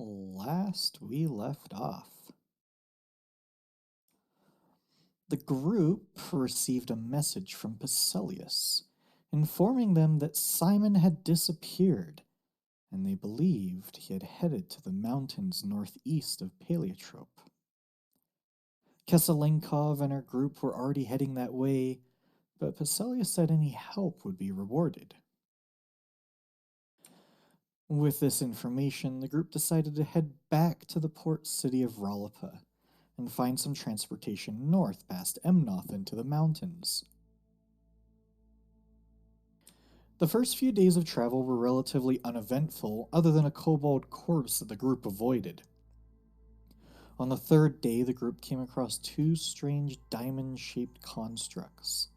Last we left off, the group received a message from Peselius informing them that Simon had disappeared, and they believed he had headed to the mountains northeast of Paleotrope. Keselenkov and her group were already heading that way, but Peselius said any help would be rewarded. With this information, the group decided to head back to the port city of Ralapa and find some transportation north past Emnoth into the mountains. The first few days of travel were relatively uneventful, other than a kobold corpse that the group avoided. On the third day, the group came across two strange diamond-shaped constructs.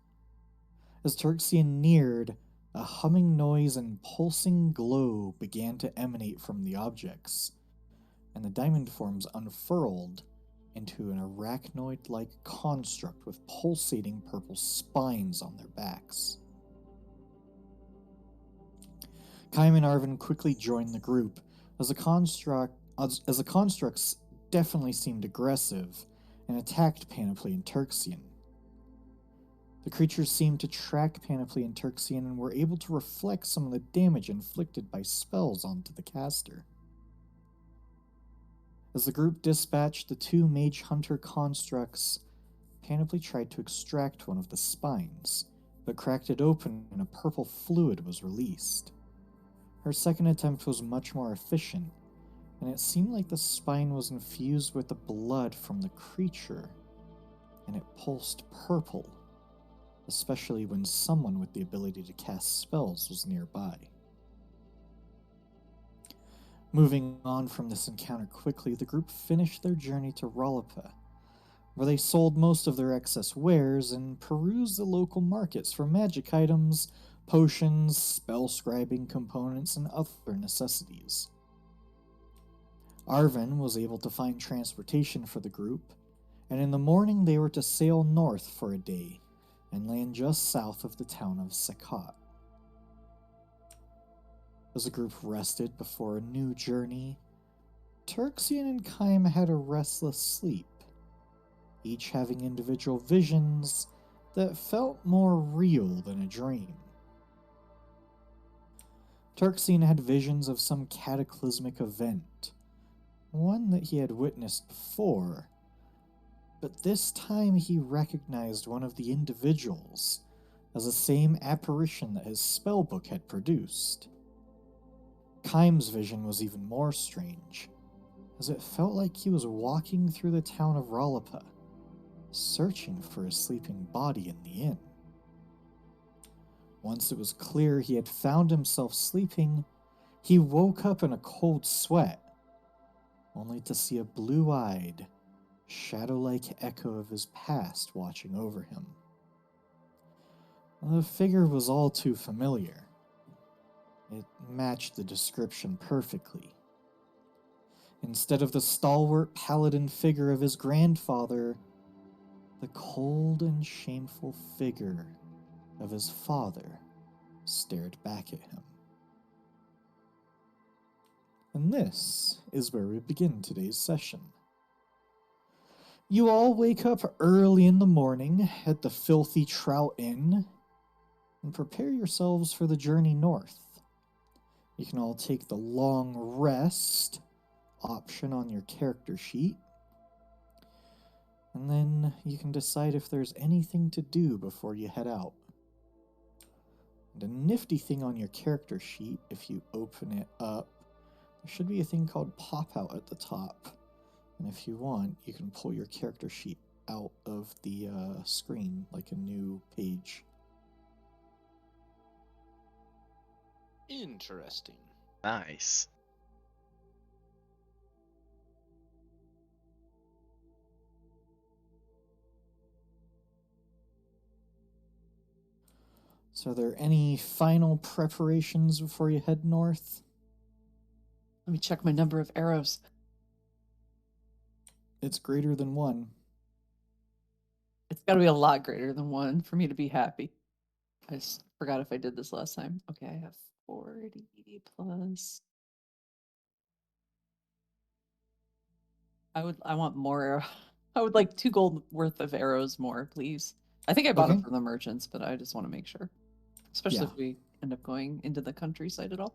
As Turxian neared, a humming noise and pulsing glow began to emanate from the objects, and the diamond forms unfurled into an arachnoid-like construct with pulsating purple spines on their backs. Kaim and Arvin quickly joined the group, as the constructs definitely seemed aggressive and attacked Panoply and Turxian. The creatures seemed to track Panoply and Turxian and were able to reflect some of the damage inflicted by spells onto the caster. As the group dispatched the two Mage Hunter constructs, Panoply tried to extract one of the spines, but cracked it open and a purple fluid was released. Her second attempt was much more efficient, and it seemed like the spine was infused with the blood from the creature, and it pulsed purple, especially when someone with the ability to cast spells was nearby. Moving on from this encounter quickly, the group finished their journey to Ralapa, where they sold most of their excess wares and perused the local markets for magic items, potions, spell-scribing components, and other necessities. Arvin was able to find transportation for the group, and in the morning they were to sail north for a day and land just south of the town of Sakat. As the group rested before a new journey, Turxian and Kaim had a restless sleep, each having individual visions that felt more real than a dream. Turxian had visions of some cataclysmic event, one that he had witnessed before, but this time he recognized one of the individuals as the same apparition that his spellbook had produced. Kaim's vision was even more strange, as it felt like he was walking through the town of Ralapa, searching for a sleeping body in the inn. Once it was clear he had found himself sleeping, he woke up in a cold sweat, only to see a blue-eyed, shadow-like echo of his past watching over him. The figure was all too familiar. It matched the description perfectly. Instead of the stalwart paladin figure of his grandfather, the cold and shameful figure of his father stared back at him. And this is where we begin today's session. You all wake up early in the morning at the Filthy Trout Inn and prepare yourselves for the journey north. You can all take the long rest option on your character sheet, and then you can decide if there's anything to do before you head out. And a nifty thing on your character sheet, if you open it up, there should be a thing called Pop Out at the top. And if you want, you can pull your character sheet out of the screen like a new page. Interesting. Nice. So are there any final preparations before you head north? Let me check my number of arrows. It's greater than 1. It's got to be a lot greater than 1 for me to be happy. I just forgot if I did this last time. Okay, I have 40 plus I want more. I would like 2 gold worth of arrows more, please. I think I bought them Okay. from the merchants, but I just want to make sure. Especially Yeah. if we end up going into the countryside at all.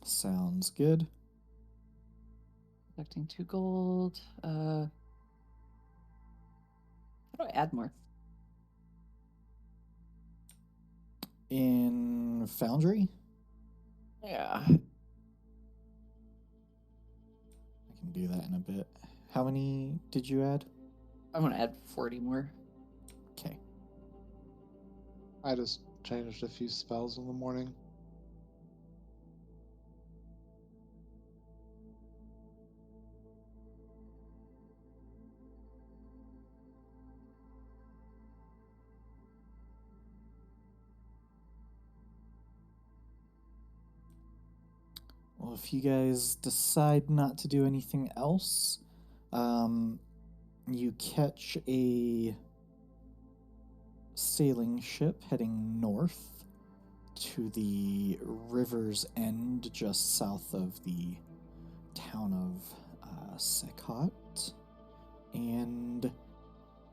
Sounds good. Collecting 2 gold. How do I add more? In Foundry, Yeah. I can do that in a bit. How many did you add? I want to add 40 more. Okay. I just changed a few spells in the morning. Well, if you guys decide not to do anything else, you catch a sailing ship heading north to the river's end just south of the town of Sekot. And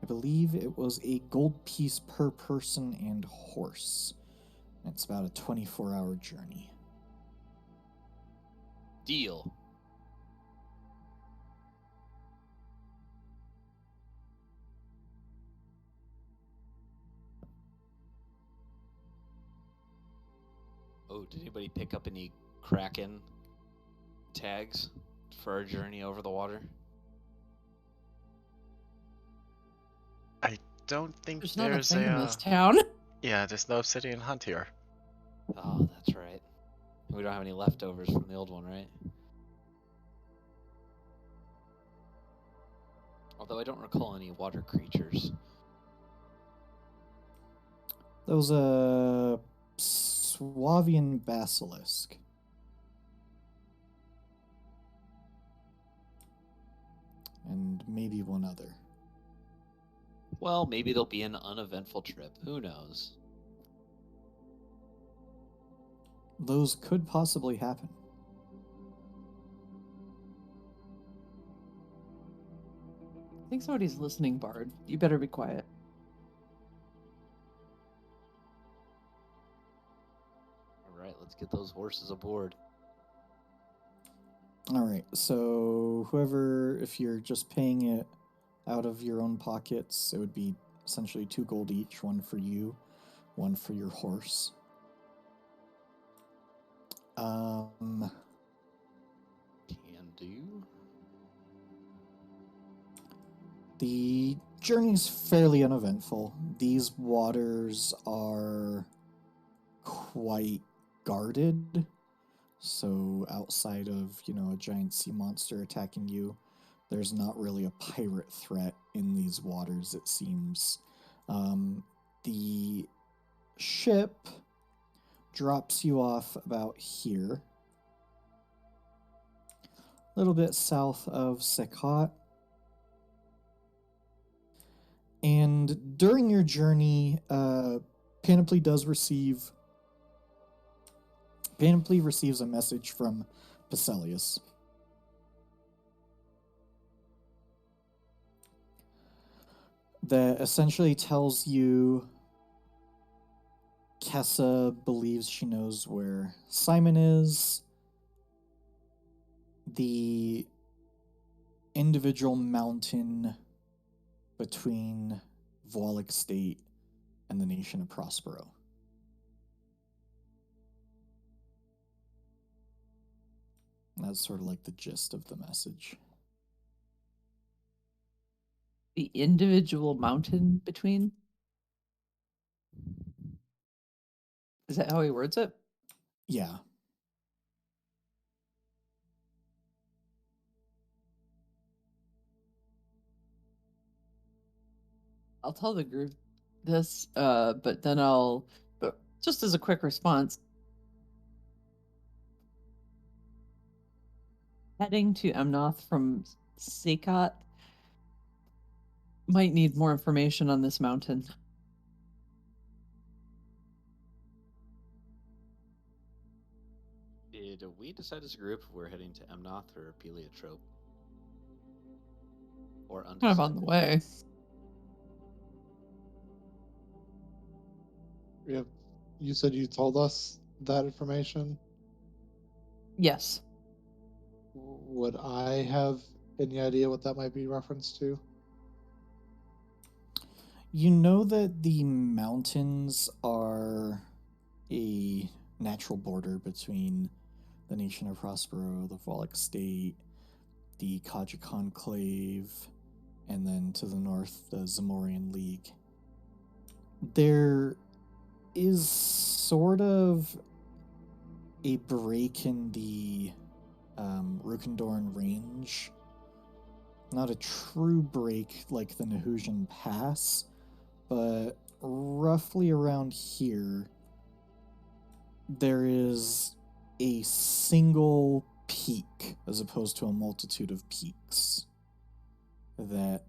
I believe it was a gold piece per person and horse. It's about a 24-hour journey. Deal. Oh, did anybody pick up any Kraken tags for our journey over the water? I don't think There's not a there's thing in this town. Yeah, there's no obsidian hunt here. Oh, that's right. We don't have any leftovers from the old one, right? Although I don't recall any water creatures. There was a Swavian basilisk. And maybe one other. Well, maybe it'll be an uneventful trip. Who knows? Those could possibly happen. I think somebody's listening, Bard. You better be quiet. All right, let's get those horses aboard. All right, so whoever, if you're just paying it out of your own pockets, it would be essentially 2 gold each, one for you, one for your horse. Can do. The journey's fairly uneventful. These waters are quite guarded. So outside of, a giant sea monster attacking you, there's not really a pirate threat in these waters, it seems. The ship drops you off about here, a little bit south of Sekot. And during your journey, Panoply receives a message from Peselius. That essentially tells you Kessa believes she knows where Simon is. The individual mountain between Volek State and the nation of Prospero. That's sort of like the gist of the message. The individual mountain between? Is that how he words it? Yeah. I'll tell the group this, but then but just as a quick response, heading to Emnoth from Sekot might need more information on this mountain. Did we decide as a group if we're heading to Emnoth or Peliotrope? or Kind of on the undecided? way. Yeah, you said you told us that information. Yes. Would I have any idea what that might be referenced to? You know that the mountains are a natural border between the nation of Prospero, the Volek State, the Kaja Conclave, and then to the north, the Zamorian League. There is sort of a break in the Rukendorn range. Not a true break like the Nahusian Pass, but roughly around here, there is a single peak as opposed to a multitude of peaks that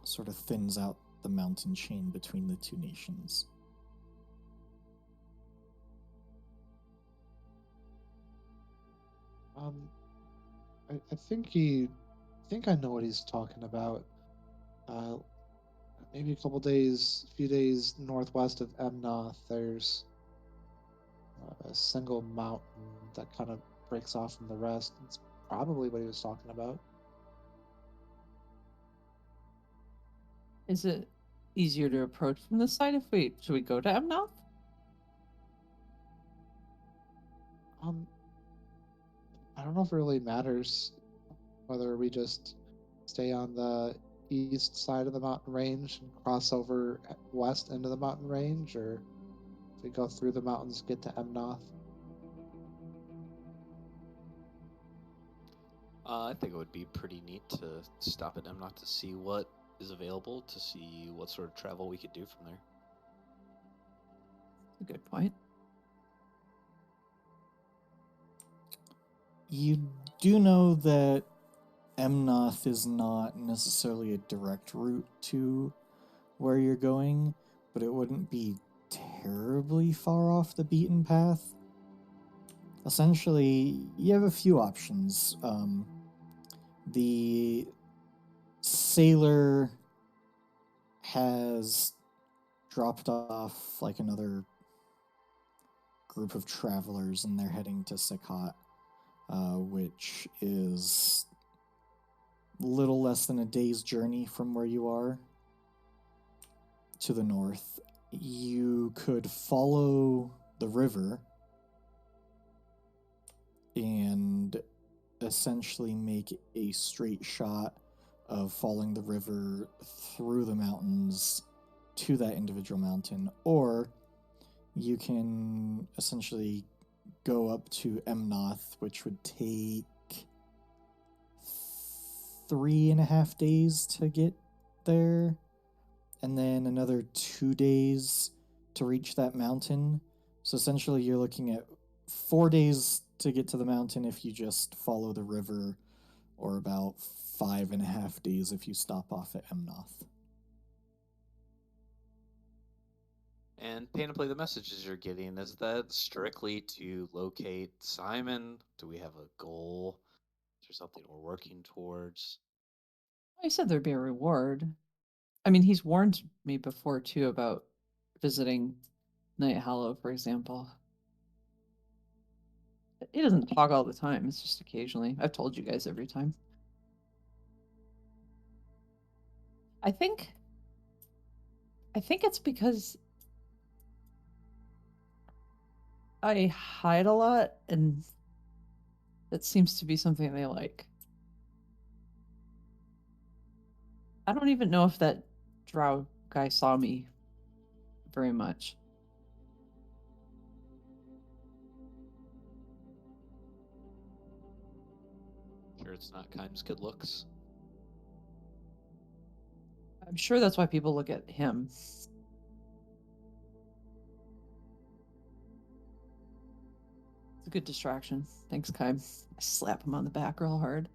sort of thins out the mountain chain between the two nations. I think I know what he's talking about. Maybe a few days northwest of Emnoth, there's a single mountain that kind of breaks off from the rest. It's probably what he was talking about. Is it easier to approach from this side should we go to Emnoth? I don't know if it really matters whether we just stay on the east side of the mountain range and cross over west into the mountain range, or if we go through the mountains, get to Emnoth. I think it would be pretty neat to stop at Emnoth to see what is available, to see what sort of travel we could do from there. That's a good point. You do know that Emnoth is not necessarily a direct route to where you're going, but it wouldn't be terribly far off the beaten path. Essentially, you have a few options. The sailor has dropped off like another group of travelers, and they're heading to Sekot, which is little less than a day's journey from where you are to the north. You could follow the river and essentially make a straight shot of following the river through the mountains to that individual mountain, or you can essentially go up to Emnoth, which would take 3.5 days to get there, and then another 2 days to reach that mountain. So essentially you're looking at 4 days to get to the mountain if you just follow the river, or about 5.5 days if you stop off at Emnoth. And Pain and Play, the messages you're getting, is that strictly to locate Simon? Do we have a goal? Is there something we're working towards? I said there'd be a reward. I mean, he's warned me before too about visiting Night Hollow, for example. He doesn't talk all the time. It's just occasionally. I've told you guys every time. I think it's because I hide a lot, and that seems to be something they like. I don't even know if that drow guy saw me very much. Sure, it's not Kime's good looks. I'm sure that's why people look at him. It's a good distraction. Thanks, Kai. I slap him on the back real hard.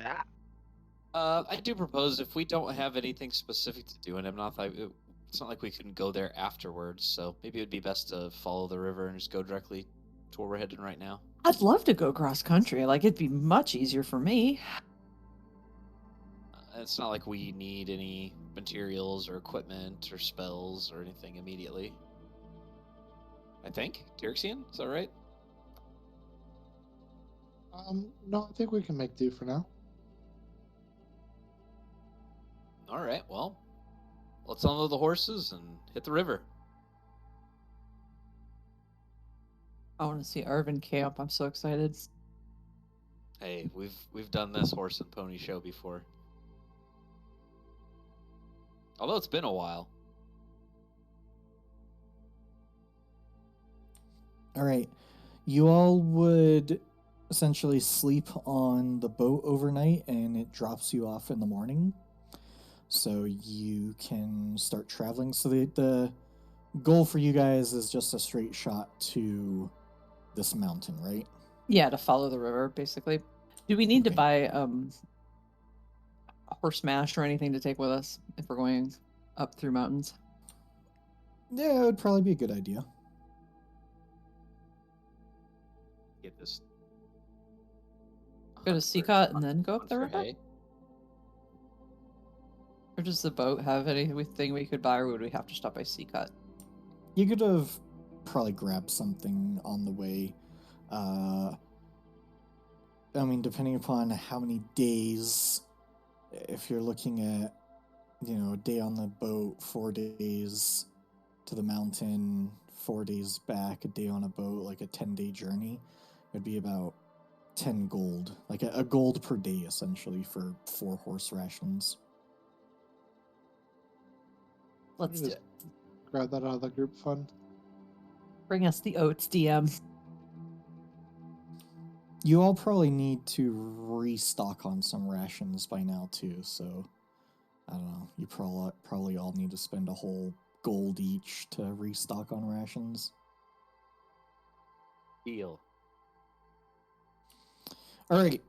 Ah. I do propose, if we don't have anything specific to do in Emnoth, it's not like we can go there afterwards, so maybe it would be best to follow the river and just go directly to where we're heading right now. I'd love to go cross country. Like, it'd be much easier for me. It's not like we need any materials or equipment or spells or anything immediately. I think. Tyrexian, is that right? No, I think we can make do for now. All right, well, let's unload the horses and hit the river. I want to see Arvin camp. I'm so excited. Hey, we've done this horse and pony show before. Although it's been a while. All right. You all would essentially sleep on the boat overnight and it drops you off in the morning. So you can start traveling. So the goal for you guys is just a straight shot to this mountain, right? Yeah, to follow the river, basically. Do we need to Okay. buy a horse mash or anything to take with us if we're going up through mountains? Yeah, it would probably be a good idea. Get this. Go to Seafoot and then go up Hunt the for river? hay. Or does the boat have anything we could buy, or would we have to stop by Seafoot? You could have probably grabbed something on the way. I mean, depending upon how many days, if you're looking at, a day on the boat, 4 days to the mountain, 4 days back, a day on a boat, like a 10-day journey, it'd be about 10 gold, like a gold per day, essentially, for 4 horse rations. Let's do Just it. grab that out of the group fund. Bring us the oats, DM. You all probably need to restock on some rations by now, too, so I don't know. You probably all need to spend a whole gold each to restock on rations. Deal. All right.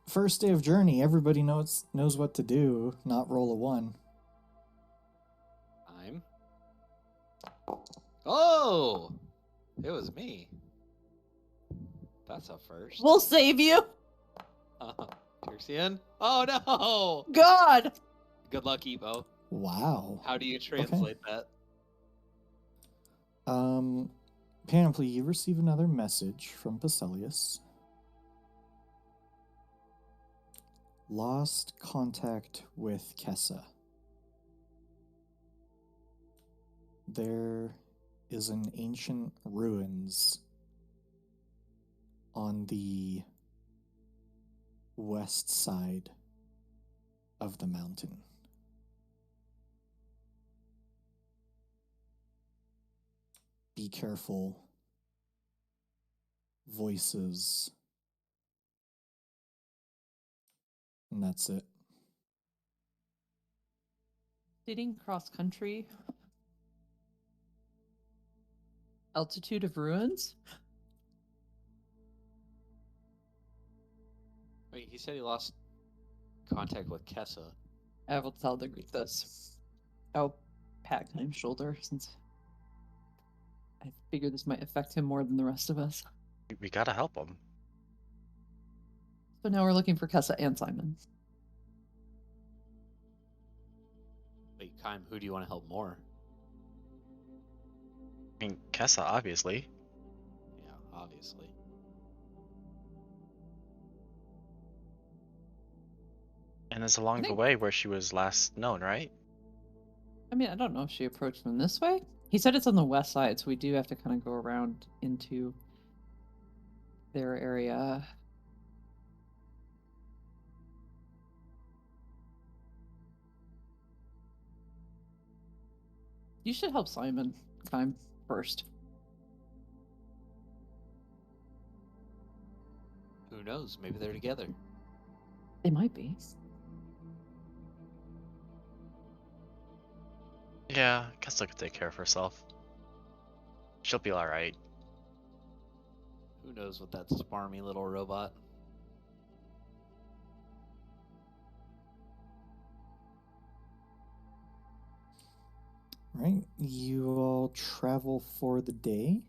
First day of journey. Everybody knows what to do. Not roll a 1. I'm. Oh, it was me. That's a first. We'll save you. Tyrexian? Oh no! God. Good luck, Evo. Wow. How do you translate that? Panoply, you receive another message from Basilius. Lost contact with Kessa. There is an ancient ruins on the west side of the mountain. Be careful. Voices. And that's it. Sitting cross country. Altitude of ruins? Wait, he said he lost contact with Kessa. I will tell the group this. I'll pat Time's shoulder since I figure this might affect him more than the rest of us. We gotta help him. So now we're looking for Kessa and Simon. Wait, Kaim, who do you want to help more? I mean, Kessa, obviously. Yeah, obviously. And it's along the think- way where she was last known, right? I mean, I don't know if she approached them this way. He said it's on the west side, so we do have to kind of go around into their area. You should help Simon Time first. Who knows? Maybe they're together. They might be. Yeah, Kessa could take care of herself. She'll be alright. Who knows with that smarmy little robot? Right, you all travel for the day.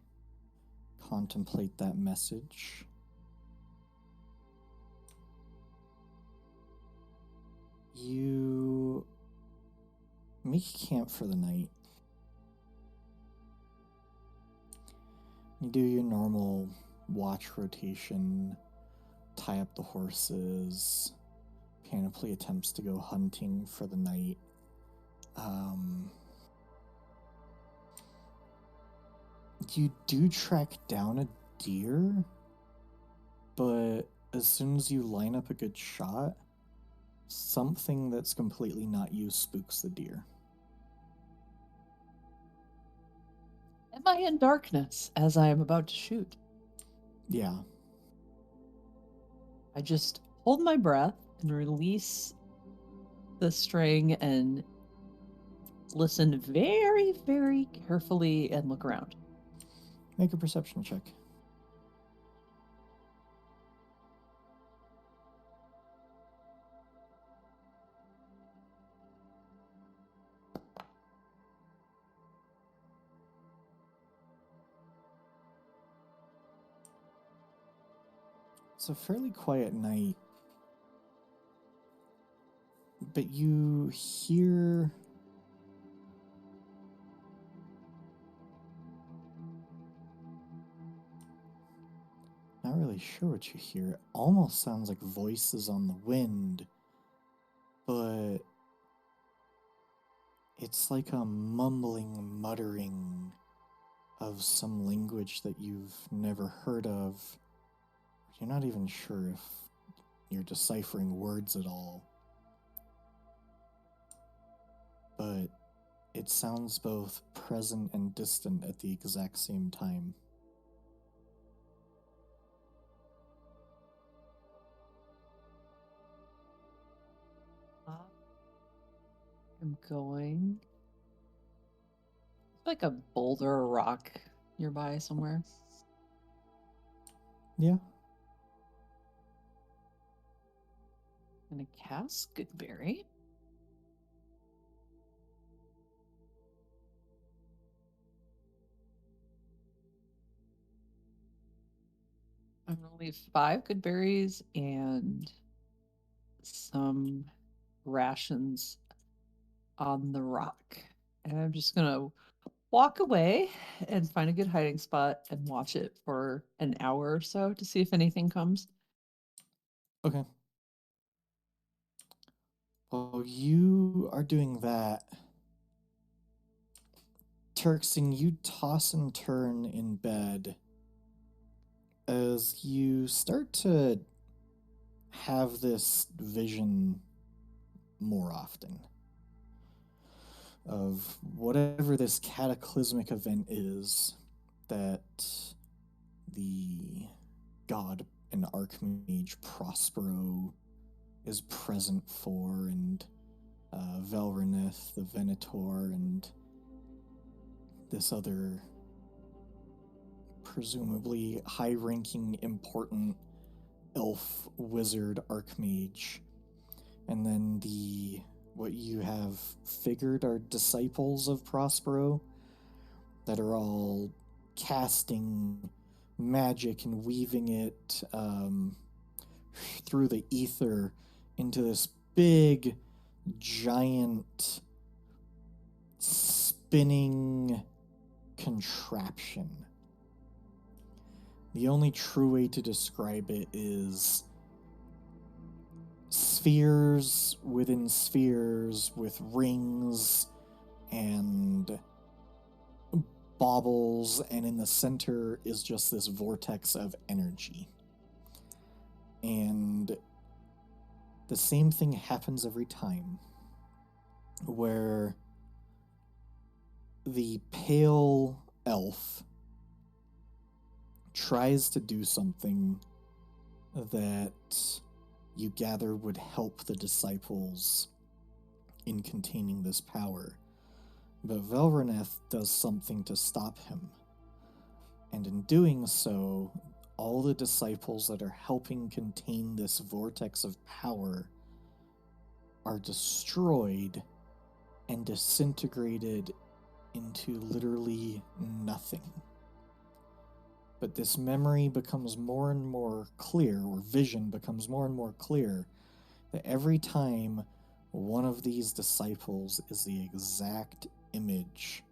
contemplate that message, you make camp for the night. You do your normal watch rotation, tie up the horses. Panoply attempts to go hunting for the night. You do track down a deer, but as soon as you line up a good shot, something that's completely not you spooks the deer. Am I in darkness as I am about to shoot? Yeah. I just hold my breath and release the string and listen very, very carefully and look around. Make a perception check. It's a fairly quiet night, but you hear not really sure what you hear. It almost sounds like voices on the wind, but it's like a mumbling, muttering of some language that you've never heard of. You're not even sure if you're deciphering words at all. But it sounds both present and distant at the exact same time. I'm going. Like a boulder or rock nearby somewhere. Yeah. And a cast Goodberry. I'm gonna leave 5 good berries and some rations on the rock. And I'm just gonna walk away and find a good hiding spot and watch it for an hour or so to see if anything comes. Okay. While you are doing that, Turksing, you toss and turn in bed as you start to have this vision more often of whatever this cataclysmic event is that the god and archmage Prospero is present for, and Velrenith, the Venator, and this other presumably high-ranking, important elf wizard archmage, and then what you have figured are disciples of Prospero that are all casting magic and weaving it through the ether into this big, giant, spinning contraption. The only true way to describe it is spheres within spheres with rings and baubles, and in the center is just this vortex of energy. And the same thing happens every time, where the pale elf tries to do something that you gather would help the disciples in containing this power. But Velrenith does something to stop him. And in doing so, all the disciples that are helping contain this vortex of power are destroyed and disintegrated into literally nothing. But this memory becomes more and more clear, or vision becomes more and more clear, that every time one of these disciples is the exact image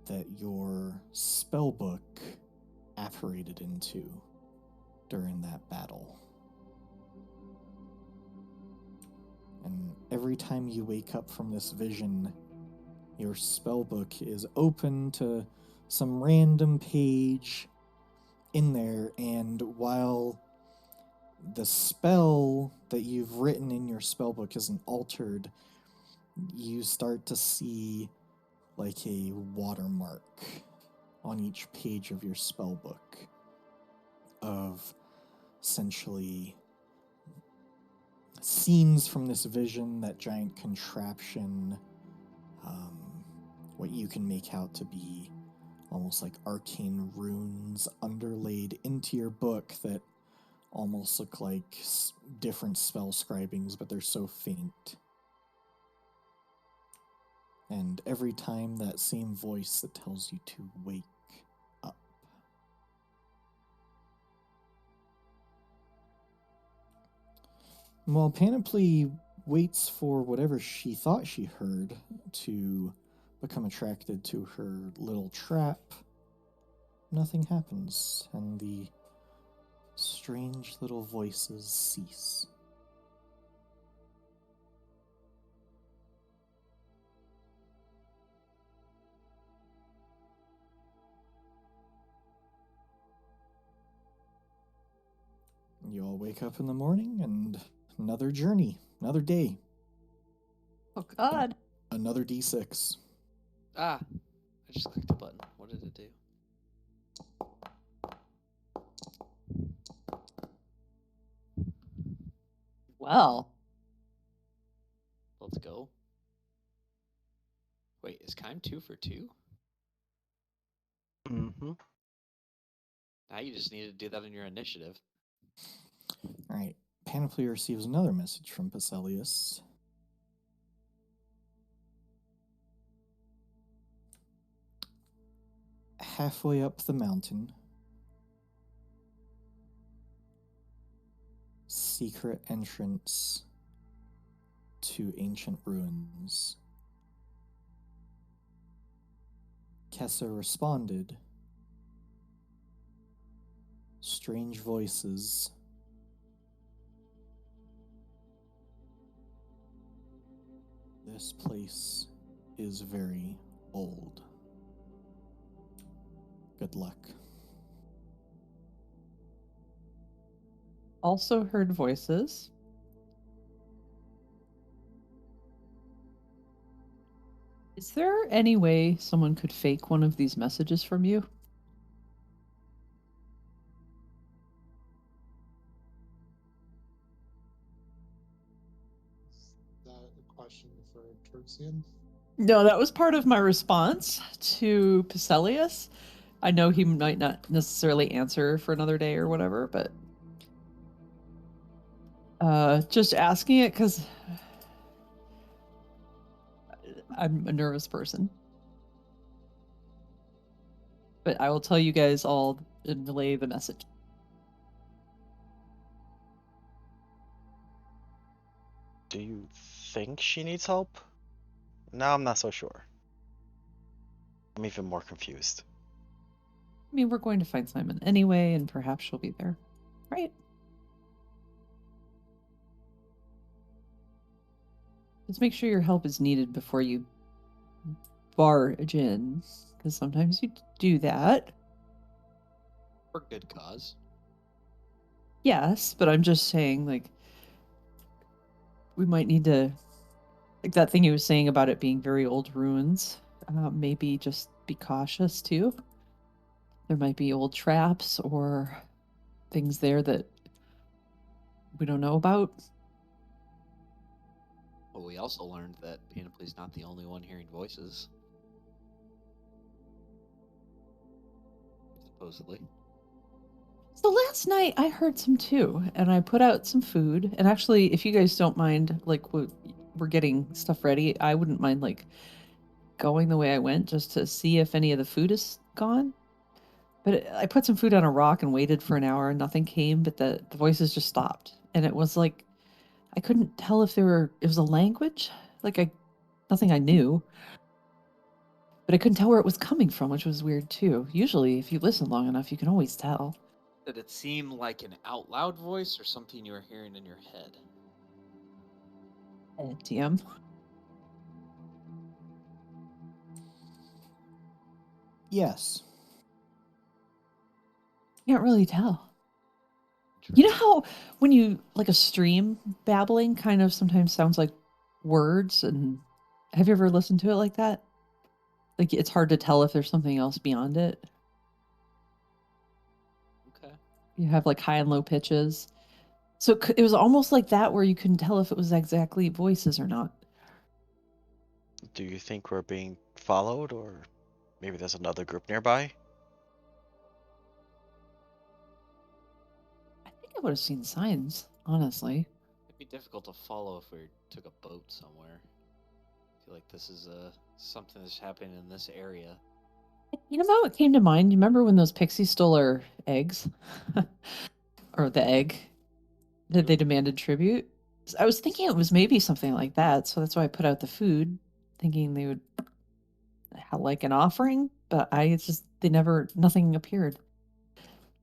that your spellbook apparated into during that battle. And every time you wake up from this vision, your spellbook is open to some random page in there, and while the spell that you've written in your spellbook isn't altered, you start to see like a watermark on each page of your spellbook of essentially scenes from this vision, that giant contraption, what you can make out to be almost like arcane runes underlaid into your book that almost look like different spell scribings, but they're so faint. And every time that same voice that tells you to wake up. While Panoply waits for whatever she thought she heard to become attracted to her little trap, nothing happens, and the strange little voices cease. You all wake up in the morning, and another journey, another day, Oh God. another D6. Ah, I just clicked the button. What did it do? Well, Let's go. Wait, is Kime 2 for 2? Mm-hmm. Now you just need to do that in your initiative. All right, Panoply receives another message from Peselius. Halfway up the mountain, secret entrance to ancient ruins. Kessa responded, strange voices. This place is very old. Good luck. also heard voices. Is there any way someone could fake one of these messages from you? Is that a question for Turxian? No, that was part of my response to Peselius. I know he might not necessarily answer for another day or whatever, but just asking it because I'm a nervous person. But I will tell you guys all and relay the message. Do you think she needs help? Now I'm not so sure. I'm even more confused. I mean, we're going to find Simon anyway, and perhaps she'll be there, right? Let's make sure your help is needed before you barge in, because sometimes you do that. For good cause. Yes, but I'm just saying, like, we might need to, like that thing you was saying about it being very old ruins, maybe just be cautious too. There might be old traps or things there that we don't know about. Well, we also learned that Panoply's not the only one hearing voices. Supposedly. So last night I heard some too, and I put out some food. And actually, if you guys don't mind, like we're getting stuff ready, I wouldn't mind like going the way I went just to see if any of the food is gone. But I put some food on a rock and waited for an hour and nothing came, but the voices just stopped. And it was like I couldn't tell if it was a language. Nothing I knew. But I couldn't tell where it was coming from, which was weird too. Usually if you listen long enough you can always tell. Did it seem like an out loud voice or something you were hearing in your head? TM. Yes. Can't really tell. You know how when you like a stream babbling kind of sometimes sounds like words, and have you ever listened to it like that? Like it's hard to tell if there's something else beyond it. Okay. You have like high and low pitches. So it was almost like that where you couldn't tell if it was exactly voices or not. Do you think we're being followed, or maybe there's another group nearby? I think I would have seen signs, honestly. It'd be difficult to follow if we took a boat somewhere. I feel like this is something that's happening in this area. You know what came to mind? You remember when those pixies stole our eggs? Or the egg that they demanded tribute? I was thinking it was maybe something like that, so that's why I put out the food, thinking they would have like an offering, but nothing appeared.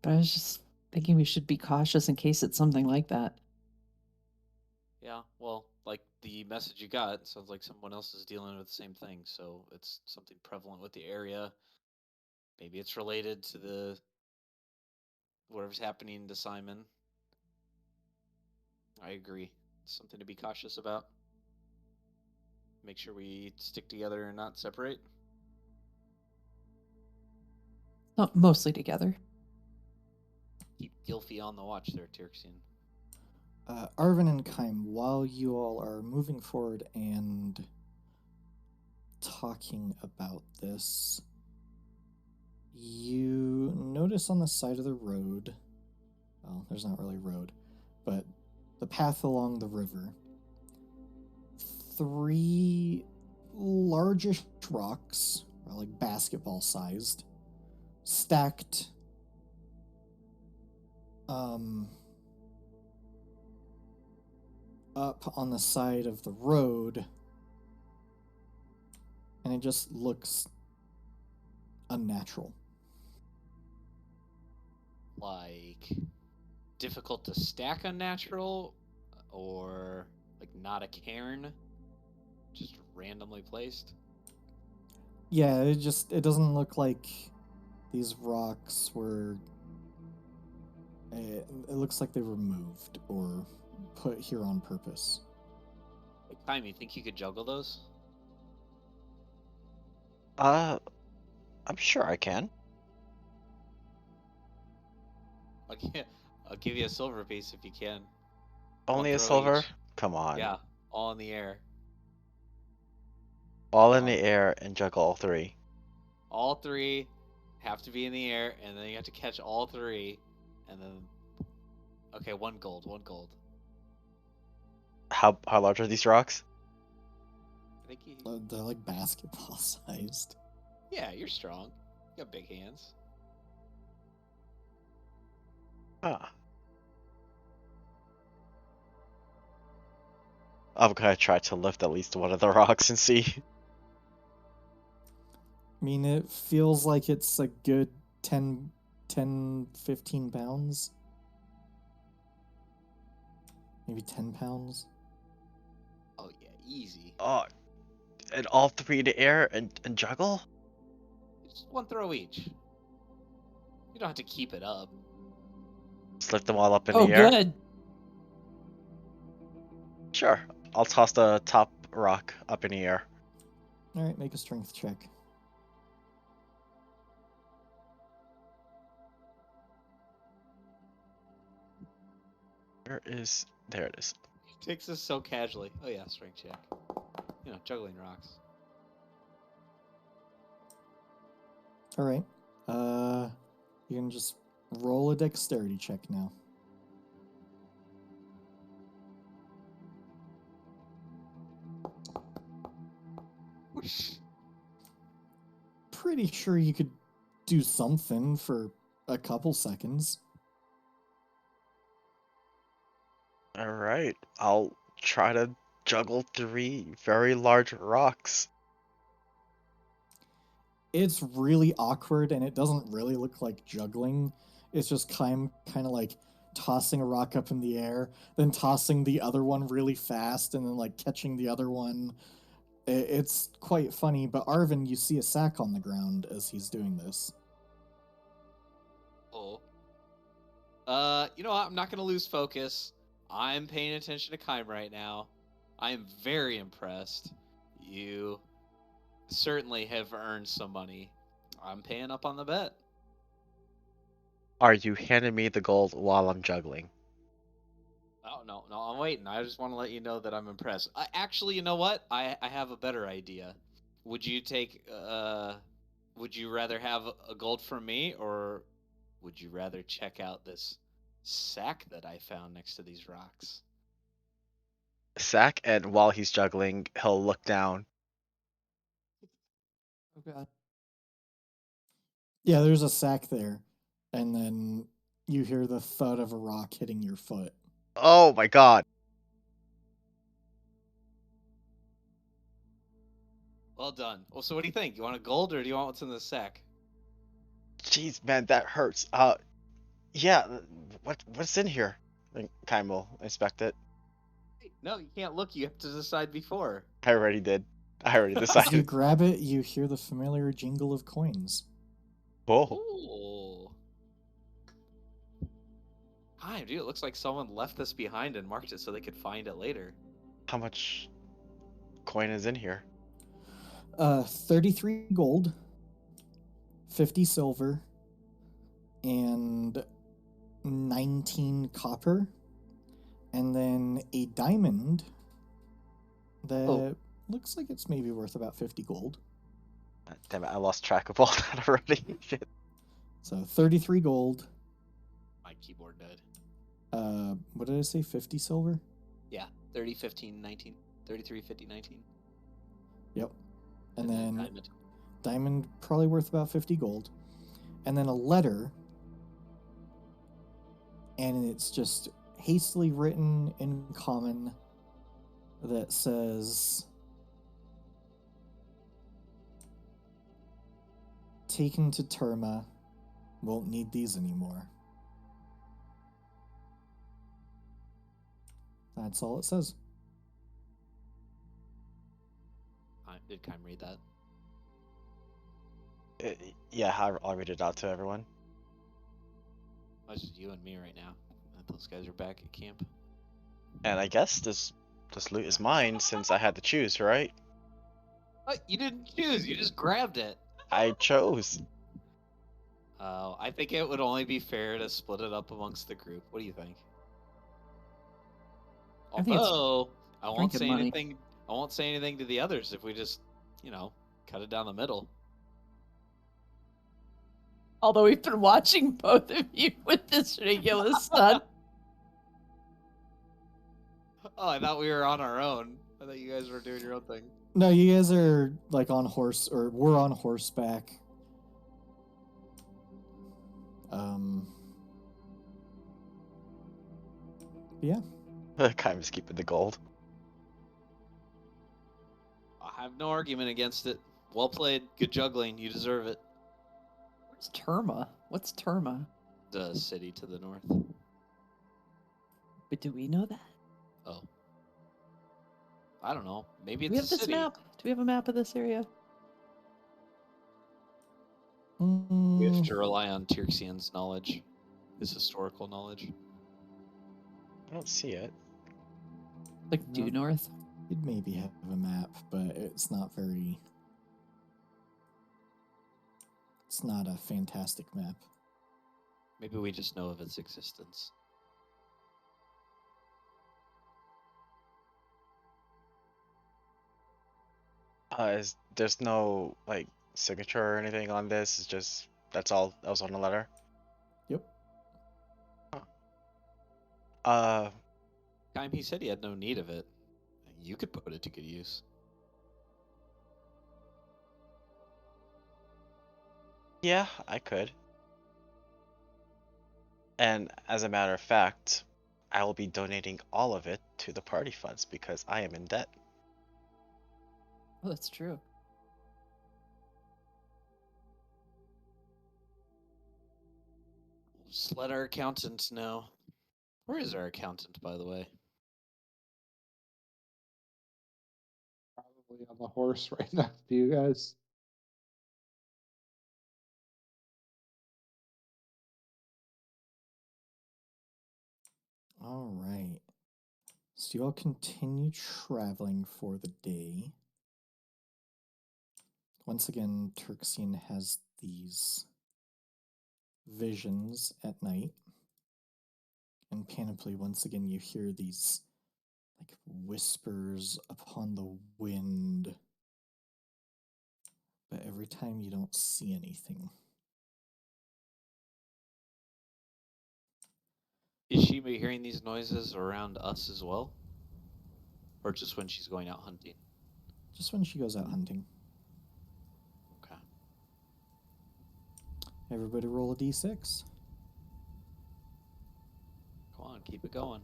But I was just thinking we should be cautious in case it's something like that. Yeah, well, like the message you got sounds like someone else is dealing with the same thing, so it's something prevalent with the area. Maybe it's related to the whatever's happening to Simon. I agree. It's something to be cautious about. Make sure we stick together and not separate. Mostly together. Keep Gilfy on the watch there, Tirxian. Arvin and Kaim, while you all are moving forward and talking about this, you notice on the side of the road, well, there's not really a road, but the path along the river, 3 largish rocks, like basketball sized, stacked up on the side of the road, and it just looks unnatural. Like difficult to stack unnatural, or like not a cairn, just randomly placed? Yeah, it doesn't look like these rocks were. It looks like they were moved or put here on purpose. Hey, Kaim, you think you could juggle those? I'm sure I can. I'll give you a silver piece if you can. Only a throw silver? each. Come on. Yeah, all in the air. All in the air and juggle all 3. All 3 have to be in the air, and then you have to catch all 3, and then... Okay, 1 gold, 1 gold. How large are these rocks? I think you... They're like basketball sized. Yeah, you're strong. You got big hands. Ah. I'm gonna try to lift at least one of the rocks and see. I mean, it feels like it's a good 10, 15 pounds. Maybe 10 pounds. Oh yeah, easy. Oh, and all 3 in the air and juggle? Just 1 throw each. You don't have to keep it up. Just lift them all up in Oh, the air? good. Sure. I'll toss the top rock up in the air. Alright, make a strength check. There it is. He takes this so casually. Oh yeah, strength check. You know, juggling rocks. Alright. You can just roll a dexterity check now. Whoosh. Pretty sure you could do something for a couple seconds. All right, I'll try to juggle 3 very large rocks. It's really awkward, and it doesn't really look like juggling. It's just kind of like tossing a rock up in the air, then tossing the other one really fast, and then like catching the other one. It's quite funny, but Arvin, you see a sack on the ground as he's doing this. Oh. You know what? I'm not gonna lose focus. I'm paying attention to Kime right now. I am very impressed. You certainly have earned some money. I'm paying up on the bet. Are you handing me the gold while I'm juggling? Oh no, I'm waiting. I just want to let you know that I'm impressed. Actually, you know what? I have a better idea. Would you take would you rather have a gold from me, or would you rather check out this sack that I found next to these rocks? Sack, and while he's juggling, he'll look down. Oh god. Yeah, there's a sack there, and then you hear the thud of a rock hitting your foot. Oh my god. Well done. Well, so what do you think? You want a gold, or do you want what's in the sack? Jeez, man, that hurts. Yeah, what's in here? Kaim will inspect it. No, you can't look. You have to decide before. I already did. I already As you decided. grab it, you hear the familiar jingle of coins. Oh, Ooh. Hi, dude. It looks like someone left this behind and marked it so they could find it later. how much coin is in here? 33 gold, 50 silver, and 19 copper, and then a diamond that looks like it's maybe worth about 50 gold. Damn it, I lost track of all that already. Shit. So 33 gold. My keyboard died. What did I say? 50 silver? Yeah, 30, 15, 19. 33, 50, 19. Yep. And then diamond. diamond probably worth about 50 gold. And then a letter, and it's just hastily written in common that says, taken to Terma, won't need these anymore. That's all it says. Did Kime read that? Yeah, I'll read it out to everyone. It's just you and me right now. Those guys are back at camp. And I guess this loot is mine since I had to choose, right? You didn't choose. You just grabbed it. I chose. I think it would only be fair to split it up amongst the group. What do you think? I think it's Although I won't drinking say money. anything. I won't say anything to the others if we just, cut it down the middle. Although we've been watching both of you with this ridiculous stunt. Oh, I thought we were on our own. I thought you guys were doing your own thing. No, you guys are like on horse, or we're on horseback. Yeah. Kaim is keeping the gold. I have no argument against it. Well played. Good juggling. You deserve it. Where's Terma? What's Terma? The city to the north. But do we know that? Oh. I don't know. Maybe Do it's we have a this city. map? Do we have a map of this area? We have to rely on Tirxian's knowledge. His historical knowledge. I don't see it. Like No. due north? You'd maybe have a map, but it's not very... It's not a fantastic map. Maybe we just know of its existence. There's no like signature or anything on this. It's just that's all that was on the letter. Yep. Kime, he said he had no need of it. You could put it to good use. Yeah, I could. And as a matter of fact, I will be donating all of it to the party funds because I am in debt. Oh, that's true. Just let our accountant know. Where is our accountant, by the way? Probably on the horse right next to you guys. All right. So you all continue traveling for the day. Once again, Turksian has these visions at night. And Panoply, once again, you hear these like whispers upon the wind. But every time you don't see anything. Is she be hearing these noises around us as well? Or just when she's going out hunting? Just when she goes out hunting. Okay. Everybody roll a d6. Come on, keep it going.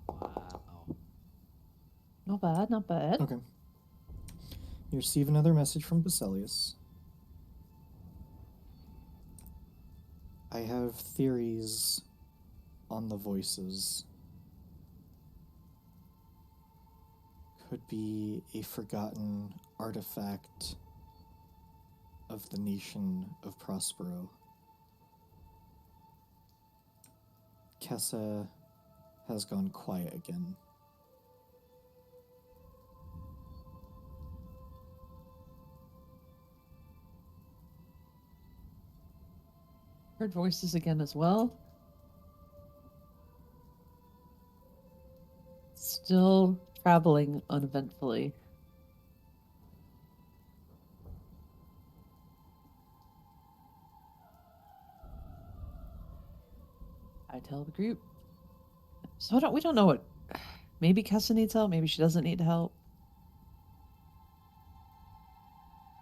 Wow. Not bad, not bad. Okay. You receive another message from Basilius. I have theories on the voices. Could be a forgotten artifact of the nation of Prospero. Kessa has gone quiet again. Heard voices again as well. Still traveling uneventfully. I tell the group. So we don't know what. Maybe Kessa needs help. Maybe she doesn't need help.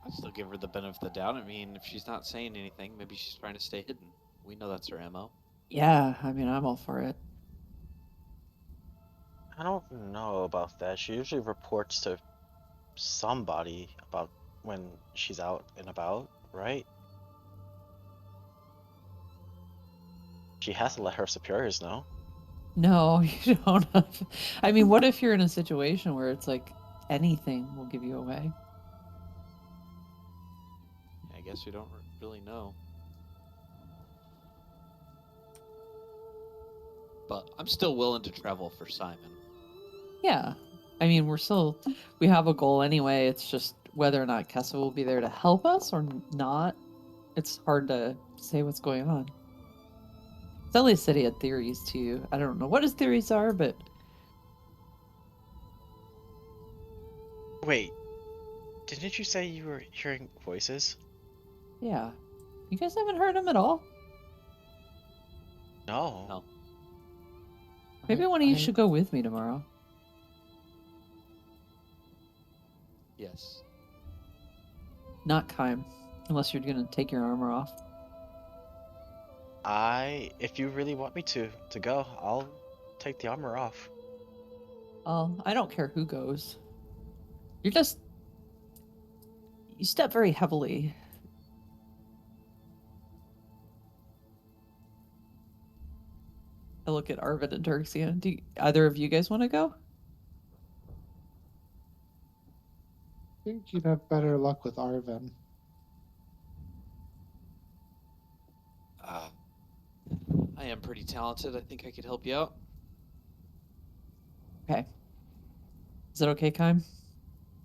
I'd still give her the benefit of the doubt. I mean, if she's not saying anything, maybe she's trying to stay hidden. We know that's her MO. Yeah, I mean, I'm all for it. I don't know about that. She usually reports to somebody about when she's out and about, right? She has to let her superiors know. No, you don't have. I mean, what if you're in a situation where it's like anything will give you away? I guess we don't really know. But I'm still willing to travel for Simon. Yeah. I mean, we have a goal anyway. It's just whether or not Kessa will be there to help us or not. It's hard to say what's going on. Sally said he had theories too. I don't know what his theories are, but Wait, didn't you say you were hearing voices? yeah. You guys haven't heard him at all? No. No. Maybe one of you should go with me tomorrow. Yes. Not Kime, unless you're gonna take your armor off. If you really want me to go, I'll take the armor off. I don't care who goes. You step very heavily. I look at Arvid and Turxian. Do either of you guys want to go? I think you'd have better luck with Arvin. I am pretty talented. I think I could help you out. Okay. Is that okay, Kime?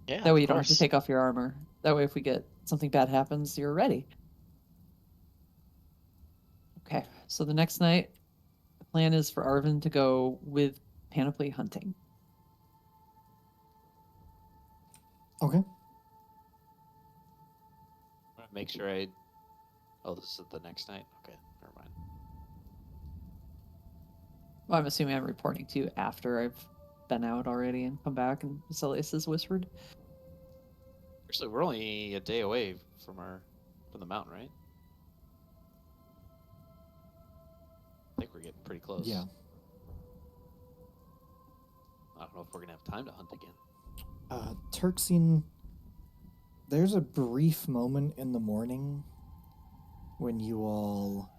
Yeah, That way of you don't have to course. take off your armor. That way if we get something bad happens, you're ready. Okay, so the next night, the plan is for Arvin to go with Panoply hunting. Okay. Make sure I. Oh, this is the next night? Okay, never mind. Well, I'm assuming I'm reporting to you after I've been out already and come back and Basilius has whispered. Actually, we're only a day away from the mountain, right? I think we're getting pretty close. Yeah. I don't know if we're gonna have time to hunt again. Turksine, there's a brief moment in the morning when you all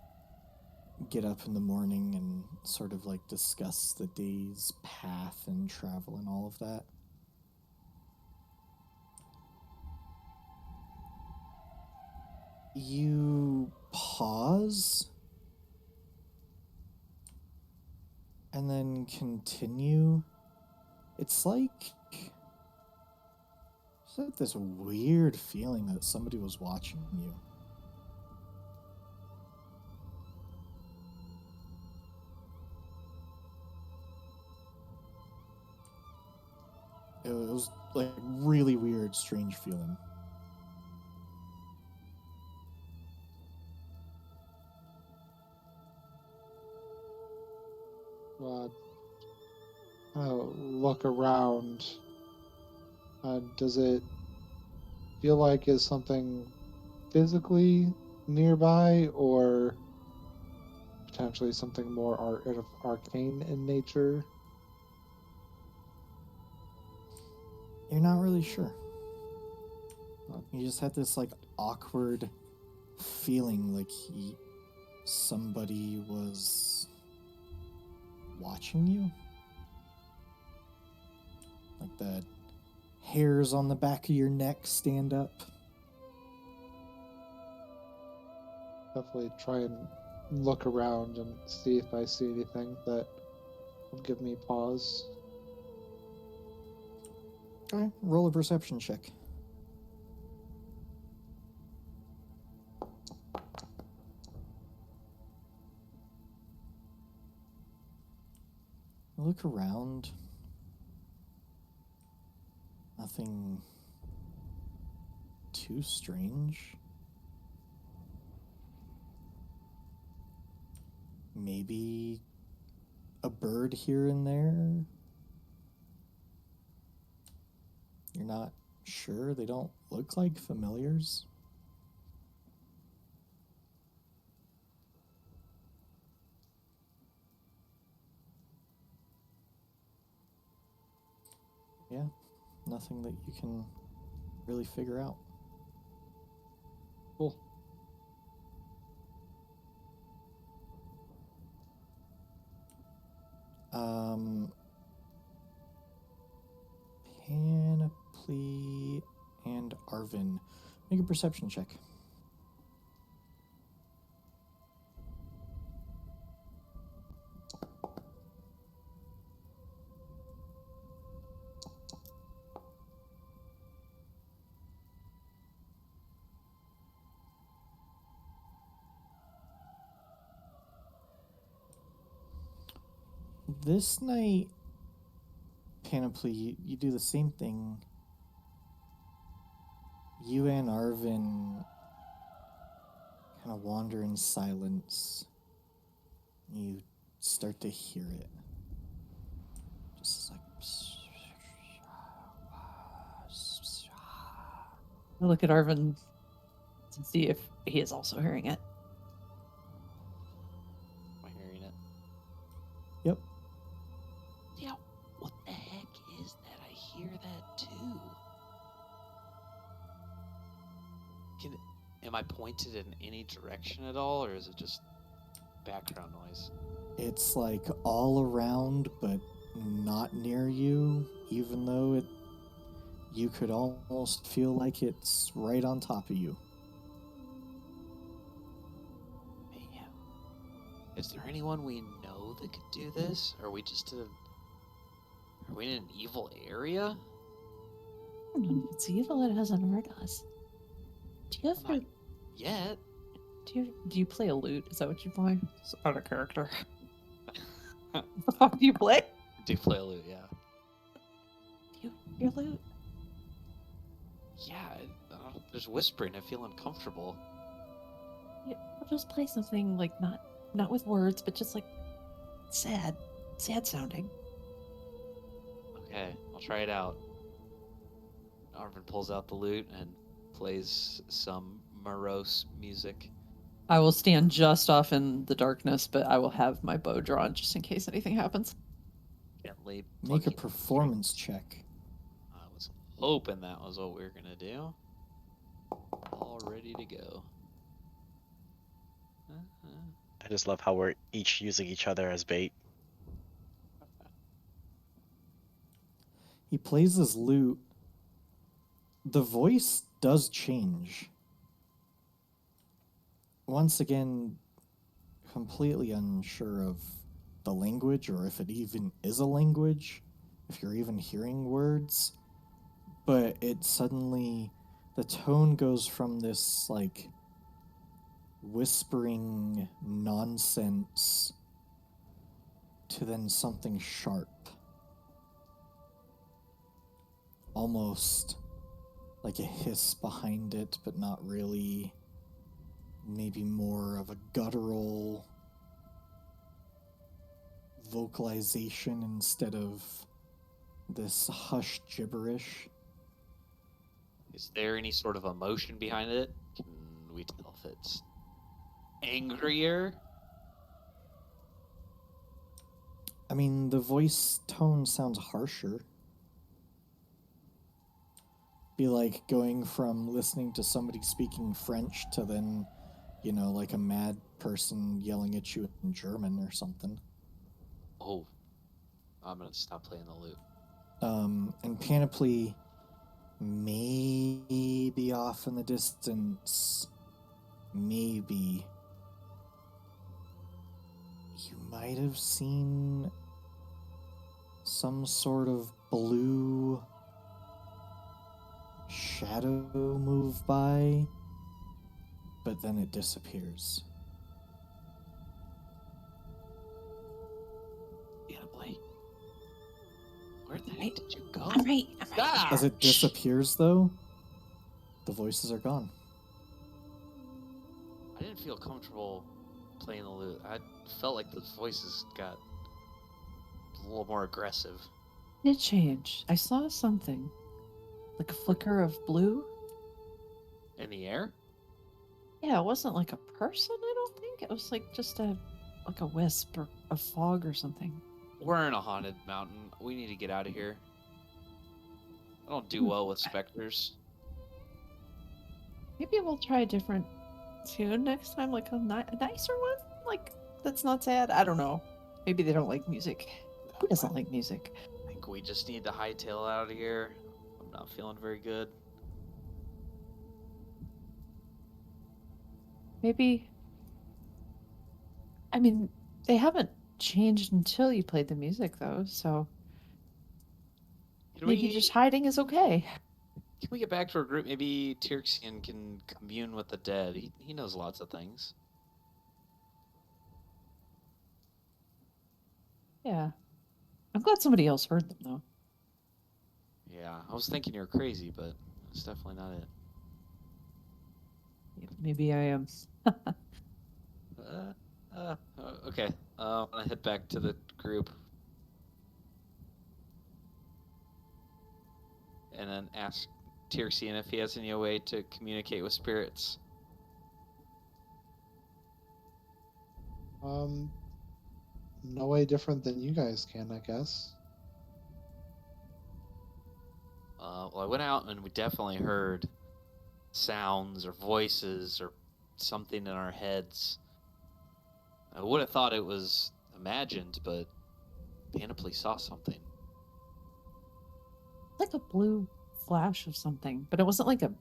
get up in the morning and sort of like discuss the day's path and travel and all of that. You pause and then continue. It's like this weird feeling that somebody was watching you. It was like really weird, strange feeling. Look around. Does it feel like is something physically nearby, or potentially something more arcane in nature? You're not really sure. You just had this like awkward feeling like somebody was watching you. Like the hairs on the back of your neck stand up. Definitely try and look around and see if I see anything that will give me pause. Okay, roll a perception check. Look around. Nothing too strange. Maybe a bird here and there. You're not sure? They don't look like familiars. Yeah, nothing that you can really figure out. Cool. Panoply and Arvin. Make a perception check. This night, Panoply, you do the same thing. You and Arvin kind of wander in silence. You start to hear it. Just like... I look at Arvin to see if he is also hearing it. Am I hearing it? Yep. Yeah. What the heck is that? I hear that too. Am I pointed in any direction at all, or is it just background noise? It's like all around, but not near you, even though you could almost feel like it's right on top of you. Man. Is there anyone we know that could do this? Are we in an evil area? I don't know if it's evil, it hasn't hurt us. Do you ever... Not yet. Do you play a lute? Is that what you play? It's out of character. What the fuck do you play? I do play a lute, yeah. Your lute? Yeah, there's whispering. I feel uncomfortable. Yeah, we'll just play something like not with words, but just like sad sounding. Okay, I'll try it out. Arvin pulls out the lute and plays some morose music. I will stand just off in the darkness, but I will have my bow drawn just in case anything happens. Gently Make a plucking the performance strings. check. I was hoping that was what we were gonna do. All ready to go. I just love how we're each using each other as bait. He plays his lute. The voice does change. Once again, completely unsure of the language or if it even is a language, if you're even hearing words. But it suddenly, the tone goes from this like whispering nonsense to then something sharp. Almost like a hiss behind it, but not really. Maybe more of a guttural vocalization instead of this hushed gibberish. Is there any sort of emotion behind it? Can we tell if it's angrier? I mean, the voice tone sounds harsher. Be like going from listening to somebody speaking French to then, you know, like a mad person yelling at you in German or something. Oh, I'm gonna stop playing the lute. And Panoply may be off in the distance. Maybe. You might have seen some sort of blue shadow move by, but then it disappears. Panoply, where the heck did you go? I'm right. Ah! As it disappears, though, the voices are gone. I didn't feel comfortable playing the lute. I felt like the voices got a little more aggressive. It changed. I saw something. Like a flicker of blue. In the air? Yeah, it wasn't like a person, I don't think. It was like just a wisp or a fog or something. We're in a haunted mountain. We need to get out of here. I don't do well with specters. Maybe we'll try a different tune next time, like a nicer one? Like, that's not sad? I don't know. Maybe they don't like music. Who doesn't like music? I think we just need to hightail out of here. I'm not feeling very good. Maybe. I mean, they haven't changed until you played the music, though, so Can maybe just hiding is okay. Can we get back to our group? Maybe Tirxian can commune with the dead. He knows lots of things. Yeah. I'm glad somebody else heard them, though. Yeah, I was thinking you're crazy, but it's definitely not it. Maybe I am. Okay. I'm gonna head back to the group. And then ask Tirxian if he has any way to communicate with spirits. No way different than you guys can, I guess. Well, I went out and we definitely heard sounds or voices or something in our heads. I would have thought it was imagined, but Panoply saw something. Like a blue flash of something, but it wasn't like a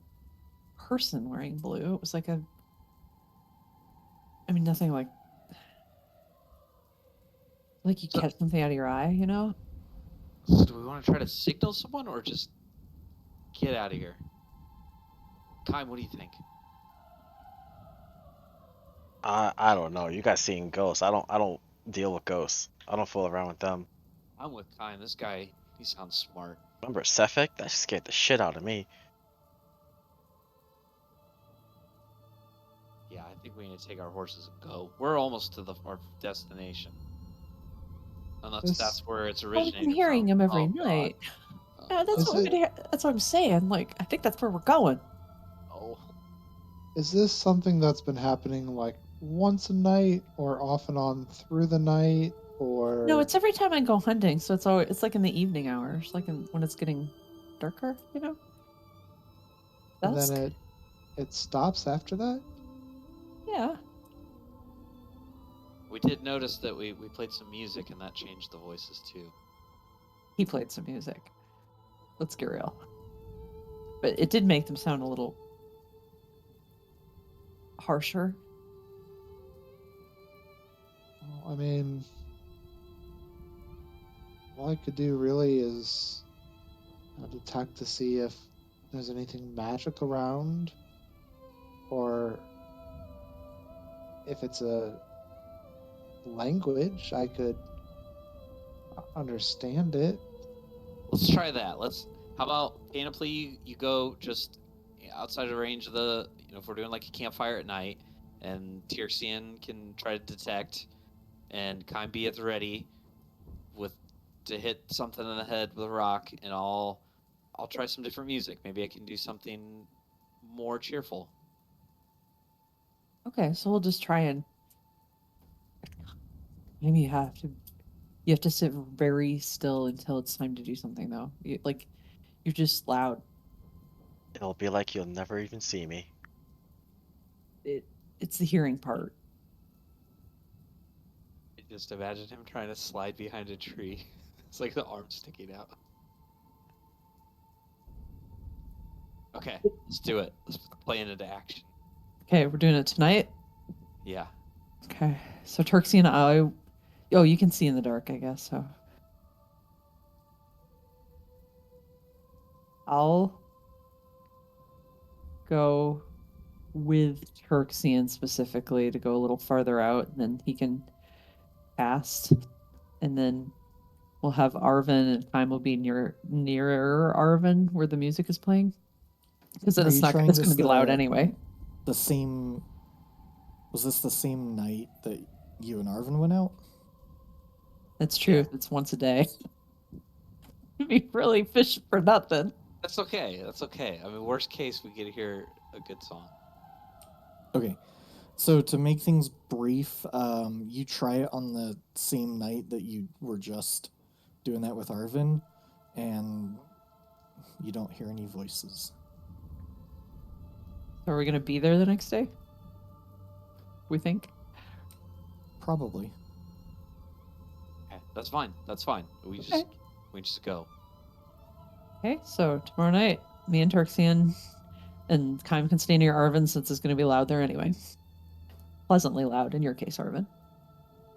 person wearing blue. It was like a. I mean, nothing like. Like you catch something out of your eye, you know? So do we want to try to signal someone or just get out of here? Kyle, what do you think? I don't know. You guys seeing ghosts? I don't deal with ghosts. I don't fool around with them. I'm with Kyle. This guy, he sounds smart. Remember Cephek? That scared the shit out of me. Yeah, I think we need to take our horses and go. We're almost to our destination. Unless that's where it's I've originated been hearing from. him every Oh, God. night. Yeah, that's Is that's what I'm saying. Like, I think that's where we're going. Oh, Is this something that's been happening like once a night or off and on through the night, or No, it's every time I go hunting, so it's like in the evening hours, like when it's getting darker, you know? and then Dusk? it stops after that? Yeah. we did notice that we played some music and that changed the voices too. He played some music. Let's get real. But it did make them sound a little harsher. Well, I mean, all I could do really is detect to see if there's anything magic around, or if it's a language, I could understand it. Let's try that. How about Panoply? You go just outside of range of the. If we're doing like a campfire at night, and Tirsian can try to detect, and Kime be at the ready, to hit something in the head with a rock, and I'll try some different music. Maybe I can do something more cheerful. Okay, so we'll just try and maybe you have to sit very still until it's time to do something though. You're just loud. It'll be like you'll never even see me. It's the hearing part. Just imagine him trying to slide behind a tree. It's like the arm sticking out. Okay, let's do it. Let's play it into action. Okay, we're doing it tonight. Yeah. Okay, so Turksy and I. Oh, you can see in the dark, I guess. So I'll go with Turksian specifically to go a little farther out, and then he can cast, and then we'll have Arvin, and time will be nearer Arvin where the music is playing, because then Are you trying it's going this to be loud anyway. The same. Was this the same night that you and Arvin went out? That's true. Yeah. If it's once a day, it'd be really fishing for nothing. That's okay. That's okay. I mean, worst case, we get to hear a good song. Okay. So to make things brief, you try it on the same night that you were just doing that with Arvin, and you don't hear any voices. So are we going to be there the next day? We think. Probably. Okay, that's fine. That's fine. We just go. Okay, so tomorrow night, me and Turksian and Kime can stay near Arvin since it's going to be loud there anyway. Pleasantly loud in your case, Arvin.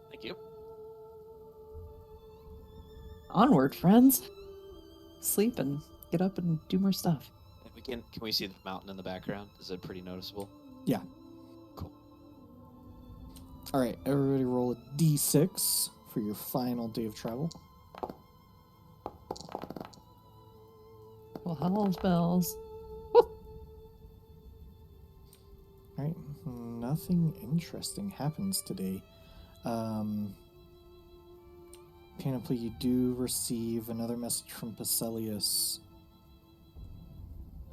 Thank you. Onward, friends. Sleep and get up and do more stuff. And can we see the mountain in the background? Is it pretty noticeable? Yeah. Cool. All right, everybody roll a d6 for your final day of travel. Well, hell's bells. All right, nothing interesting happens today. Panoply, you do receive another message from Pacelius.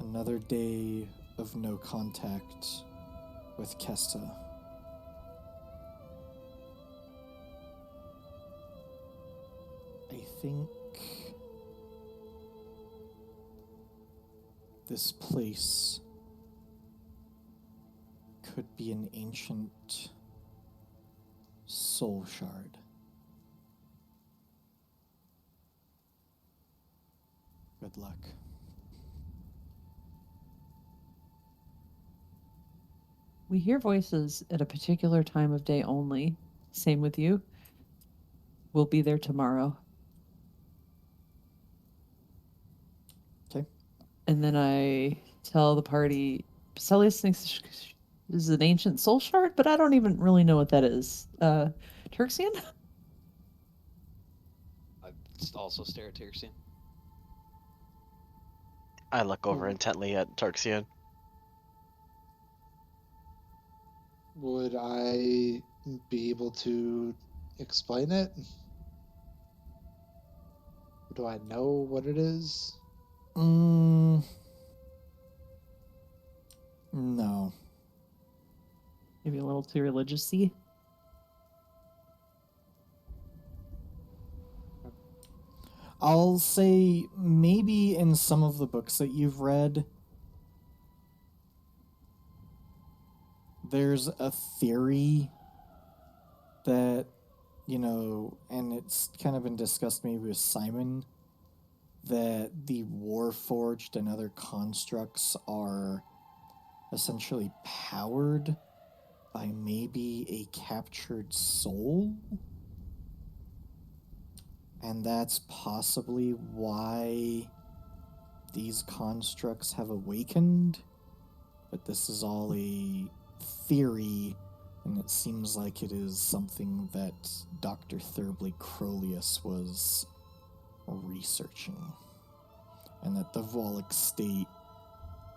Another day of no contact with Kesta. I think this place could be an ancient soul shard. Good luck. We hear voices at a particular time of day only. Same with you. We'll be there tomorrow. Okay. And then I tell the party, Pacelius thinks this is an ancient soul shard, but I don't even really know what that is. Turksian? I also stare at Tirsian. I look over intently at Tarxian. Would I be able to explain it? Do I know what it is? No. Maybe a little too religious-y? I'll say maybe in some of the books that you've read, there's a theory that, and it's kind of been discussed maybe with Simon, that the Warforged and other constructs are essentially powered by maybe a captured soul. And that's possibly why these constructs have awakened. But this is all a theory, and it seems like it is something that Dr. Thurbley Crolius was researching. And that the Volek State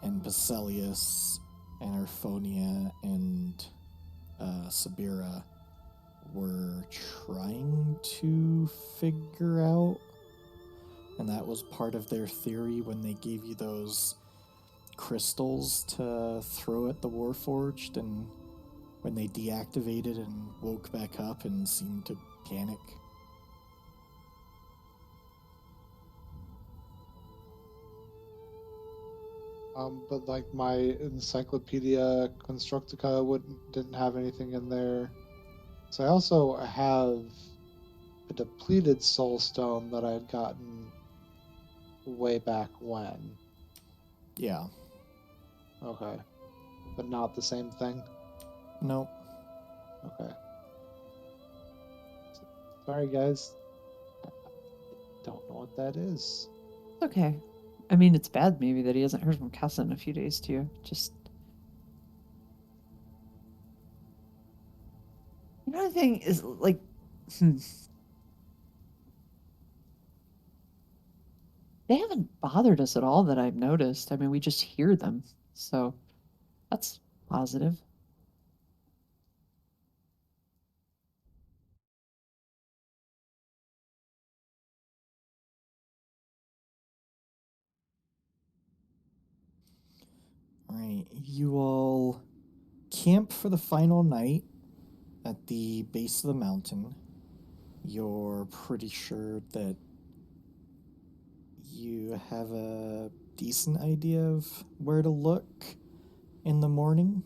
and Basilius and Arphonia and Sabira were trying to figure out. And that was part of their theory when they gave you those crystals to throw at the Warforged, and when they deactivated and woke back up and seemed to panic. But like my Encyclopedia Constructica didn't have anything in there. So I also have a depleted soul stone that I had gotten way back when. Yeah. Okay. But not the same thing? Nope. Okay. Sorry, guys. I don't know what that is. It's okay. I mean, it's bad maybe that he hasn't heard from Casa in a few days, too. Just... Another thing is, like... They haven't bothered us at all that I've noticed. I mean, we just hear them. So, that's positive. Right. You all camp for the final night at the base of the mountain. You're pretty sure that you have a decent idea of where to look in the morning.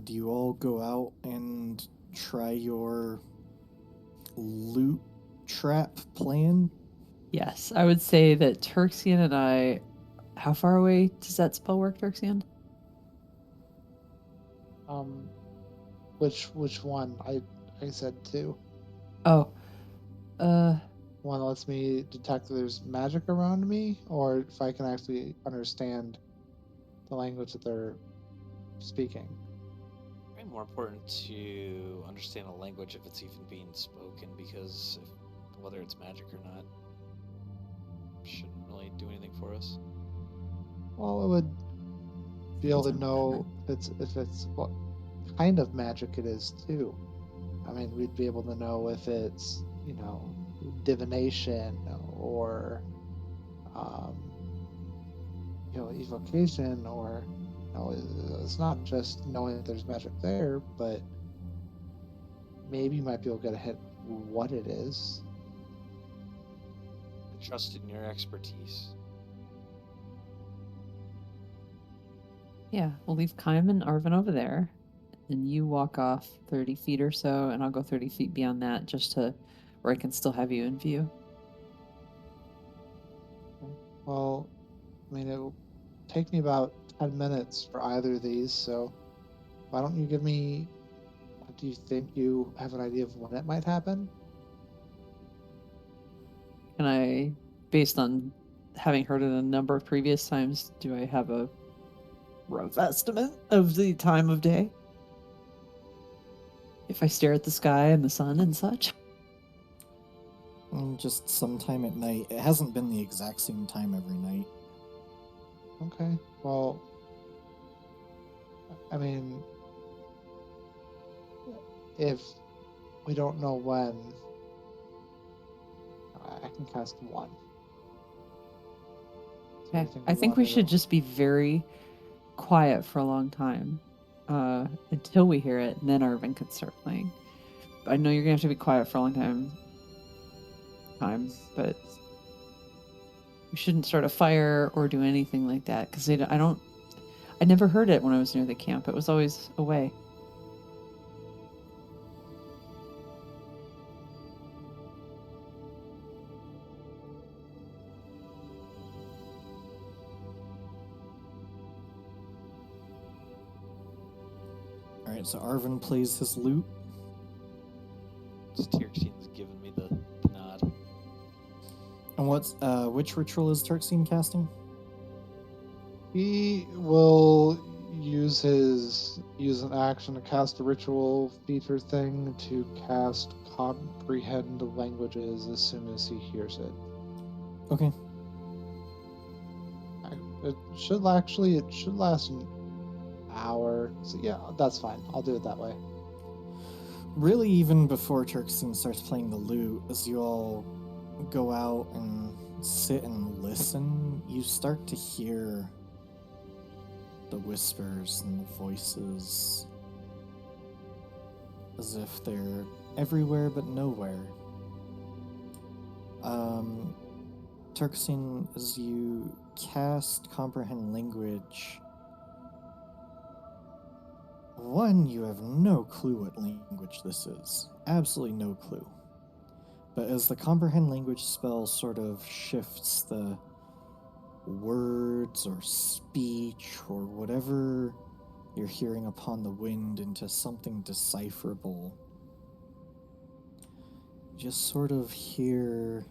Do you all go out and try your loot trap plan? Yes, I would say that Turxian and I... How far away does that spell work, Turxian? Which one? I said two. Oh, One that lets me detect if there's magic around me, or if I can actually understand the language that they're speaking. Probably more important to understand a language if it's even being spoken, because whether it's magic or not shouldn't really do anything for us. Well, it would be able to know if it's what kind of magic it is too. I mean, we'd be able to know if it's divination or evocation, or it's not just knowing that there's magic there, but maybe you might be able to get a hint what it is. I trust in your expertise. yeah, we'll leave Kaim and Arvin over there. And you walk off 30 feet or so, and I'll go 30 feet beyond that just to where I can still have you in view. Well, I mean, it will take me about 10 minutes for either of these, so why don't you give me, do you think you have an idea of when it might happen? Can I, based on having heard it a number of previous times, do I have a rough estimate of the time of day? If I stare at the sky and the sun and such? Just sometime at night. It hasn't been the exact same time every night. Okay, well, I mean, if we don't know when, I can cast one. Okay. Anything I you think want we me to- should just be very quiet for a long time until we hear it, and then Arvin can start playing. I know you're gonna have to be quiet for a long time, but we shouldn't start a fire or do anything like that because I never heard it when I was near the camp. It was always away. Alright, so Arvin plays his lute. Tyrxine's giving me the nod. And which ritual is Turksine casting? He will use an action to cast a ritual feature thing to cast comprehend languages as soon as he hears it. Okay. It should last an hour. So yeah, that's fine. I'll do it that way. Really, even before Turksine starts playing the lute, as you all go out and sit and listen, you start to hear the whispers and the voices as if they're everywhere but nowhere. Turksine, as you cast Comprehend Language, one, you have no clue what language this is. Absolutely no clue. But as the Comprehend Language spell sort of shifts the words or speech or whatever you're hearing upon the wind into something decipherable, you just sort of hear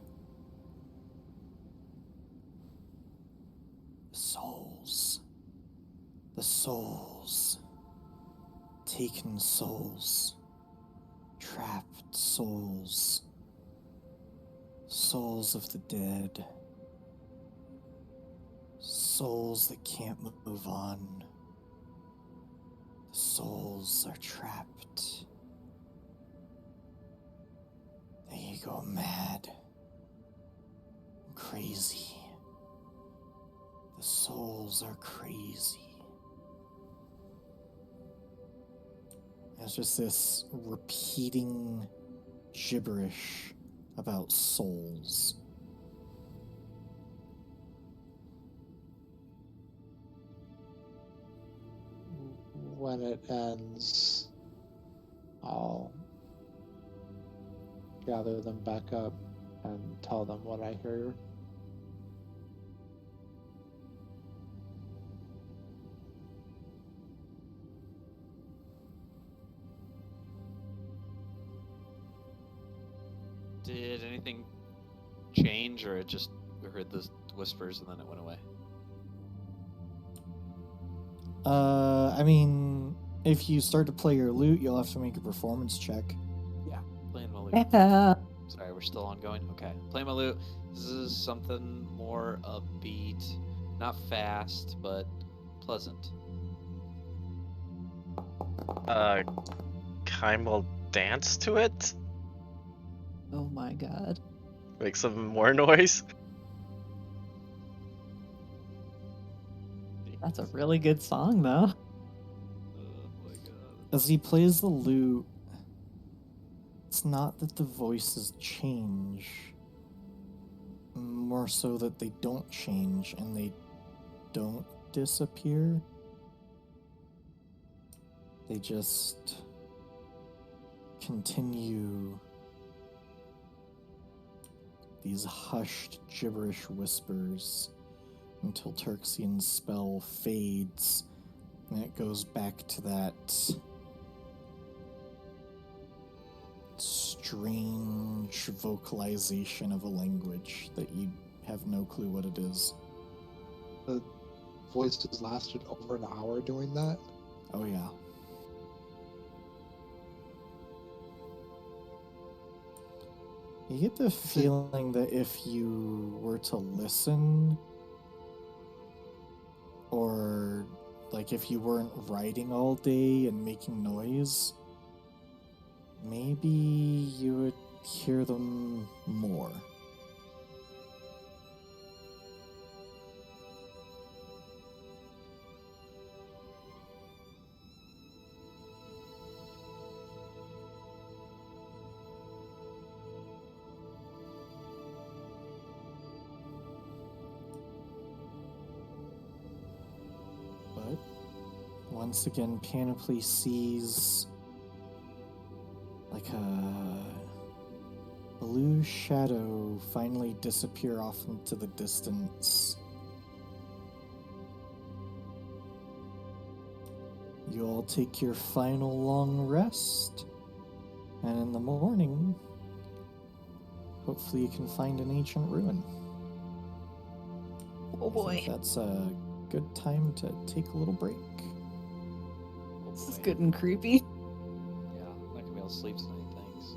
the souls, taken souls, trapped souls, souls of the dead, souls that can't move on. The souls are trapped. They go mad, crazy. The souls are crazy. It's just this repeating gibberish about souls. When it ends, I'll gather them back up and tell them what I hear. Did anything change, or we heard the whispers and then it went away? I mean, if you start to play your lute, you'll have to make a performance check. Yeah, playing my lute. Yeah. Sorry, we're still ongoing? Okay. Playing my lute. This is something more upbeat. Not fast, but pleasant. Kime will dance to it? Oh my god. Make some more noise? That's a really good song, though. Oh my god. As he plays the lute, it's not that the voices change, more so that they don't change and they don't disappear. They just continue these hushed gibberish whispers until Turksian's spell fades and it goes back to that strange vocalization of a language that you have no clue what it is. The voices lasted over an hour doing that. Oh yeah. You get the feeling that if you were to listen, or like if you weren't writing all day and making noise, maybe you would hear them more. But once again, Panoply sees like a blue shadow finally disappear off into the distance. You all take your final long rest, and in the morning, hopefully you can find an ancient ruin. Oh I boy. think that's a good time to take a little break. Oh, This is boy. getting creepy. Yeah, I'm not gonna be able to sleep tonight, thanks.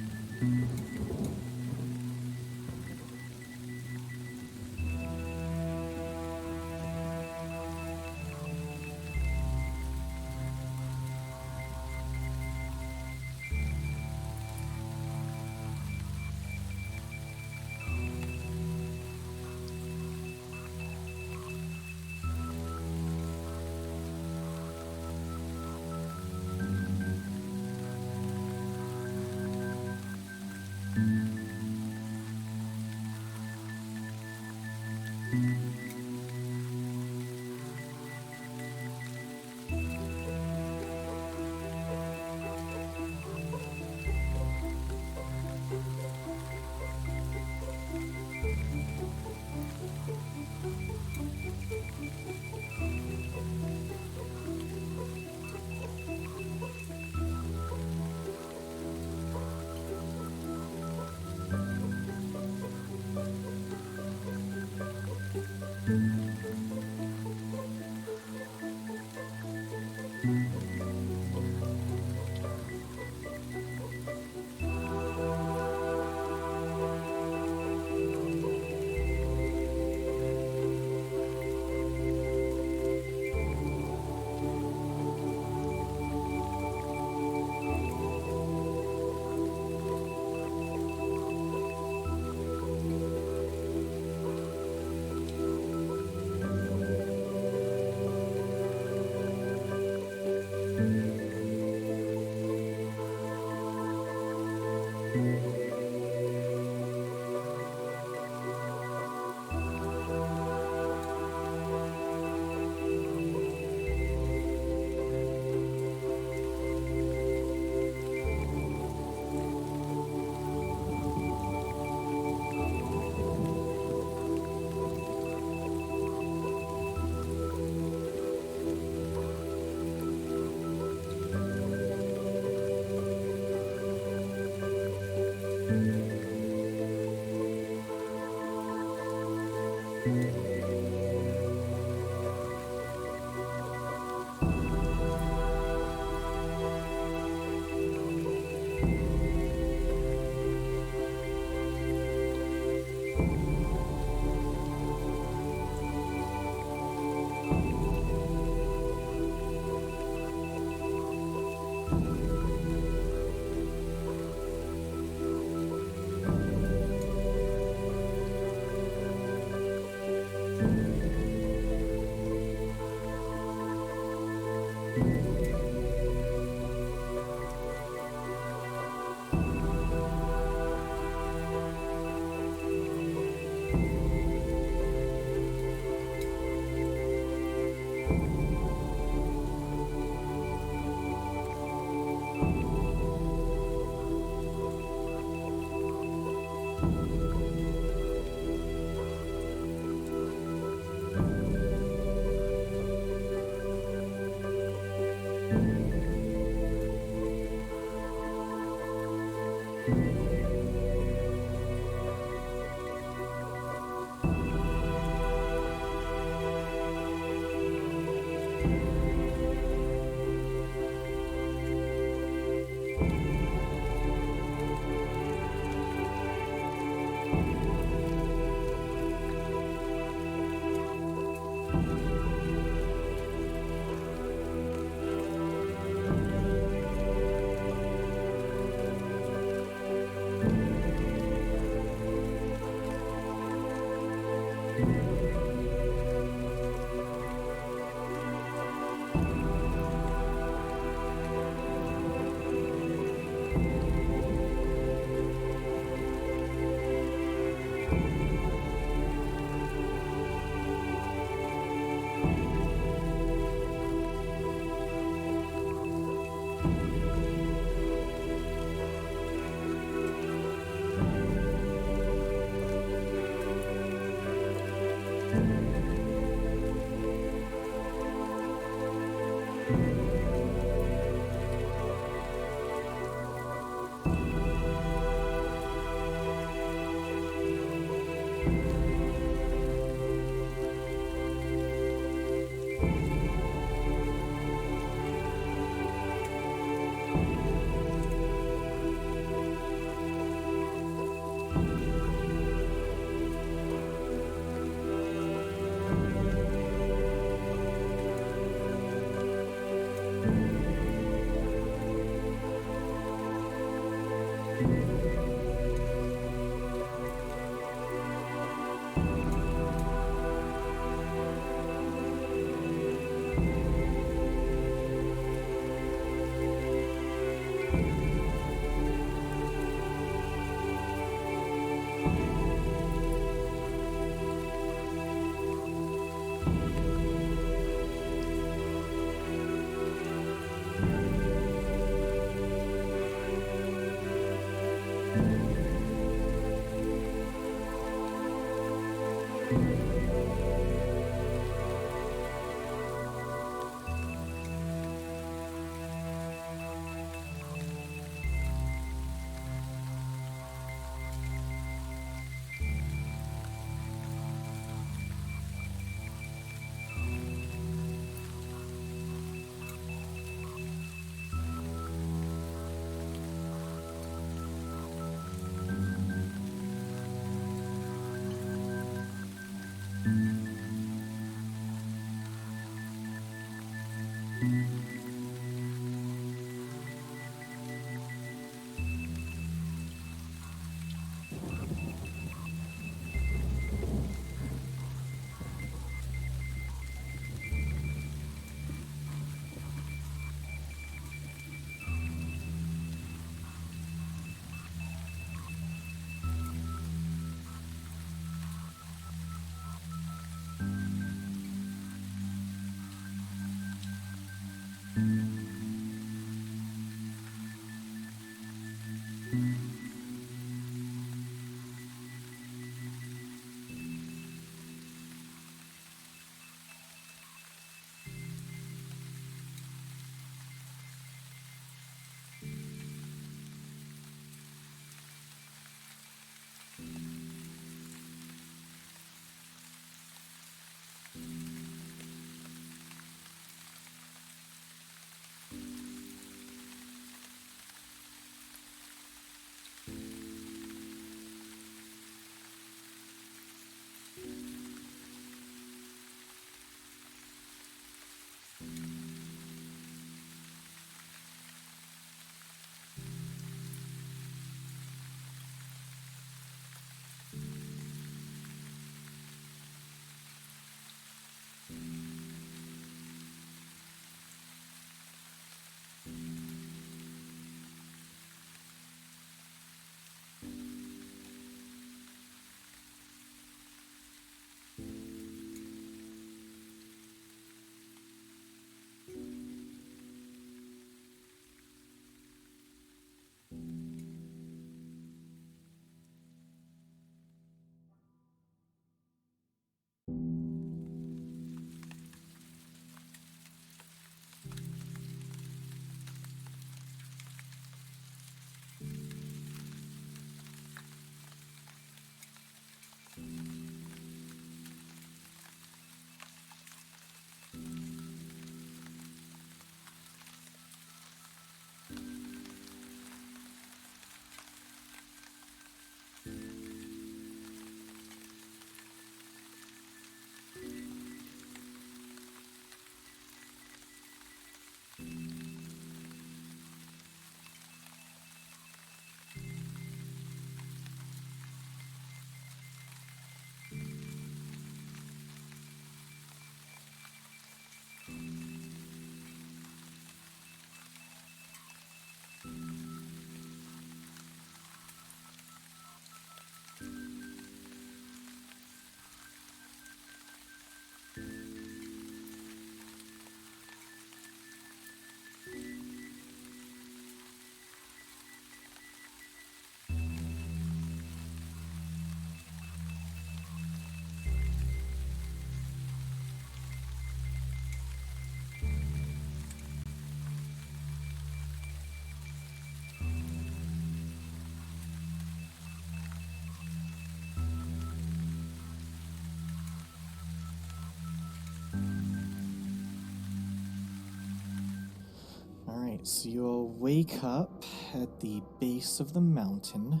Alright, so you'll wake up at the base of the mountain.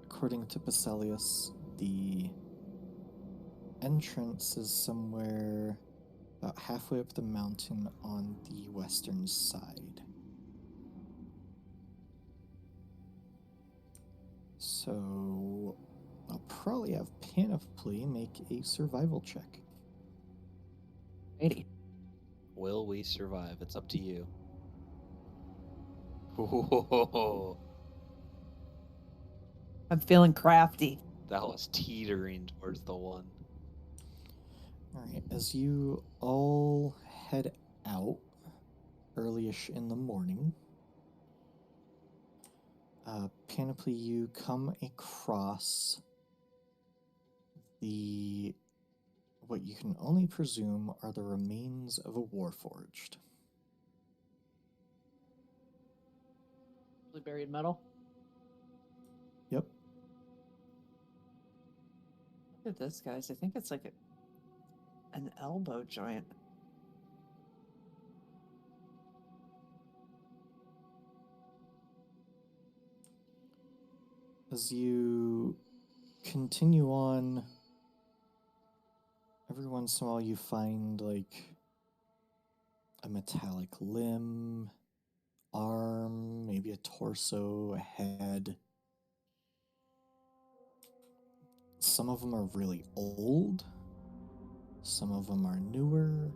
According to Baselius, the entrance is somewhere about halfway up the mountain on the western side. So I'll probably have Panoply make a survival check. 80. Will we survive? It's up to you. Whoa, I'm feeling crafty. that was teetering towards the one. Alright, as you all head out early-ish in the morning, Panoply, you come across what you can only presume are the remains of a warforged. Buried metal. Yep. Look at this, guys. I think it's like an elbow joint. As you continue on, every once in a while you find like a metallic limb, arm, maybe a torso, a head. Some of them are really old. Some of them are newer.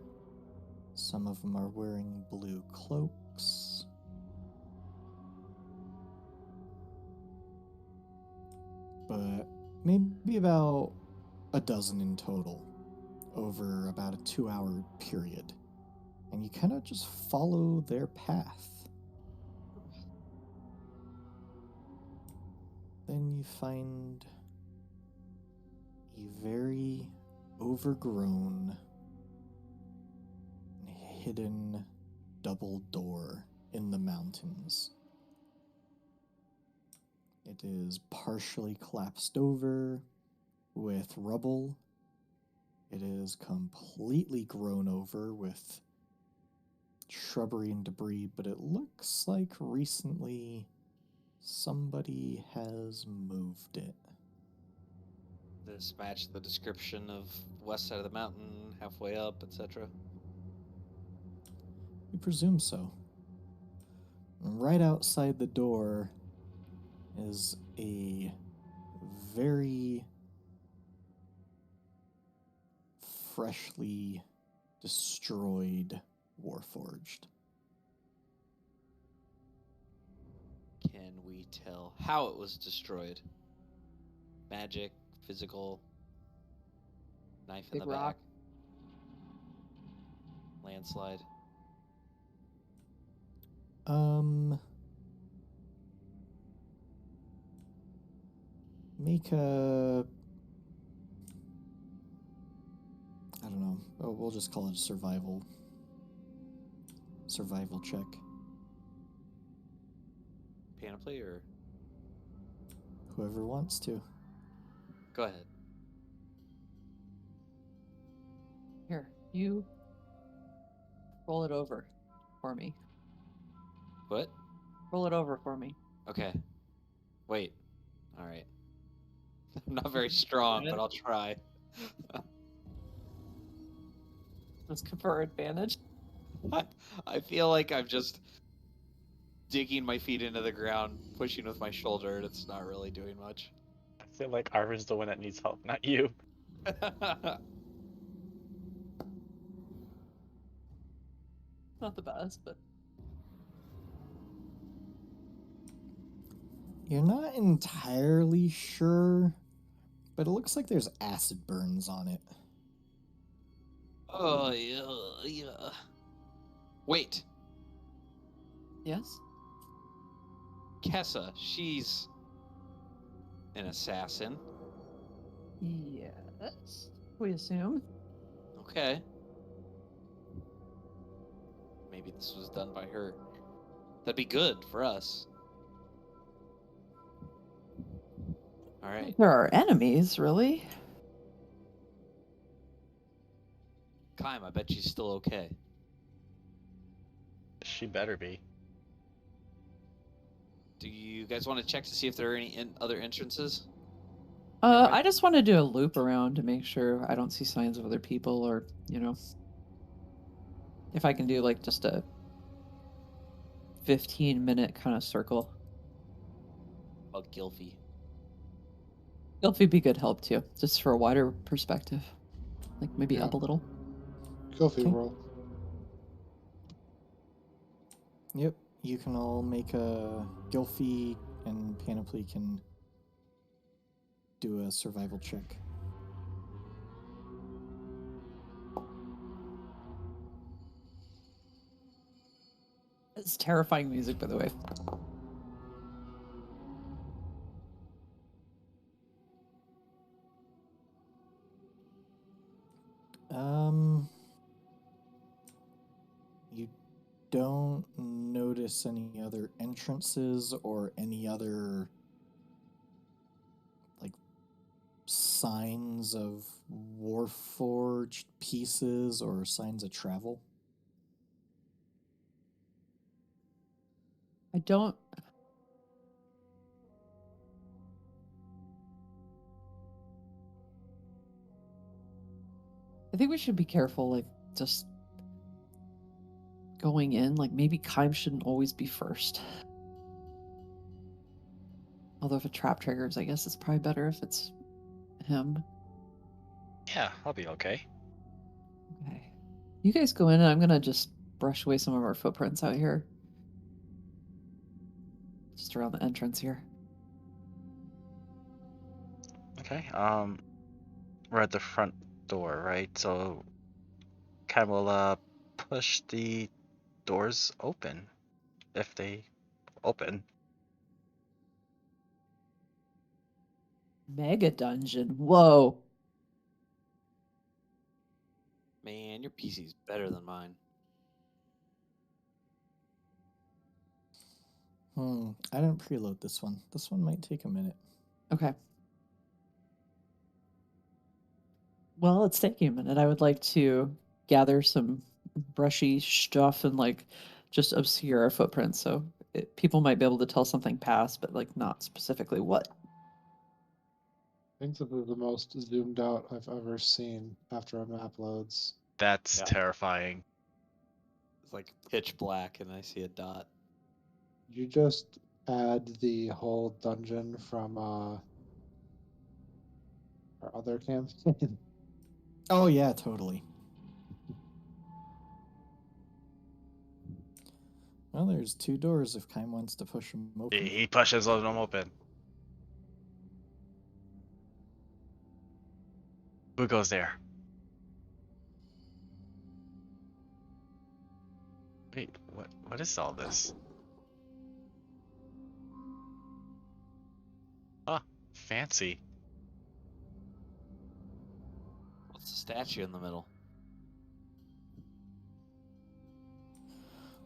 Some of them are wearing blue cloaks. But maybe about a dozen in total over about a 2-hour period. And you kind of just follow their path. Then you find a very overgrown and hidden double door in the mountains. It is partially collapsed over with rubble. It is completely grown over with shrubbery and debris, but it looks like recently somebody has moved it. This match the description of west side of the mountain, halfway up, etc. We presume so. And right outside the door is a very freshly destroyed warforged. Can we tell how it was destroyed? Magic, physical, knife in Big the rock. back, landslide. Make a... I don't know. Oh, we'll just call it a survival check. Panoply or Whoever wants to. go ahead. Here, you roll it over for me. What? Roll it over for me. Okay. Wait. All right. I'm not very strong, but I'll try. Let's confer advantage. I feel like I'm just digging my feet into the ground, pushing with my shoulder, and it's not really doing much. I feel like Arvin's the one that needs help, not you. Not the best, but You're not entirely sure, but it looks like there's acid burns on it. Oh, yeah. Wait, yes. Kessa, she's an assassin. Yes. We assume. Okay. Maybe this was done by her. That'd be good for us. All right. There are enemies, really. Kaim, I bet she's still okay. She better be. Do you guys want to check to see if there are any other entrances? I just want to do a loop around to make sure I don't see signs of other people, or if I can do like just a 15-minute kind of circle. About Gilfy. Gilfy be good help too, just for a wider perspective. Like maybe Yeah. up a little. Kofi Okay. roll. Yep, you can all make a Gilfy and Panoply can do a survival check. It's terrifying music, by the way. You don't notice any other entrances or any other like signs of warforged pieces or signs of travel. I don't. I think we should be careful, like just going in. Like maybe Kime shouldn't always be first. Although if a trap triggers, I guess it's probably better if it's him. Yeah, I'll be okay. Okay. You guys go in, and I'm gonna just brush away some of our footprints out here. Just around the entrance here. Okay. We're at the front door, right? So Kai will push the doors open if they open. Mega dungeon. Whoa. Man, your PC's better than mine. I didn't preload this one. This one might take a minute. Okay. Well, it's taking a minute. I would like to gather some brushy stuff and like just obscure our footprints, so people might be able to tell something passed, but like not specifically what. I think this is the most zoomed out I've ever seen after a map loads. That's Yeah. terrifying. It's like pitch black and I see a dot. You just add the whole dungeon from our other campaign. Oh yeah, totally. Well, there's two doors if Kime wants to push them open. He pushes them open. Who goes there? Wait, what is all this? Ah, fancy. What's the statue in the middle?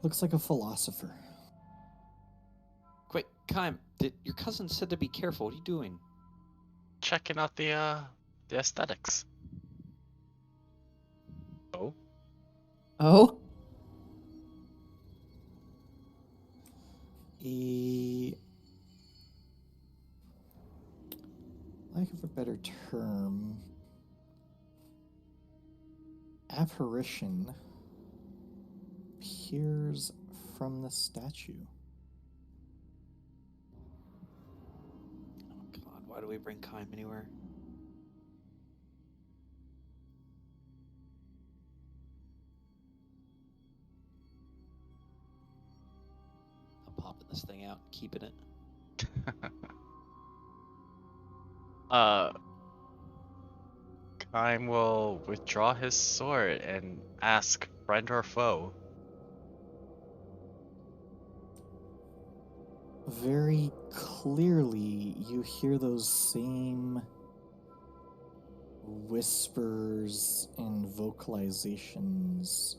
Looks like a philosopher. Wait, Kime, your cousin said to be careful. What are you doing? Checking out the aesthetics. Oh, Oh, Lack of a better term, apparition appears from the statue. Oh God, why do we bring Kime anywhere? I'm popping this thing out, keeping it. Kime will withdraw his sword and ask friend or foe. Very clearly, you hear those same whispers and vocalizations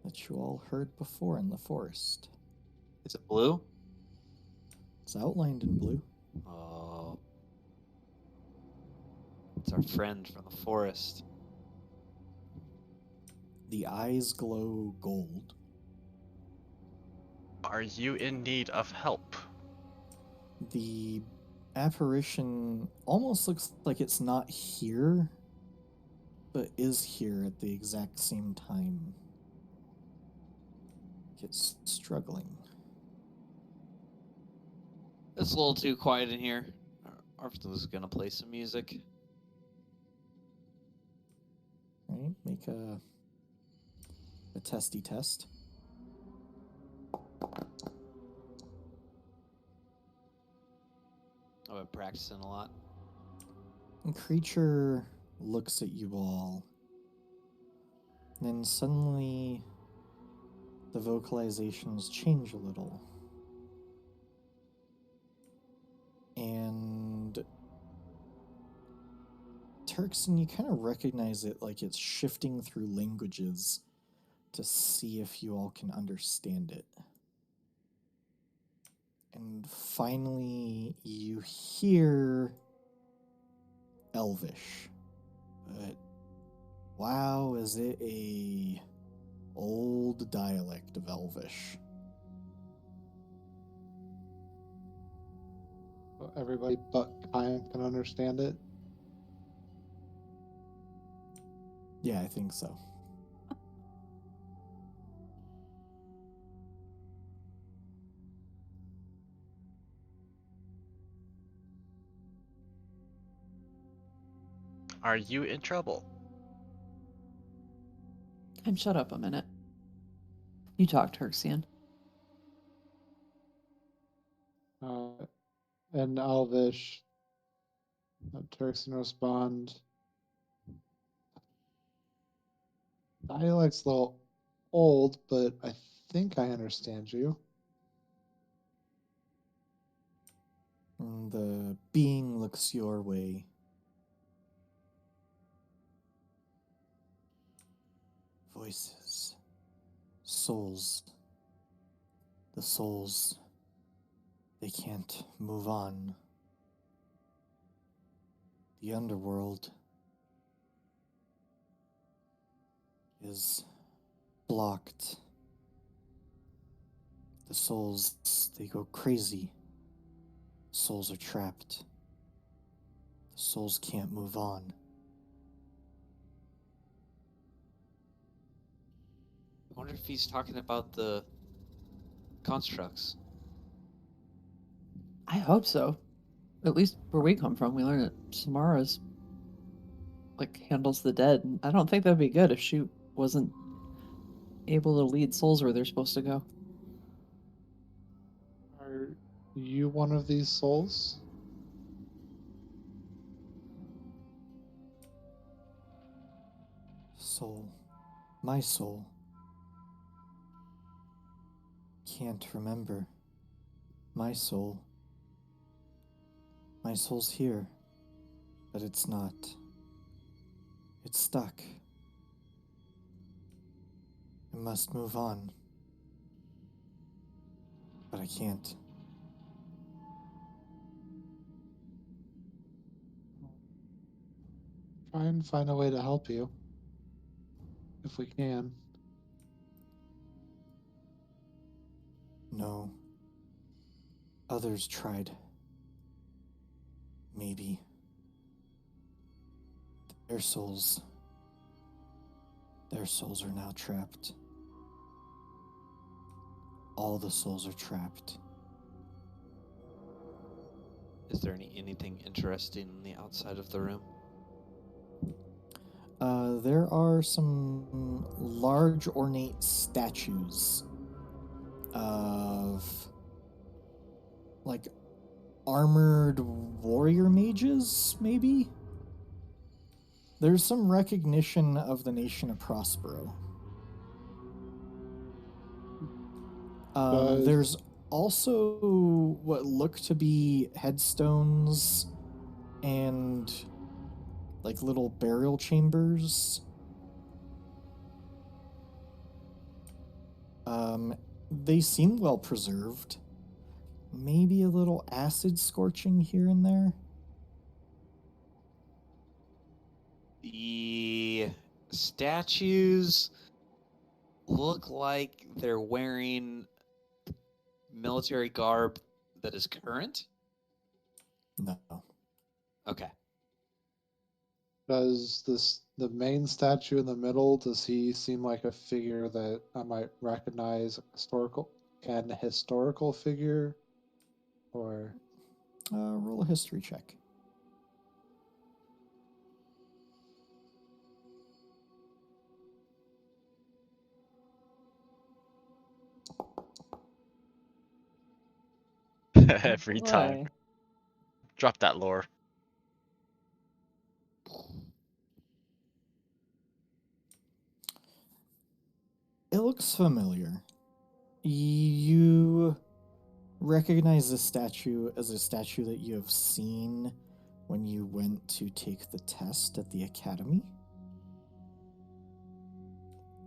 that you all heard before in the forest. Is it blue? It's outlined in blue. Oh. It's our friend from the forest. The eyes glow gold. Are you in need of help? The apparition almost looks like it's not here, but is here at the exact same time. It's struggling. It's a little too quiet in here. Arthur's gonna play some music. All right, make a testy test. I've been practicing a lot. The creature looks at you all. And then suddenly the vocalizations change a little. And Turkson, you kind of recognize it like it's shifting through languages to see if you all can understand it. And finally, you hear Elvish. But wow, is it a old dialect of Elvish. Everybody but Kyan can understand it. Yeah, I think so. Are you in trouble? Shut up a minute. You talk, Turksian. And Elvish, Turkson respond. Dialect's a little old, but I think I understand you. And the being looks your way. Voices. Souls. The souls. They can't move on. The underworld is blocked. The souls, they go crazy. Souls are trapped. The souls can't move on. I wonder if he's talking about the constructs. I hope so. At least where we come from, we learn that Samara's handles the dead. And I don't think that'd be good if she wasn't able to lead souls where they're supposed to go. Are you one of these souls? Soul. My soul. Can't remember. My soul. My soul's here. But it's not. It's stuck. I must move on. But I can't. Try and find a way to help you. If we can. No. Others tried. Maybe. Their souls are now trapped. All the souls are trapped. Is there anything interesting on the outside of the room? There are some large ornate statues of armored warrior mages, maybe? There's some recognition of the nation of Prospero. There's also what look to be headstones and little burial chambers. They seem well preserved. Maybe a little acid scorching here and there. The statues look like they're wearing military garb that is current? No. Okay. Does the main statue in the middle, does he seem like a figure that I might recognize, an historical figure? Or Roll a history check. Every time. Boy. Drop that lore. It looks familiar. You recognize the statue as a statue that you have seen when you went to take the test at the academy.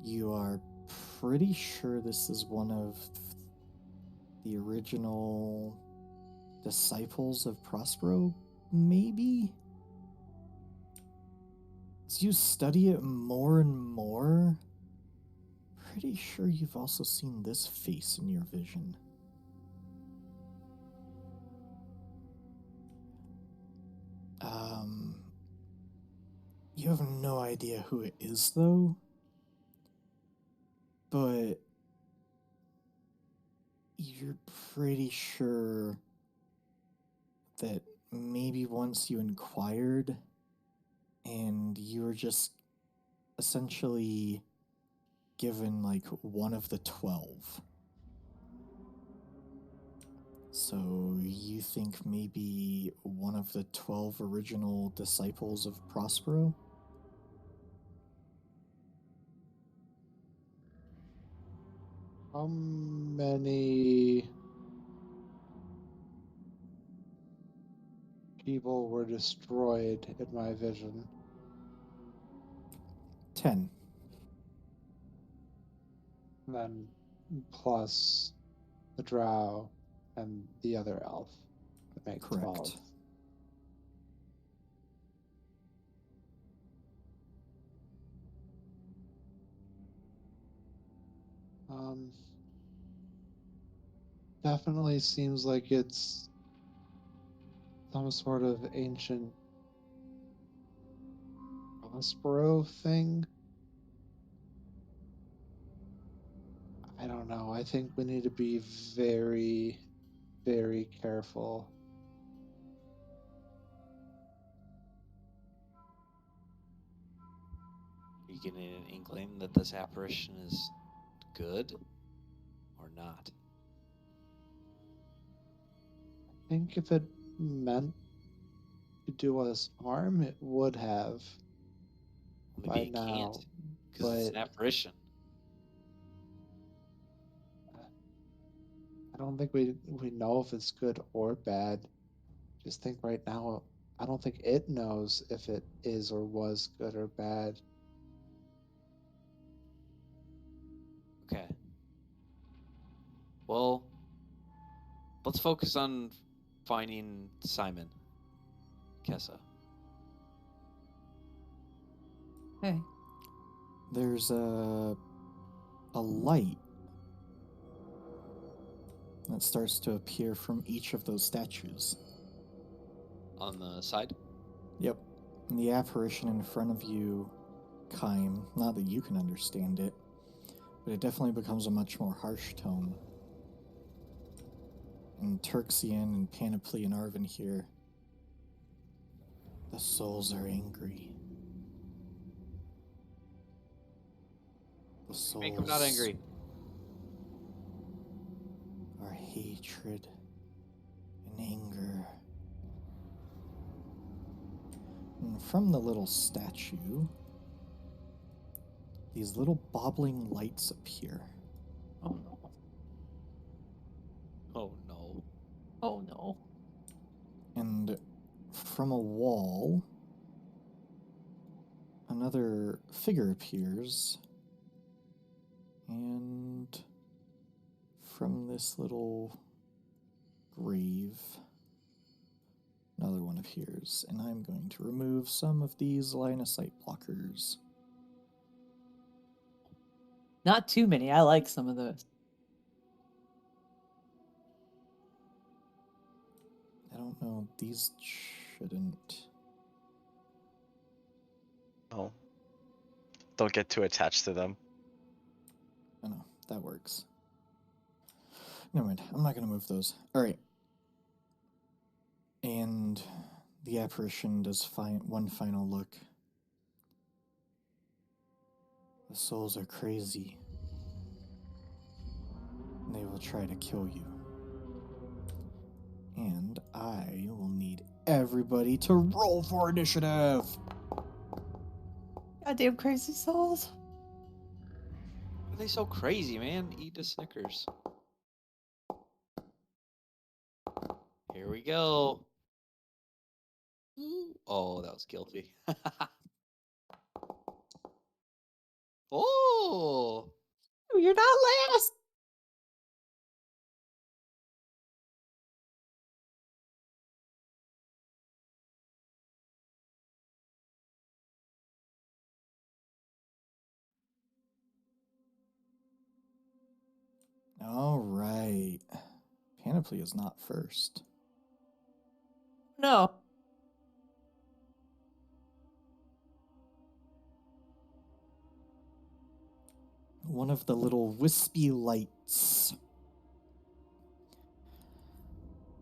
You are pretty sure this is one of the original disciples of Prospero, maybe? As you study it more and more, pretty sure you've also seen this face in your vision. You have no idea who it is, though. But you're pretty sure that maybe once you inquired and you were just essentially given like one of the 12. So you think maybe one of the 12 original disciples of Prospero? how many people were destroyed in my vision? 10. And then plus the drow and the other elf that make Correct. 12. Definitely seems like it's some sort of ancient Prospero thing. I don't know. I think we need to be very, very careful. Are you getting an inkling that this apparition is good or not? I think if it meant to do us harm, it would have Maybe by it now. can't because it's an But apparition. I don't think we know if it's good or bad. Just think right now, I don't think it knows if it is or was good or bad. Okay. Well, let's focus on finding Simon. Kessa. Hey. There's a light that starts to appear from each of those statues. On the side? Yep. And the apparition in front of you, Kime, not that you can understand it, but it definitely becomes a much more harsh tone. And Turxian and Panoply and Arvin here, the souls are angry. The souls Make him not angry. are hatred and anger. And from the little statue, these little bobbling lights appear. Oh no. Oh no. Oh no. And from a wall, another figure appears. And from this little grave, another one appears. And I'm going to remove some of these line of sight blockers. Not too many. I like some of those. don't know. These shouldn't. Oh. Don't get too attached to them. I know, that works. Never mind, I'm not going to move those. Alright. And the apparition does one final look. The souls are crazy. They will try to kill you. And I will need everybody to roll for initiative! Goddamn crazy souls. Why are they so crazy, man? Eat a Snickers. Here we go. Ooh. Oh, that was guilty. Oh! You're not last. Alright. Panoply is not first. No. One of the little wispy lights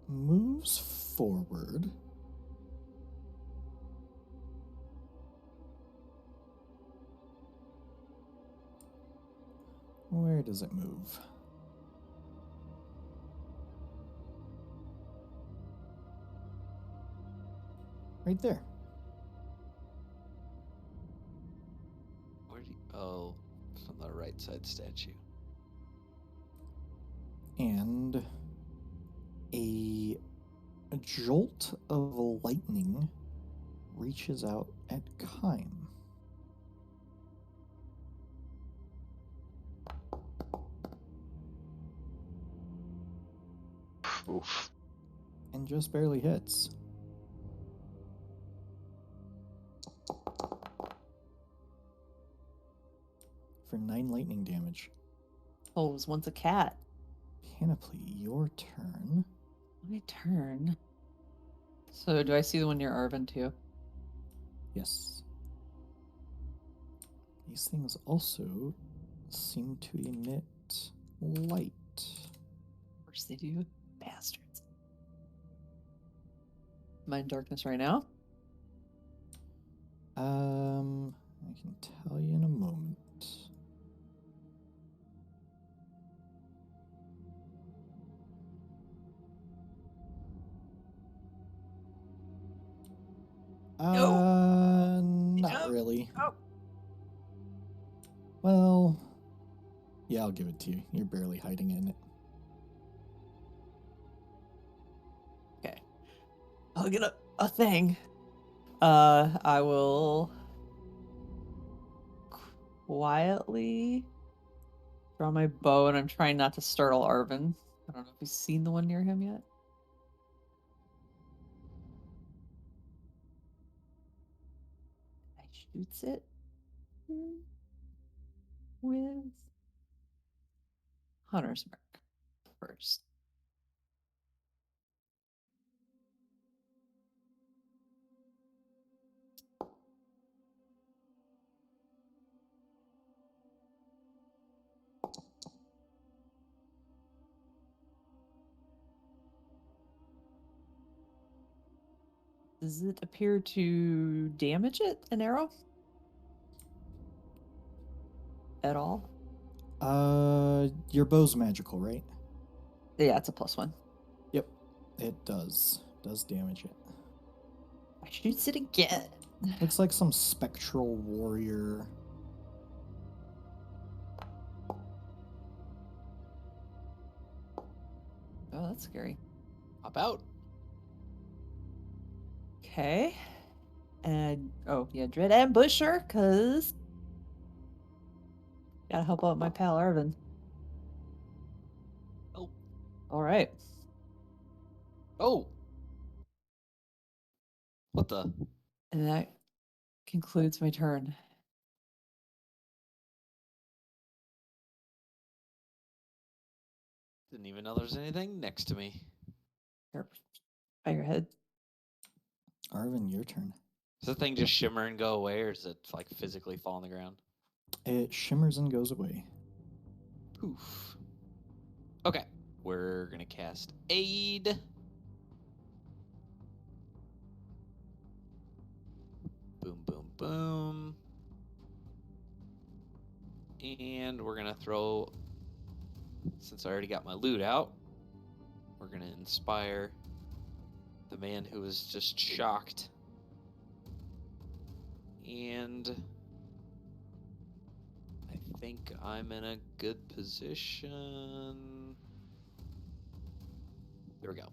moves forward. Where does it move? Right there. Where do you... Oh, from the right side statue. And a jolt of lightning reaches out at Kime. Oof. And just barely hits. For 9 lightning damage. Oh, it was once a cat. Panoply, your turn. My turn. So do I see the one near Arvin too? Yes. These things also seem to emit light. Of course they do. Bastards. Am I in darkness right now? I can tell you in a moment. Not really. Oh. Well, yeah, I'll give it to you. You're barely hiding in it. Okay. I'll get a thing. I will quietly draw my bow, and I'm trying not to startle Arvin. I don't know if he's seen the one near him yet. I shoots it with Hunter's Mark first. Does it appear to damage it, an arrow? At all? Your bow's magical, right? Yeah, it's a +1. Yep, it does. Does damage it. I shoots it again. Looks like some spectral warrior. Oh, that's scary. Hop out. Okay. And oh yeah, Dread Ambusher, cause gotta help out my pal Arvin. Oh. All right. Oh. What the? And that concludes my turn. Didn't even know there was anything next to me. Here. Firehead. Arvin, your turn. Does the thing just shimmer and go away, or does it like physically fall on the ground? It shimmers and goes away. Poof. Okay, we're gonna cast Aid. Boom, boom, boom. And we're gonna throw, since I already got my loot out, we're gonna inspire the man who was just shocked. And I think I'm in a good position. There we go.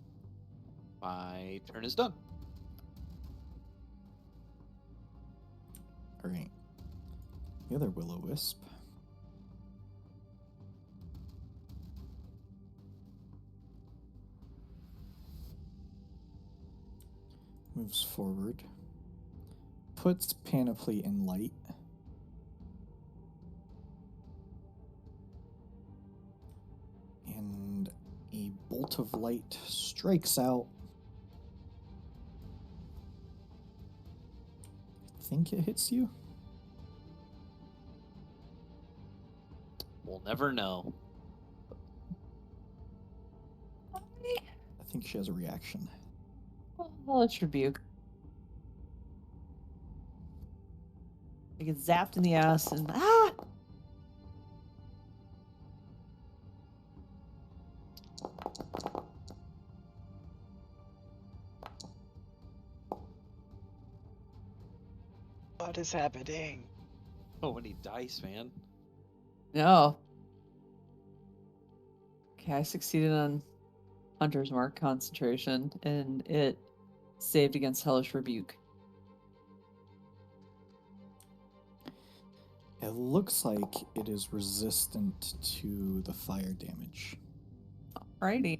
My turn is done. All right. The other will-o-wisp. Moves forward. Puts panoply in light. And a bolt of light strikes out. I think it hits you. We'll never know. I think she has a reaction. Well, it's rebuke. I get zapped in the ass and What is happening? Oh, many dice, man. no. Okay, I succeeded on Hunter's Mark concentration, and it saved against Hellish Rebuke. It looks like it is resistant to the fire damage. Alrighty.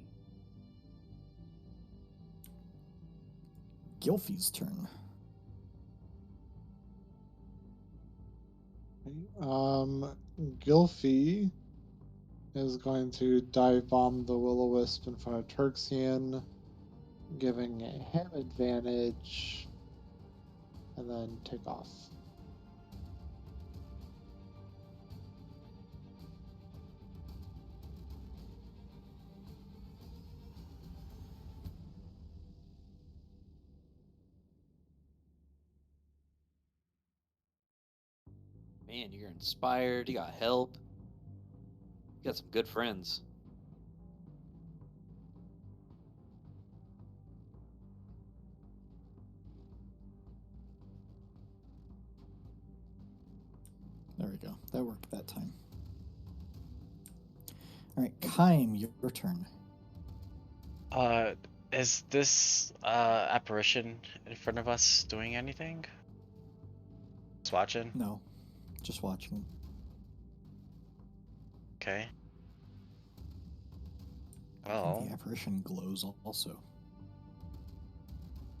Gilfie's turn. Gylfie is going to dive bomb the will-o-wisp in front of Turksian, giving him advantage, and then take off. Man, you're inspired. You got help. You got some good friends. There we go. That worked that time. All right, Kaim, your turn. Is this apparition in front of us doing anything? Just watching? No, just watching. Okay. I think Well, the apparition glows also.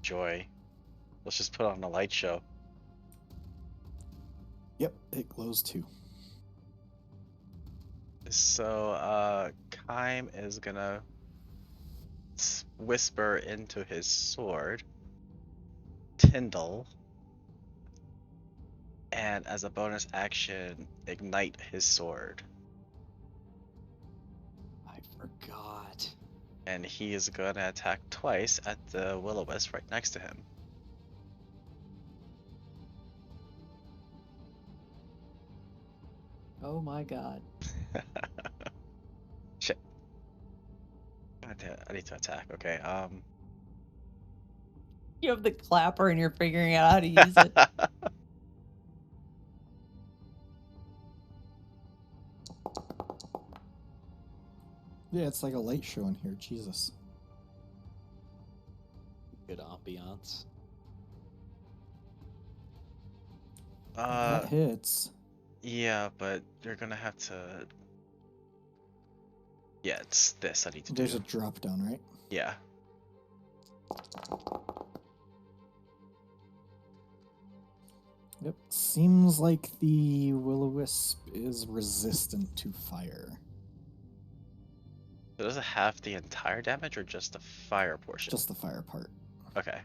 joy. Let's just put on a light show. Yep, it glows too. So, Kaim is gonna whisper into his sword, Tyndall, and as a bonus action, ignite his sword. I forgot. And he is gonna attack twice at the will-o-wisp right next to him. Oh my god. Shit. God damn, I need to attack. Okay, You have the clapper and you're figuring out how to use it. Yeah, it's like a light show in here. Jesus. Good ambiance. That hits. Yeah, but you're gonna have to. Yeah, it's this I need to There's do. a drop down, right? Yeah. Yep. Seems like the will-o-wisp is resistant to fire. So does it have the entire damage or just the fire portion? Just the fire part. Okay.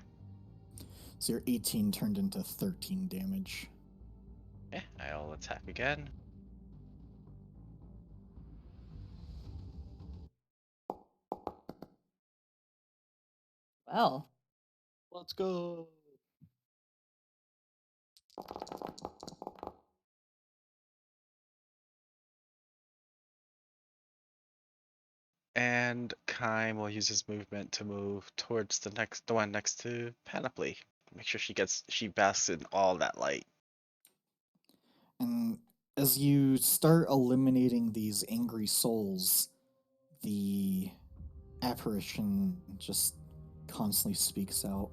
So your 18 turned into 13 damage. Okay, I'll attack again. Well, Let's go. And Kime will use his movement to move towards the one next to Panoply. Make sure she basks in all that light. And as you start eliminating these angry souls, the apparition just constantly speaks out.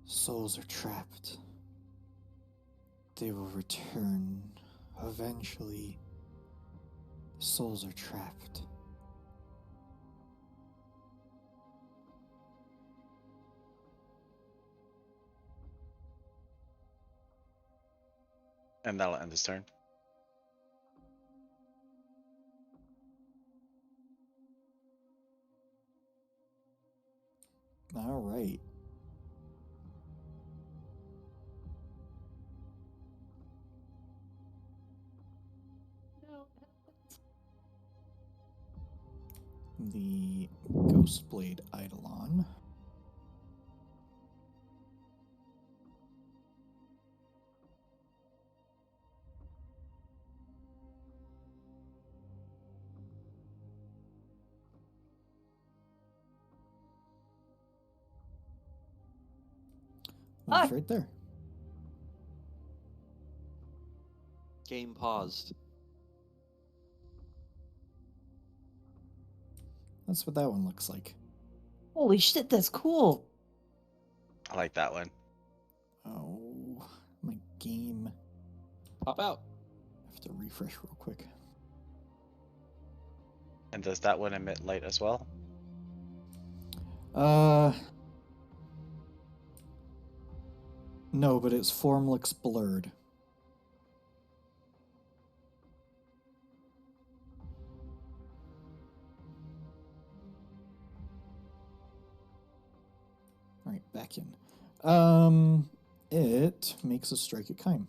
Souls are trapped. They will return eventually. Souls are trapped. And that'll end his turn. All right. no. The Ghostblade Eidolon. That's Ah. right there. Game paused. That's what that one looks like. Holy shit, that's cool. I like that one. Oh, my game. Pop out. I have to refresh real quick. And does that one emit light as well? No, but its form looks blurred. All right, back in. It makes a strike at Kime.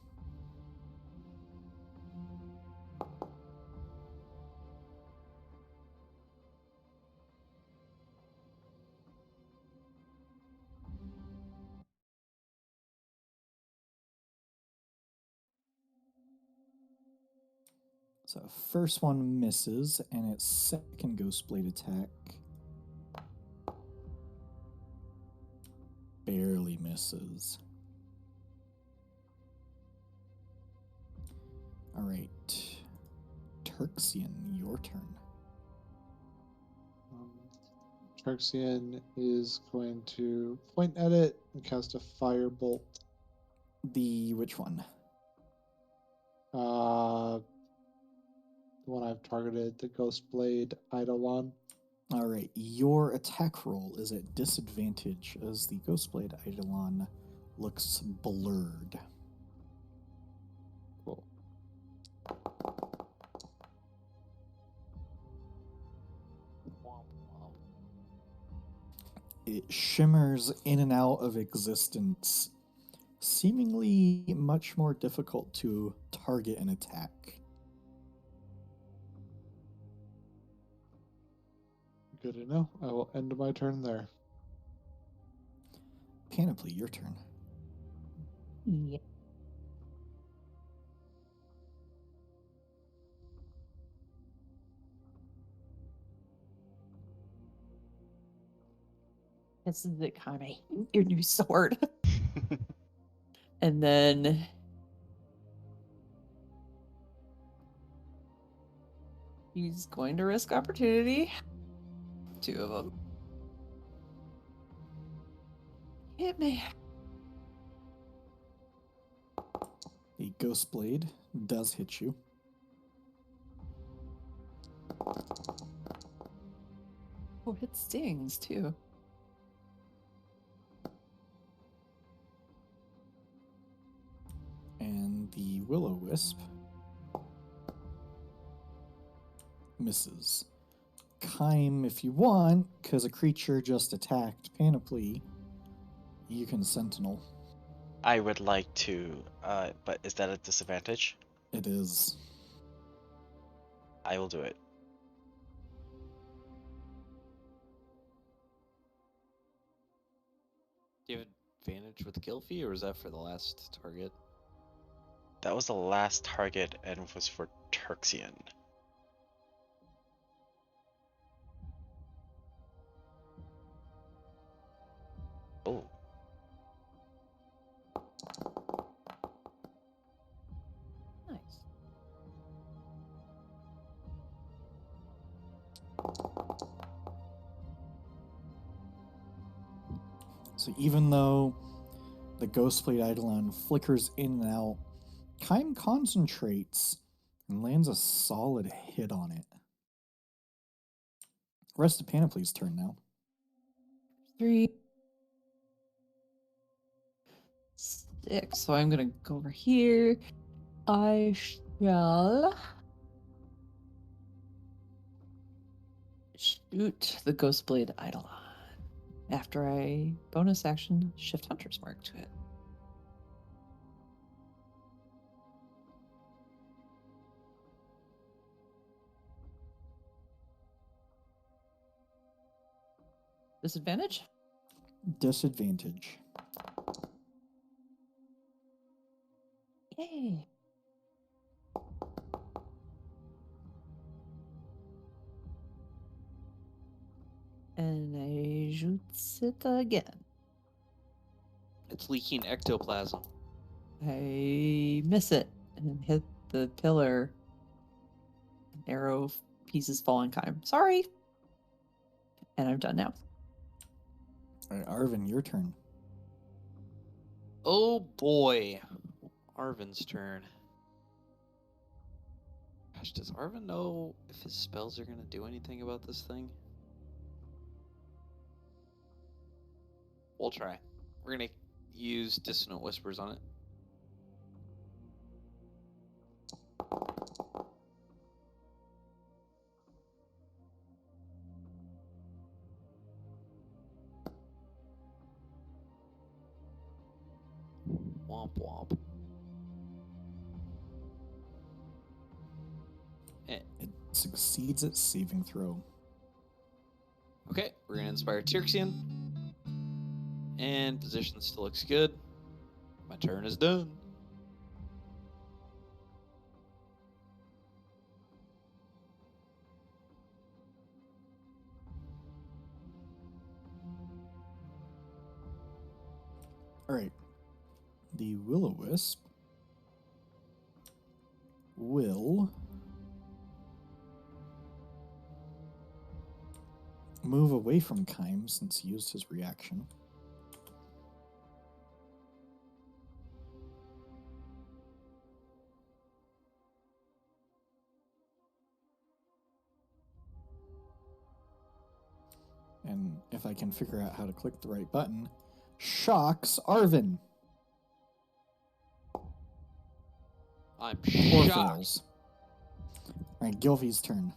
So first one misses, and its second Ghostblade attack barely misses. All right, Turxian, your turn. Tarxian is going to point at it and cast a firebolt. The which one? The one I've targeted, the Ghostblade Eidolon. All right, your attack roll is at disadvantage as the Ghostblade Eidolon looks blurred. Cool. It shimmers in and out of existence, seemingly much more difficult to target and attack. Good to know. I will end my turn there. Panoply, your turn. Yeah. This is it, Kame. Your new sword. And then he's going to risk opportunity. Two of them. Hit me. The Ghostblade does hit you. Oh, it stings too. And the Will-O-Wisp misses. Kime, if you want, because a creature just attacked Panoply, you can Sentinel. I would like to, but is that a disadvantage? It is. I will do it. Do you have advantage with Gylfie, or is that for the last target? That was the last target and was for Turxian. Oh. Nice. So even though the Ghostblade Eidolon flickers in and out, Kime concentrates and lands a solid hit on it. Rest of Panoply's turn now. 3, 6. So I'm gonna go over here. I shall shoot the Ghostblade Eidolon after I bonus action shift Hunter's Mark to it. Disadvantage? Disadvantage. Yay. And I shoots it again. It's leaking ectoplasm. I miss it and hit the pillar. Arrow pieces fall on Kime. Sorry. And I'm done now. All right, Arvin, your turn. Oh boy. Arvin's turn. Gosh, does Arvin know if his spells are going to do anything about this thing? We'll try. We're going to use Dissonant Whispers on it. Womp womp. It succeeds its saving throw. Okay, we're going to inspire Tirxian. And position still looks good. My turn is done. All right. The Will-O-Wisp will move away from Kime since he used his reaction. And if I can figure out how to click the right button, shocks Arvin. I'm Or shocked. fails. All right, Gylfie's turn.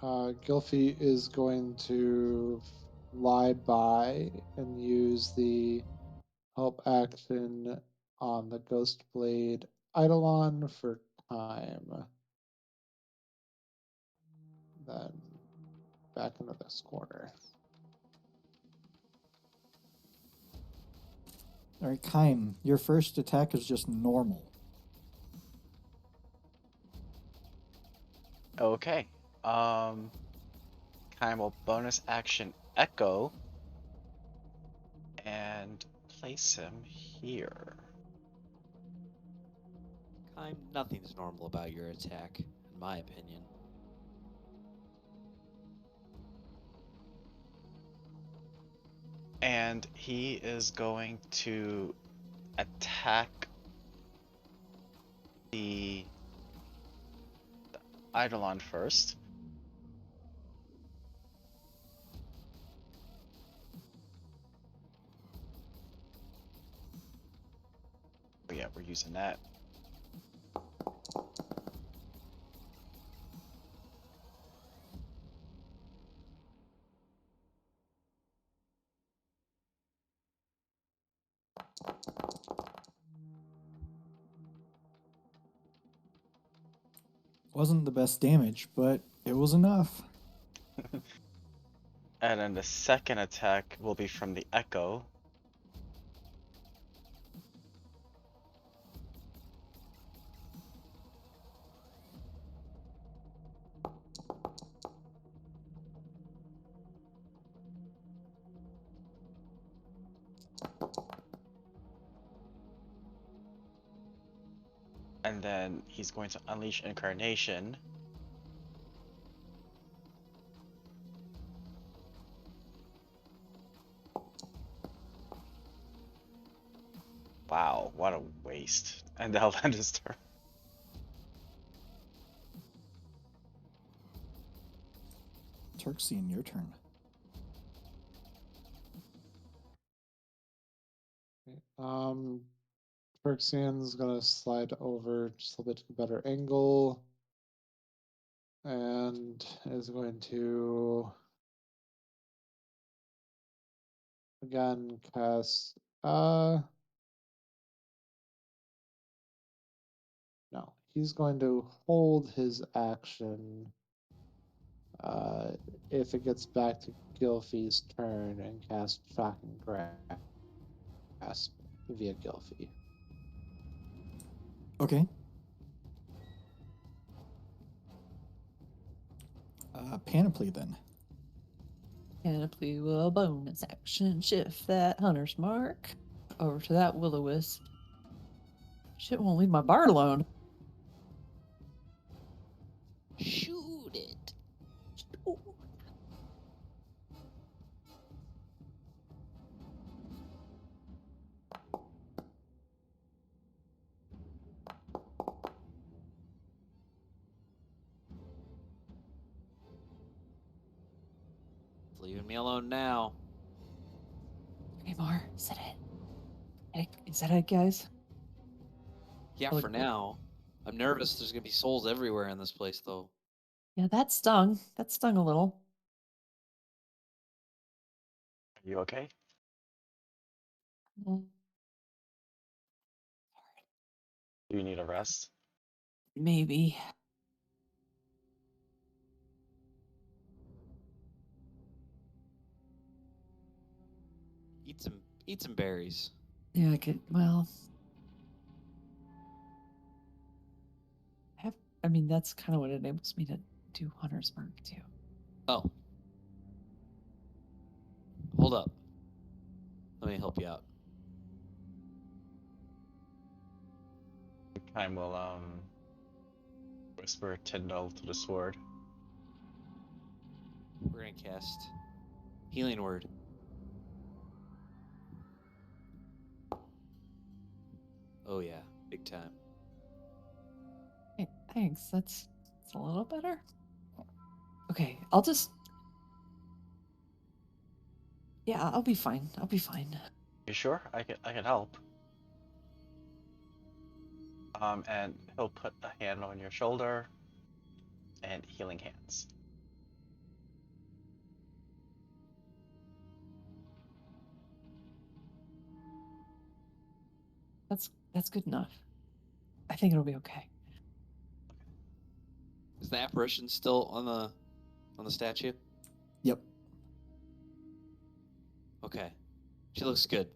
Gylfie is going to fly by and use the help action on the Ghostblade Eidolon for time. Then back into this corner. All right, Kime, your first attack is just normal. Okay. Kime will bonus action Echo and place him here. Nothing's normal about your attack, in my opinion. And he is going to attack the Eidolon first. Oh yeah, we're using that. Wasn't the best damage, but it was enough. And then the second attack will be from the echo. And then he's going to unleash Incarnation. Wow, what a waste. And that'll end his turn. Turxian, your turn. Perxian's gonna slide over just a little bit to a better angle. And is going to again cast no, he's going to hold his action if it gets back to Gilfie's turn and cast Shocking Grasp via Gilfie. Okay. Panoply then. Panoply will bonus action shift that hunter's mark over to that will-o-wisp. Shit won't leave my bard alone. Shoot it. Ooh. Leaving me alone now. Okay, Mar, is that it? Is that it, guys? Yeah, Look- for now. I'm nervous. There's gonna be souls everywhere in this place, though. Yeah, that stung. That stung a little. Are you okay? Mm, Do you need a rest? Maybe. Eat some berries. Yeah, I could. Well, I mean, that's kind of what enables me to do hunter's mark too. Oh. Hold up. Let me help you out. Time will whisper Tyndall to the sword. We're gonna cast Healing Word. Oh yeah, big time. Hey, thanks. That's a little better. Okay, I'll just. Yeah, I'll be fine. I'll be fine. You sure? I can help. And he'll put a hand on your shoulder and healing hands. That's good enough. I think it'll be okay. Is the apparition still on the statue? Yep. Okay. She looks good.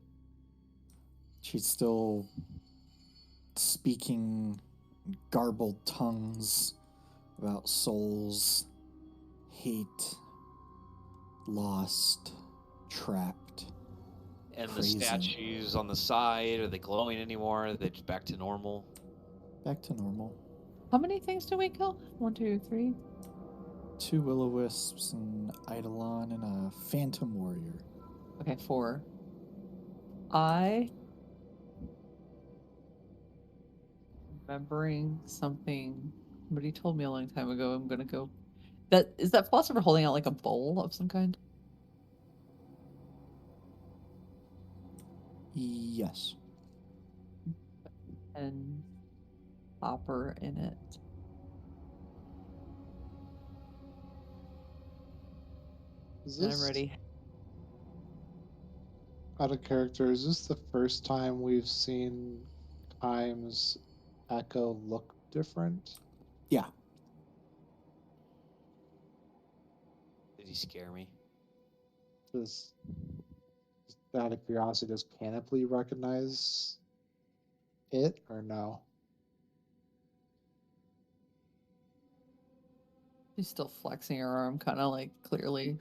She's still speaking garbled tongues about souls, hate, lost, trapped. And Crazy. the statues on the side, are they glowing anymore? Are they just back to normal? Back to normal. How many things do we kill? 1, 2, 3. 2 will-o-wisps, an eidolon, and a phantom warrior. Okay, 4. I remembering something somebody told me a long time ago. I'm gonna go. That is that philosopher holding out like a bowl of some kind? Yes. And copper in it. Is And this I'm ready. out of character? Is this the first time we've seen Kime's echo look different? Yeah. scare me. Just out of curiosity, does Canoply recognize it or no? She's still flexing her arm, kind of like clearly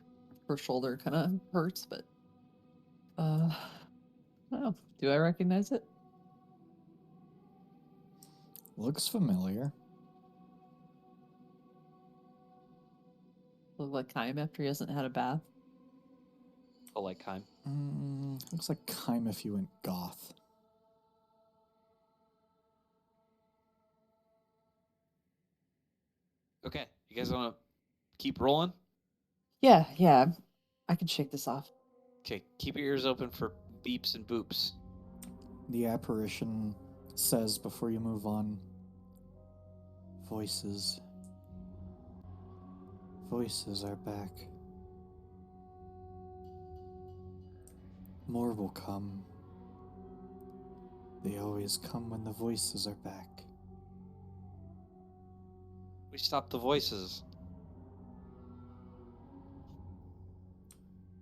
her shoulder kind of hurts, but I don't know. Do I recognize it? Looks familiar. Look like Kym after he hasn't had a bath. Oh, like Kym. Looks like Kym if you went goth. Okay, you guys want to keep rolling? Yeah, I can shake this off. Okay, keep your ears open for beeps and boops. The apparition says before you move on, voices. Voices are back. More will come. They always come when the voices are back. We stopped the voices.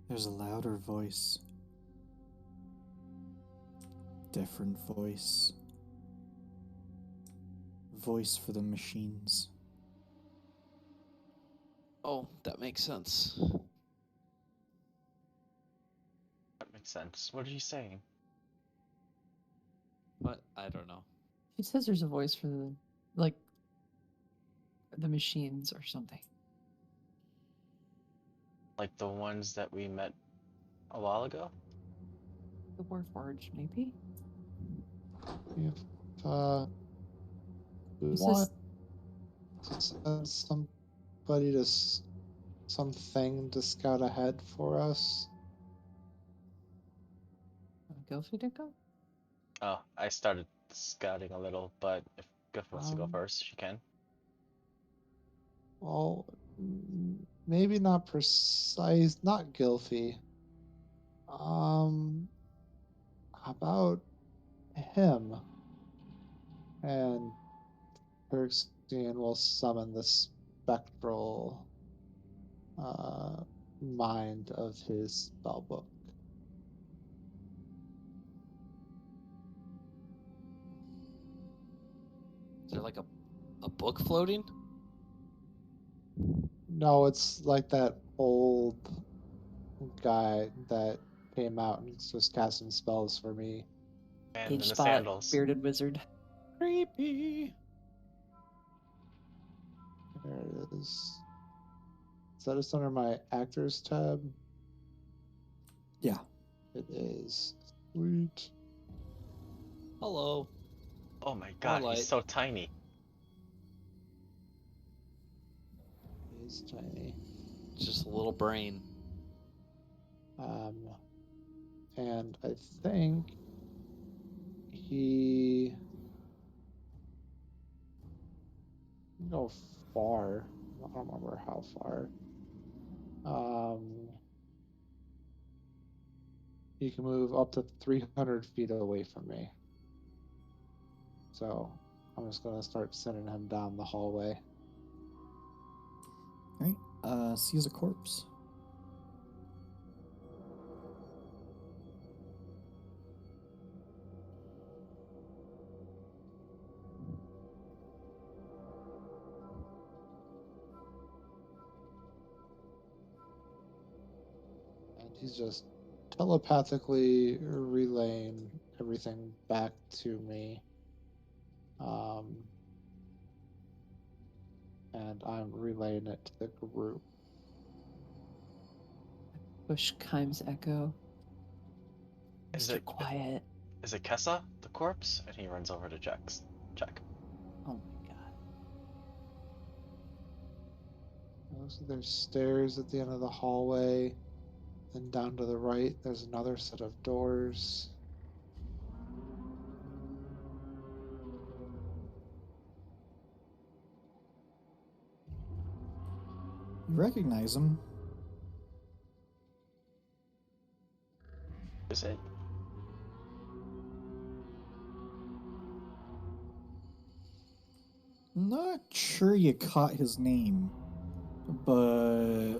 There's a louder voice. Different voice. Voice for the machines. Oh, that makes sense. That makes sense. What are you saying? But I don't know. She says there's a voice for the machines or something. Like the ones that we met a while ago? The Warforged, maybe? If we He want says to send somebody to something to scout ahead for us, go if you did go. Oh, I started scouting a little, but if Griff wants to go Um, first, she can. well, maybe not precise, not Gilfy. How about him? And Perxian will summon the spectral mind of his spellbook. Is there like a book floating? No, it's like that old guy that came out and was casting spells for me. And in Age the spot, sandals. bearded wizard. Creepy. There it is. Is that just under my actors tab? Yeah. It is. Sweet. Hello. Oh my god, he's light. so tiny. He's tiny. It's just a little brain. And I think he can go far. I don't remember how far. He can move up to 300 feet away from me. So I'm just gonna start sending him down the hallway. Alright, sees a corpse. And he's just telepathically relaying everything back to me. And I'm relaying it to the group. Push Kym's echo. Is Mr. it Quiet. is it Kessa, the corpse? And he runs over to check. Oh my god. So there's stairs at the end of the hallway. Then down to the right, there's another set of doors. You recognize him. Is it? Not sure you caught his name, but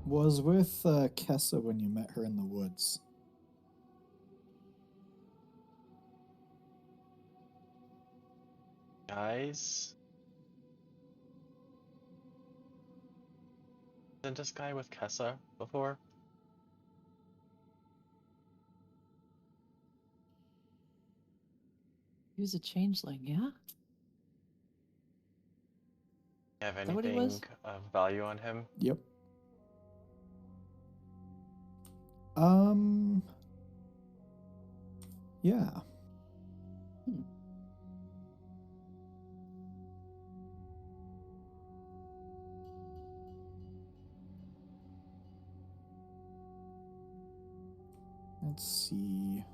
Was with Kessa when you met her in the woods. Guys? Isn't this guy with Kessa before? He was a changeling, yeah? Have that what he was? anything of value on him? Yep. Yeah. Hmm. Let's see.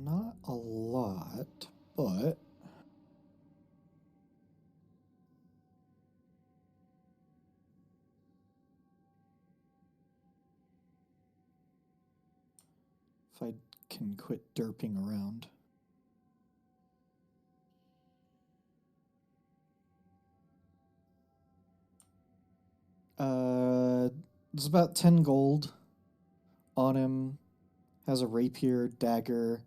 Not a lot, but if I can quit derping around. There's about 10 gold on him. Has a rapier, dagger,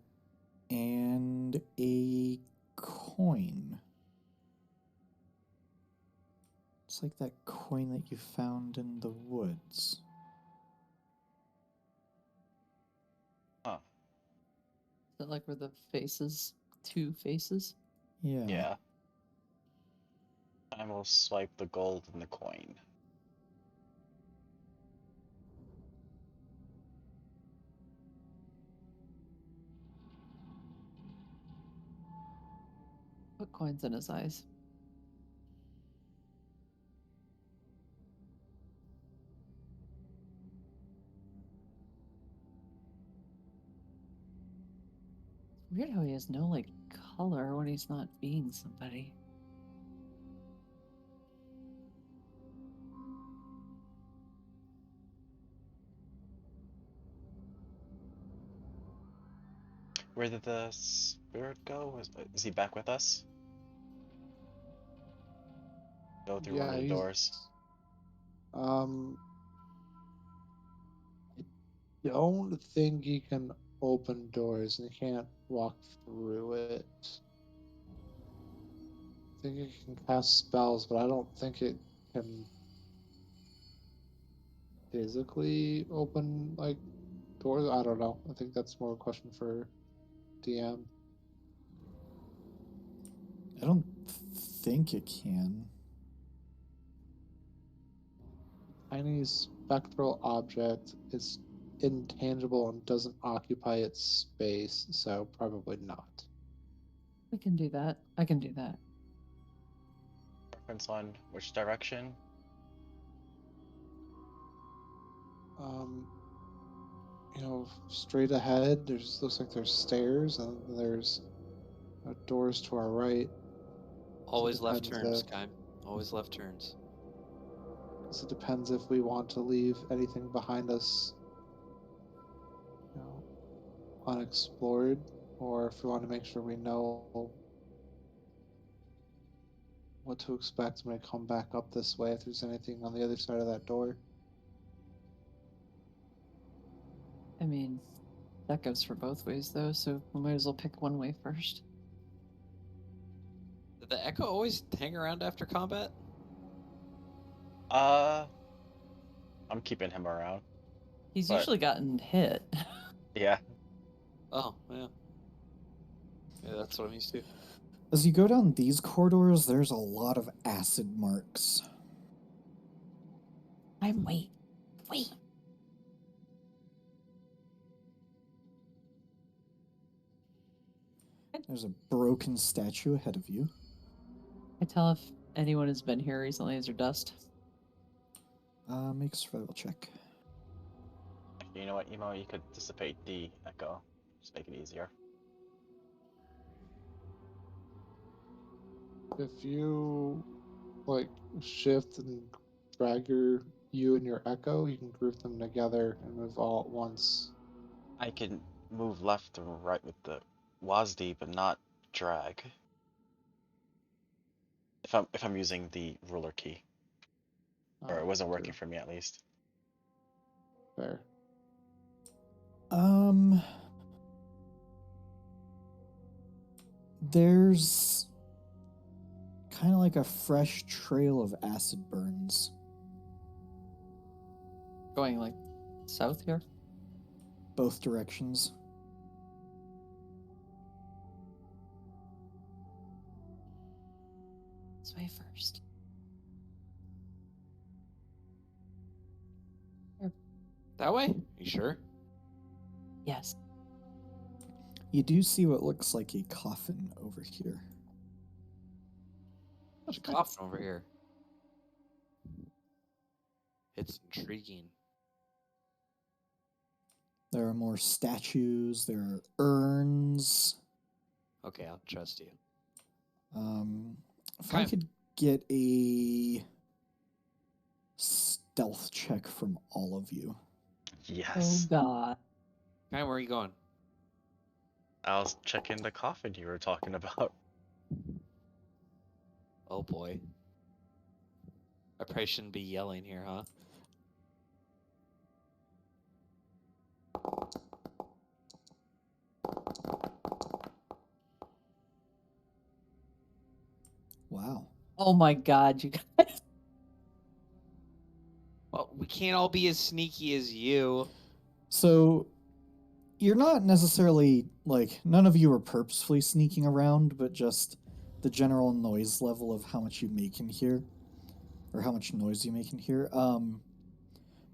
and a coin. It's like that coin that you found in the woods. Huh. Is that like where the faces, 2 faces? Yeah. Yeah. I will swipe the gold and the coin. What coin's in his eyes? Weird how he has no like color when he's not being somebody. Where did the spirit go? Is he back with us? Go through one of the doors. Um, I don't think he can open doors and he can't walk through it. I think it can cast spells, but I don't think it can physically open like doors. I don't know. I think that's more a question for DM. I don't think it can. Tiny spectral object is intangible and doesn't occupy its space, so probably not. We can do that. I can do that. Preference on which direction? Um, straight ahead, looks like there's stairs and there's doors to our right. Always left depends turns, if- Kime. Always left turns. So it depends if we want to leave anything behind us, unexplored, or if we want to make sure we know what to expect when we come back up this way, if there's anything on the other side of that door. I mean, that goes for both ways though, so we might as well pick one way first. Did the Echo always hang around after combat? I'm keeping him around. He's But- usually gotten hit. Yeah. Oh, yeah. Yeah, that's what I'm used to. As you go down these corridors, there's a lot of acid marks. Wait. There's a broken statue ahead of you. I tell if anyone has been here recently, is there dust? Make a survival check. You know what, Emo? You could dissipate the echo. Just make it easier. If you shift and drag your you and your echo, you can group them together and move all at once. I can move left and right with the WASD, but not drag. If I'm using the ruler key, or it wasn't working True. for me at least. Fair. There's kind of like a fresh trail of acid burns. Going like south here. Both directions. This way first. That way? You sure? Yes. You do see what looks like a coffin over here. There's a coffin over here. It's intriguing. There are more statues. There are urns. Okay, I'll trust you. If I could get a stealth check from all of you. Yes. Oh God. Kai, where are you going? I was checking the coffin you were talking about. Oh boy. I probably shouldn't be yelling here, huh? Wow. Oh my God, you guys. Well, we can't all be as sneaky as you. So you're not necessarily like none of you are purposefully sneaking around, but just the general noise level of how much you make in here, or how much noise you make in here.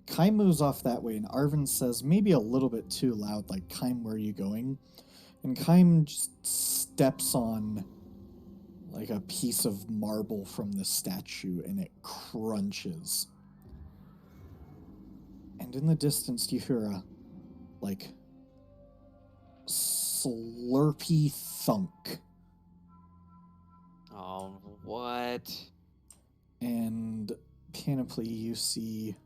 Kai moves off that way, and Arvin says maybe a little bit too loud, like, Kaim, where are you going? And Kaim just steps on like a piece of marble from the statue, and it crunches. And in the distance, you hear a, like, slurpy thunk. Oh, what? And Panoply, you see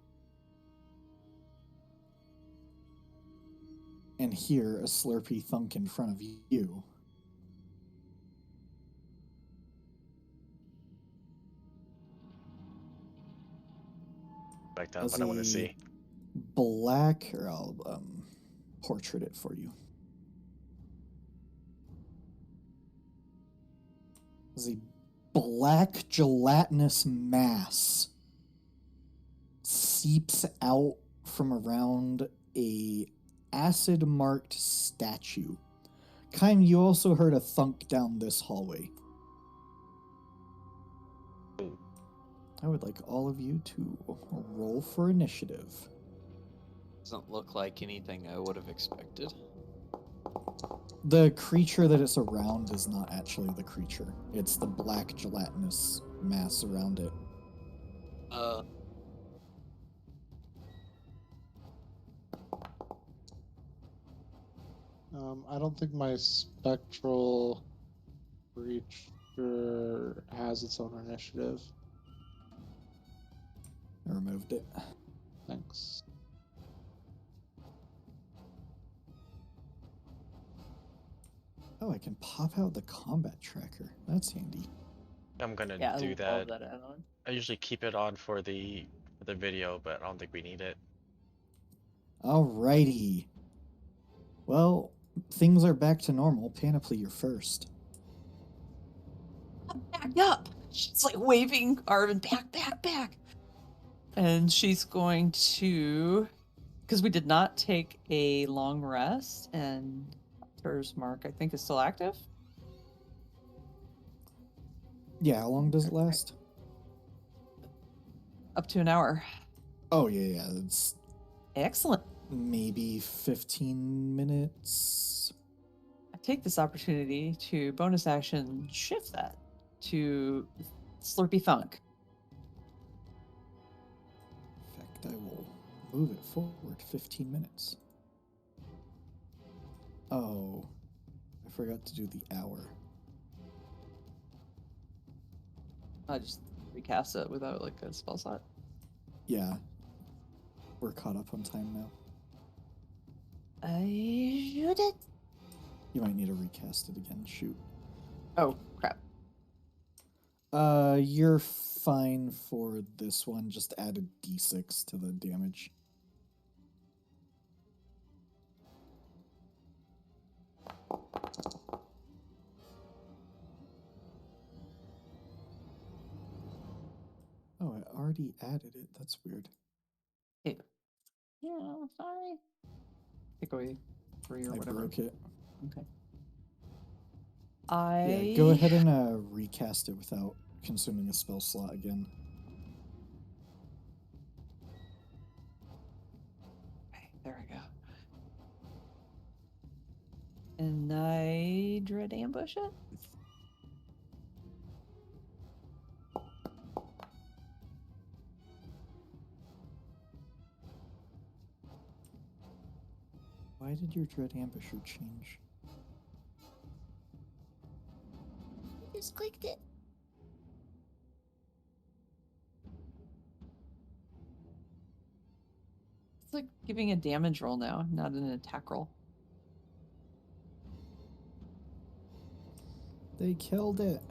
and hear a slurpy thunk in front of you. Like that's what I want to see. Black, or I'll portrait it for you. As a black gelatinous mass seeps out from around a acid-marked statue. Kaim, you also heard a thunk down this hallway. I would like all of you to roll for initiative. Doesn't look like anything I would have expected. The creature that it's around is not actually the creature. It's the black gelatinous mass around it. I don't think my spectral creature has its own initiative. I removed it. Thanks. Oh, I can pop out the combat tracker. That's handy. I'm gonna Yeah, do I that. love that add-on. I usually keep it on for the video, but I don't think we need it. Alrighty. Well, things are back to normal. Panoply, you're first. Back up. She's like waving Arvin back. And she's going to, because we did not take a long rest, and Hunter's Mark, I think, is still active. Yeah, how long does it last? Up to an hour. Oh, yeah, it's Excellent. maybe 15 minutes. I take this opportunity to bonus action shift that to Slurpy Thunk. In fact, I will move it forward 15 minutes. Oh, I forgot to do the hour. I just recast it without like a spell slot. Yeah, we're caught up on time now. I shoot it. You might need to recast it again. Shoot. Oh, crap. You're fine for this one. Just add a d6 to the damage. Oh, I already added it. That's weird. Hey. Yeah, sorry. Take away 3 or I whatever. broke it. Okay. Yeah, go ahead and recast it without consuming a spell slot again. Okay, there we go. And I dread ambush it. Why did your Dread Ambusher change? Just clicked it. It's like giving a damage roll now, not an attack roll. They killed it.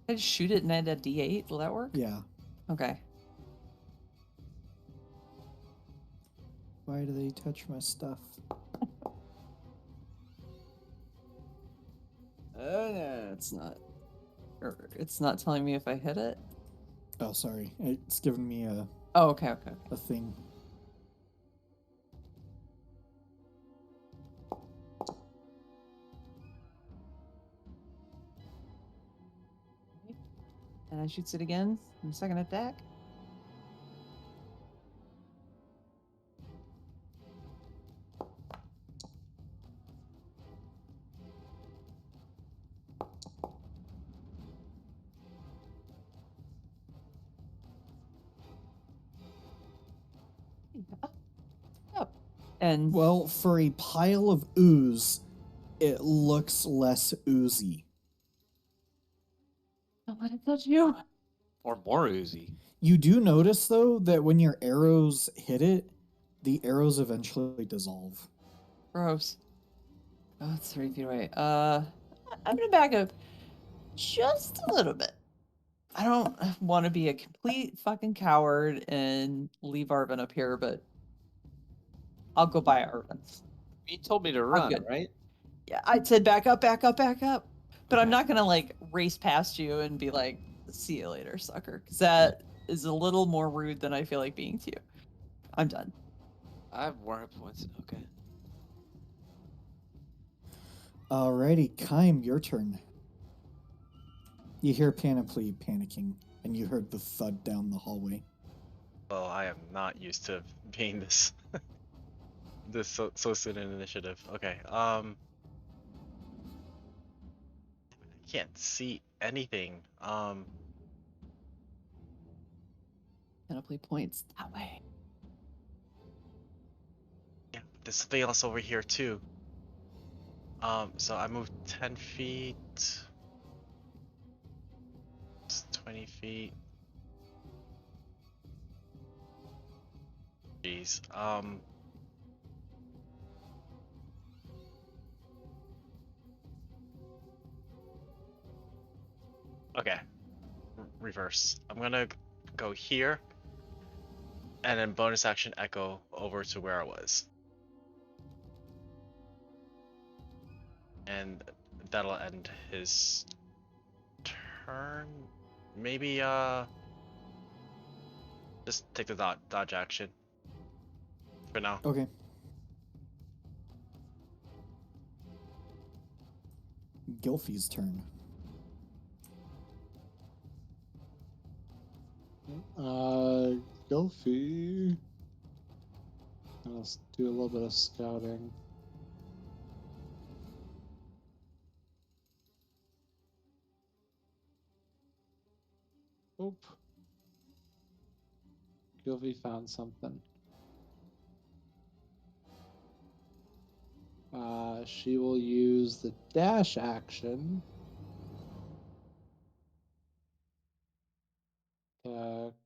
I just shoot it and add a d8. Will that work? Yeah. Okay. Why do they touch my stuff? No, it's not. Or it's not telling me if I hit it. Oh, sorry. It's giving me a Oh, okay. a thing. And I shoots it again in the second attack. Up. And Well, for a pile of ooze, it looks less oozy. don't let it touch you. Or more oozy. You do notice, though, that when your arrows hit it, the arrows eventually dissolve. Gross. Oh, it's 3 feet away. I'm gonna back up just a little bit. I don't want to be a complete fucking coward and leave Arvin up here, but I'll go by Arvin. You told me to run, good. right? Yeah, I said back up. But I'm Okay. not gonna like race past you and be like, "See you later, sucker," because that is a little more rude than I feel like being to you. I'm done. I have more hit points. Okay. Alrighty, Kaim, your turn. You hear Panoply panicking, and you heard the thud down the hallway. Well, I am not used to being this so soon in initiative. Okay. I can't see anything. Panoply points that way. Yeah, there's something else over here too. So I moved 10 feet. It's 20 feet. Jeez. Okay. Reverse. I'm gonna go here, and then bonus action echo over to where I was. And that'll end his turn. Maybe just take the dodge action for now. Okay. Gilfie's turn. Gilfie. Let's do a little bit of scouting. Oop. Gilfie found something. She will use the dash action.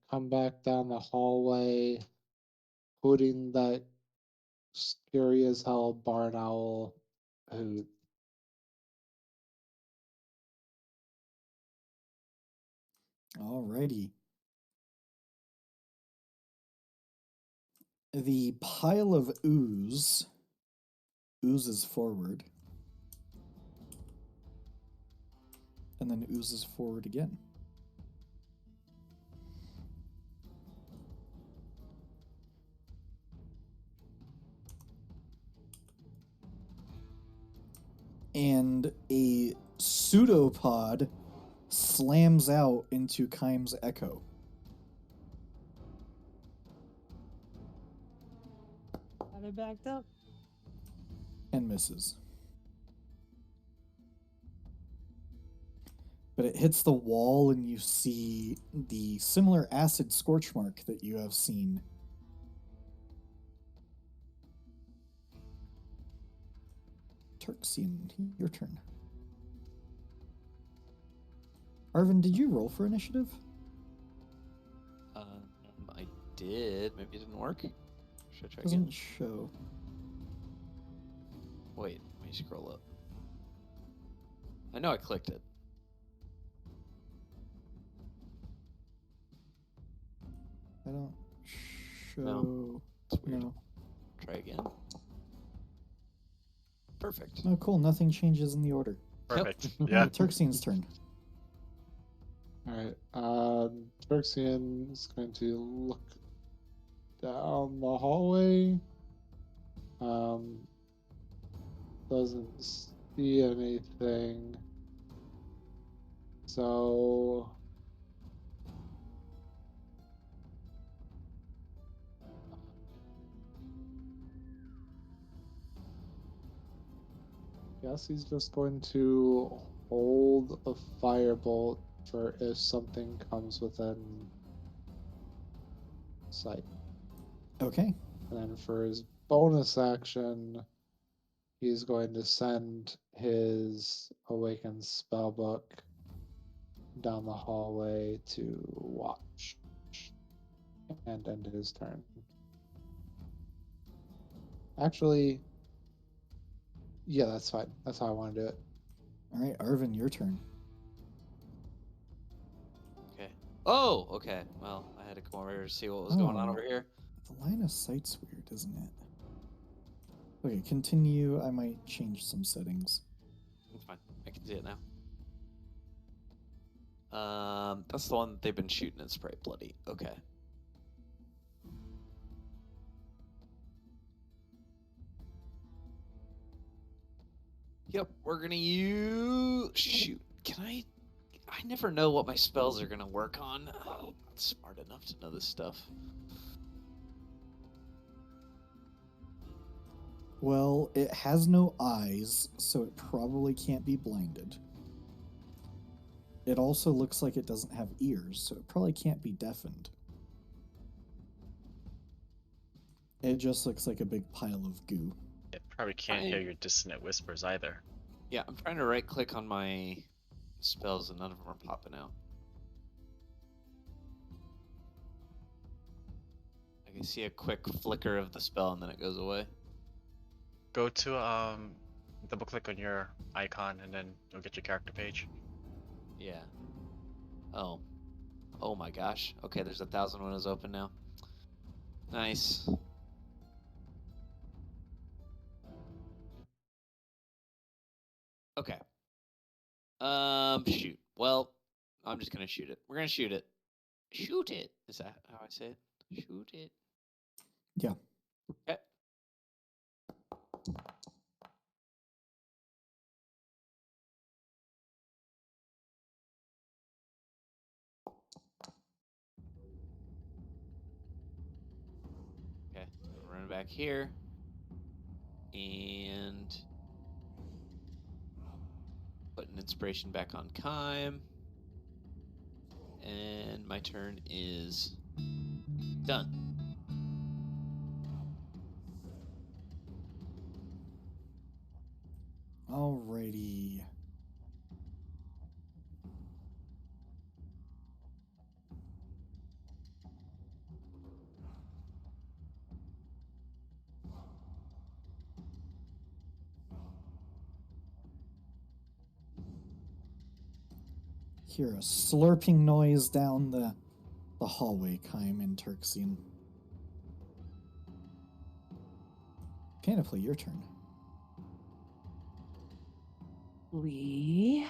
come back down the hallway, hooting that scary as hell barn owl hoot. Alrighty. The pile of ooze oozes forward. And then oozes forward again. And a pseudopod slams out into Kym's echo. Got it backed up. And misses. But it hits the wall and you see the similar acid scorch mark that you have seen. Turxian, your turn. Arvin, did you roll for initiative? I did. Maybe it didn't work. Should I try Doesn't again? show. Wait, let me scroll up. I know I clicked it. I don't show. No. It's weird. No. Try again. Perfect. Oh, cool. Nothing changes in the order. Perfect. All Yeah. right, Turxian's turn. All right. Turxian is going to look down the hallway. Doesn't see anything. So guess he's just going to hold a firebolt for if something comes within sight. Okay. And then for his bonus action, he's going to send his Awakened Spellbook down the hallway to watch and end his turn. Actually, yeah, that's fine. That's how I want to do it. All right, Arvin, your turn. Okay. Oh, okay. Well, I had to come over here to see what was going on Oh. over here. The line of sight's weird, isn't it? Okay, continue. I might change some settings. It's fine. I can see it now. That's the one that they've been shooting. It's pretty bloody. Okay. Yep, we're gonna use. Shoot, can I? I never know what my spells are gonna work on. Oh, I'm not smart enough to know this stuff. Well, it has no eyes, so it probably can't be blinded. It also looks like it doesn't have ears, so it probably can't be deafened. It just looks like a big pile of goo. It probably can't hear your dissonant whispers either. Yeah, I'm trying to right click on my spells and none of them are popping out. I can see a quick flicker of the spell and then it goes away. Go to double click on your icon and then you'll get your character page. Yeah. Oh. Oh my gosh. Okay, there's 1,000 windows open now. Nice. Okay. Shoot. Well, I'm just gonna shoot it. We're gonna shoot it. Shoot it. Is that how I say it? Shoot it. Yeah. Okay. Okay. Run back here. And put an inspiration back on Kym. And my turn is done. Alrighty. hear a slurping noise down the hallway, Kaim and Turksine. Panoply, your turn. We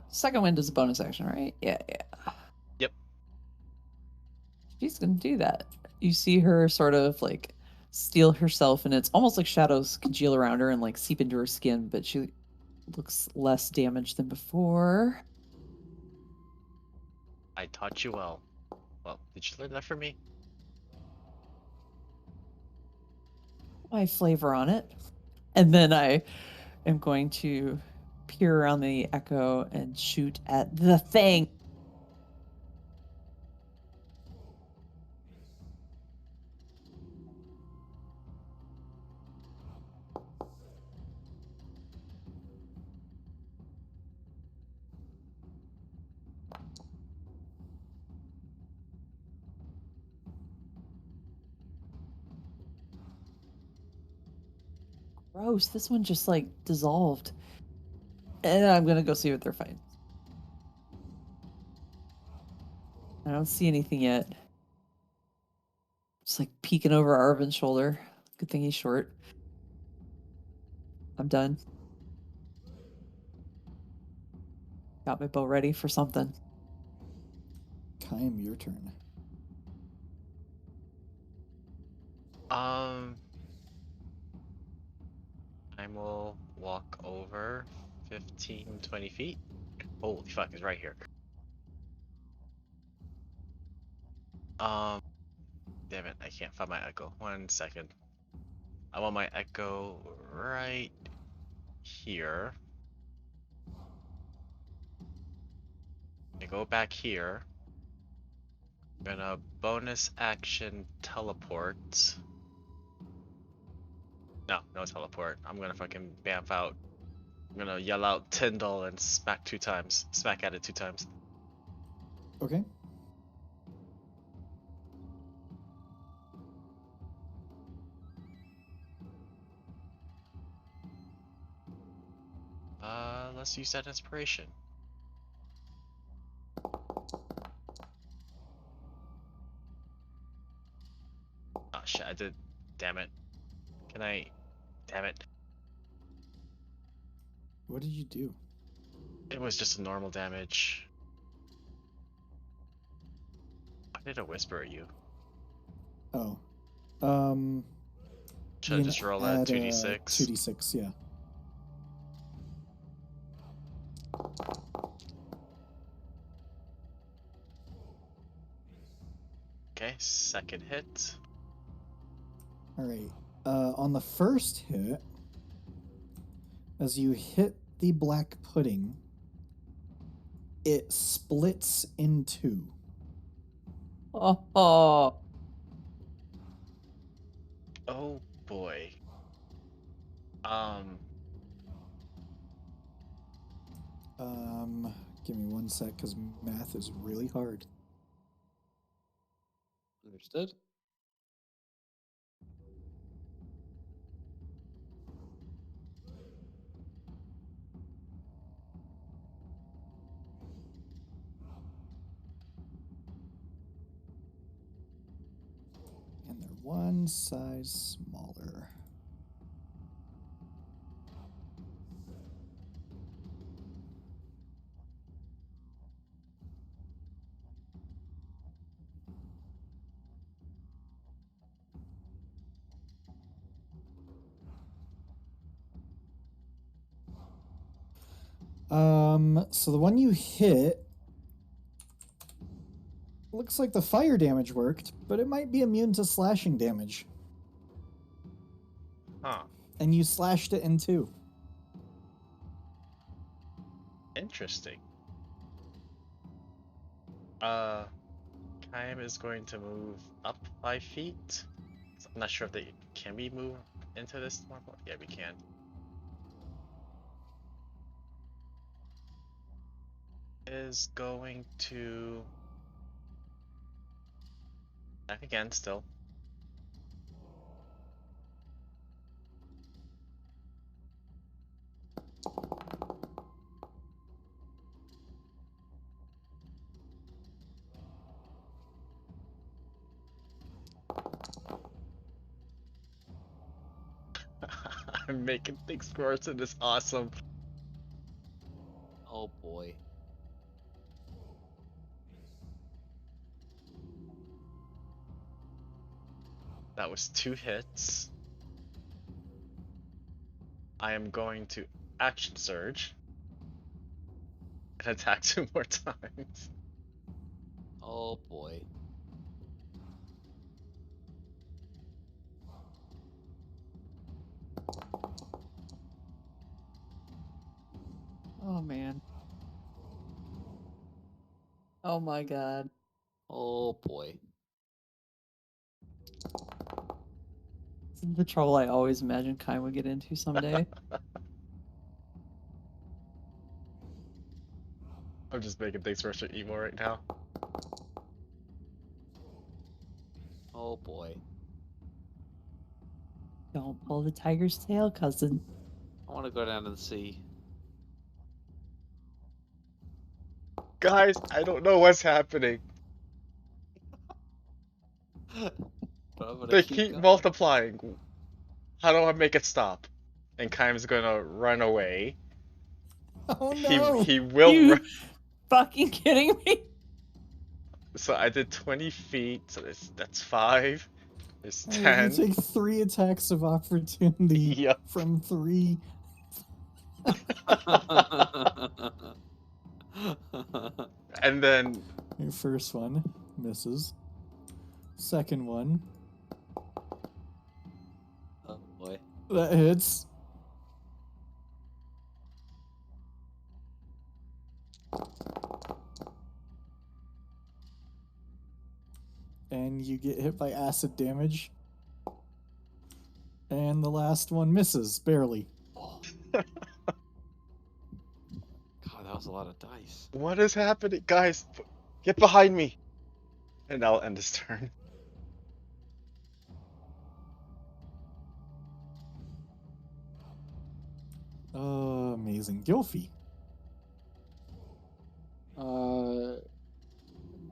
second wind is a bonus action, right? Yeah. Yep. She's gonna do that. You see her sort of like steel herself, and it's almost like shadows congeal around her and like seep into her skin, but she looks less damaged than before. I taught you well. Well, did you learn that from me? My flavor on it. And then I am going to peer around the echo and shoot at the thing. Gross. This one just like dissolved. And I'm gonna go see what they're fighting. I don't see anything yet. Just like peeking over Arvin's shoulder. Good thing he's short. I'm done. Got my bow ready for something. Kaim, your turn. I will walk over 15, 20 feet. Holy fuck, it's right here. Damn it, I can't find my echo. 1 second. I want my echo right here. I go back here. I'm gonna bonus action teleport. No teleport. I'm gonna fucking bamf out. I'm gonna yell out Tyndall and smack 2 times. Smack at it 2 times. Okay. Let's use that inspiration. Oh shit, I did. Damn it. Can I? Damn it. What did you do? It was just a normal damage. Why did it whisper at you? Oh. Should I just roll that 2d6? 2d6, yeah. Okay, second hit. Alright. On the first hit, as you hit the black pudding, it splits in 2. Oh. Oh boy. Give me 1 sec, because math is really hard. Understood. And they're 1 size smaller. So the one you hit looks like the fire damage worked, but it might be immune to slashing damage. Huh. And you slashed it in 2. Interesting. Kaim is going to move up 5 feet. I'm not sure if they can we move into this one. Yeah, we can. Is going to back again still. I'm making things worse and it's awesome. Oh boy. That was 2 hits. I am going to action surge and attack 2 more times. Oh boy. Oh man. Oh my god. Oh boy. This is the trouble I always imagined Kai would get into someday. I'm just making things worse for Emo right now. Oh boy. Don't pull the tiger's tail, cousin. I want to go down to the sea. Guys, I don't know what's happening. But I'm gonna They keep keep going. multiplying. How do I make it stop? And Kaim's gonna run away. Oh no! He will You run. fucking kidding me? So I did 20 feet, so that's 5. There's Alright, 10. you take 3 attacks of opportunity Yep. from 3. And then Your first one misses. Second one, Oh boy. that hits. And you get hit by acid damage. And the last one misses, barely. God, that was a lot of dice. what is happening? Guys, get behind me. And I'll end this turn. Amazing. Gilfy.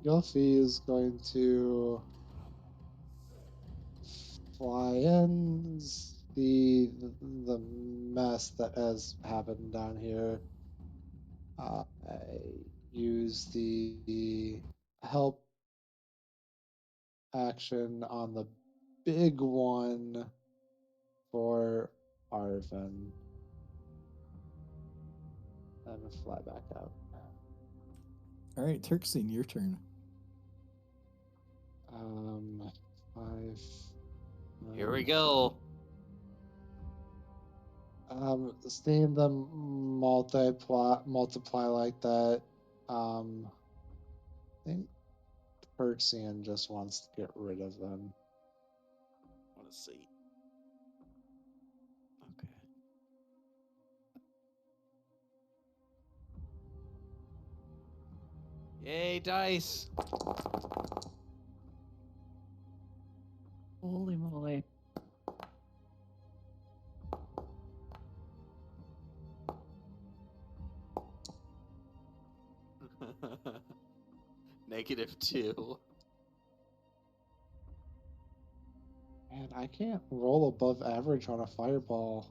Gilfy is going to fly in, see the mess that has happened down here. I use the help action on the big one for Arvin. And fly back out. Alright, Turksine, your turn. 5. Here we go. Seeing them multiply like that, I think Perxian just wants to get rid of them. Want to see. Okay. Yay, dice. Holy moly. -2. Man, I can't roll above average on a fireball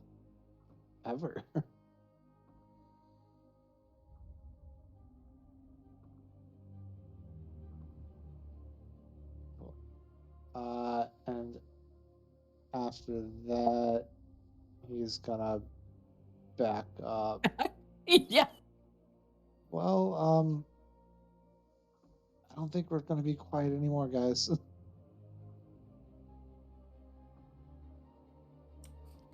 ever. And after that, he's gonna back up. Yeah. Well, I don't think we're gonna be quiet anymore, guys.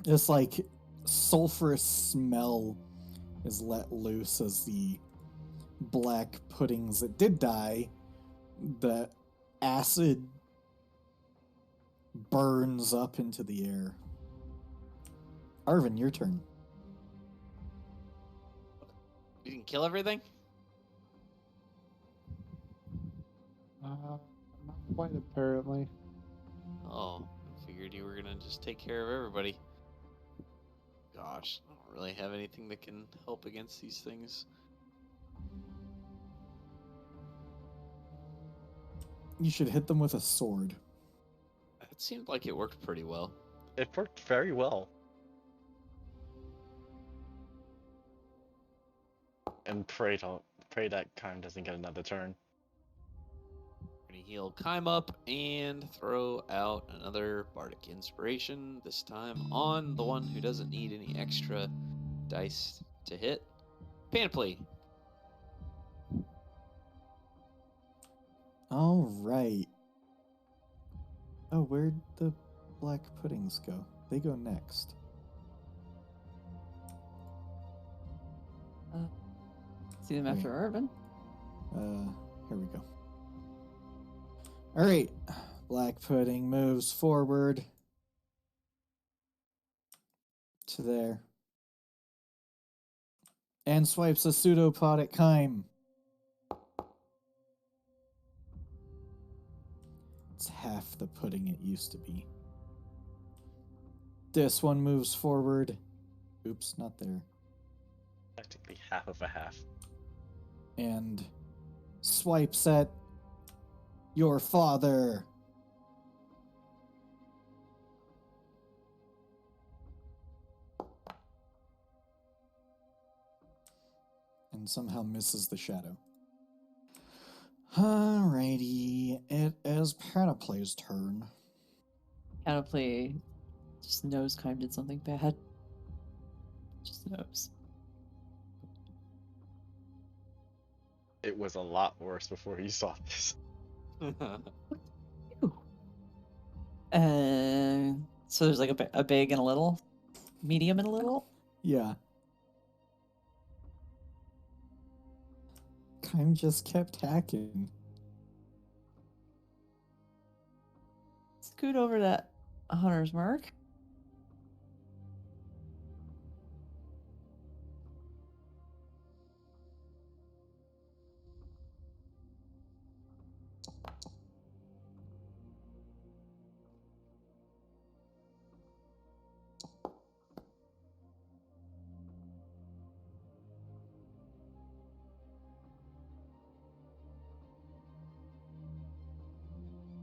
This, like, sulfurous smell is let loose as the black puddings that did die, the acid burns up into the air. Arvin, your turn. You didn't kill everything? Not quite apparently. Oh, I figured you were gonna just take care of everybody. Gosh, I don't really have anything that can help against these things. You should hit them with a sword. It seemed like it worked pretty well. It worked very well. And pray that Kime doesn't get another turn. Gonna heal Kime up and throw out another Bardic Inspiration, this time on the one who doesn't need any extra dice to hit. Panoply. All right. Oh, where'd the black puddings go? They go next. See them after Irvin. Here we go. All right. Black pudding moves forward to there and swipes a pseudopod at Kime. It's half the pudding it used to be. This one moves forward. Oops, not there. Practically half of a half. And swipes at your father. And somehow misses the shadow. Alrighty, it is Panoply's turn. Panoply just knows Kime did something bad. Just knows. It was a lot worse before you saw this. So there's like a big and a little, medium and a little. Yeah. Kime just kept hacking. Scoot over that hunter's mark.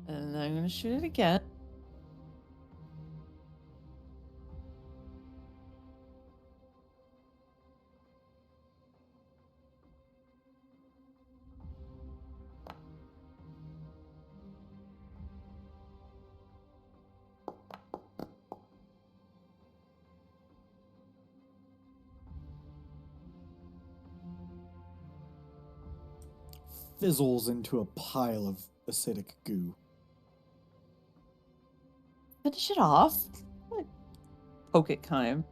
And I'm going to shoot it again. Fizzles into a pile of acidic goo. Finish it off. Poke at Kime.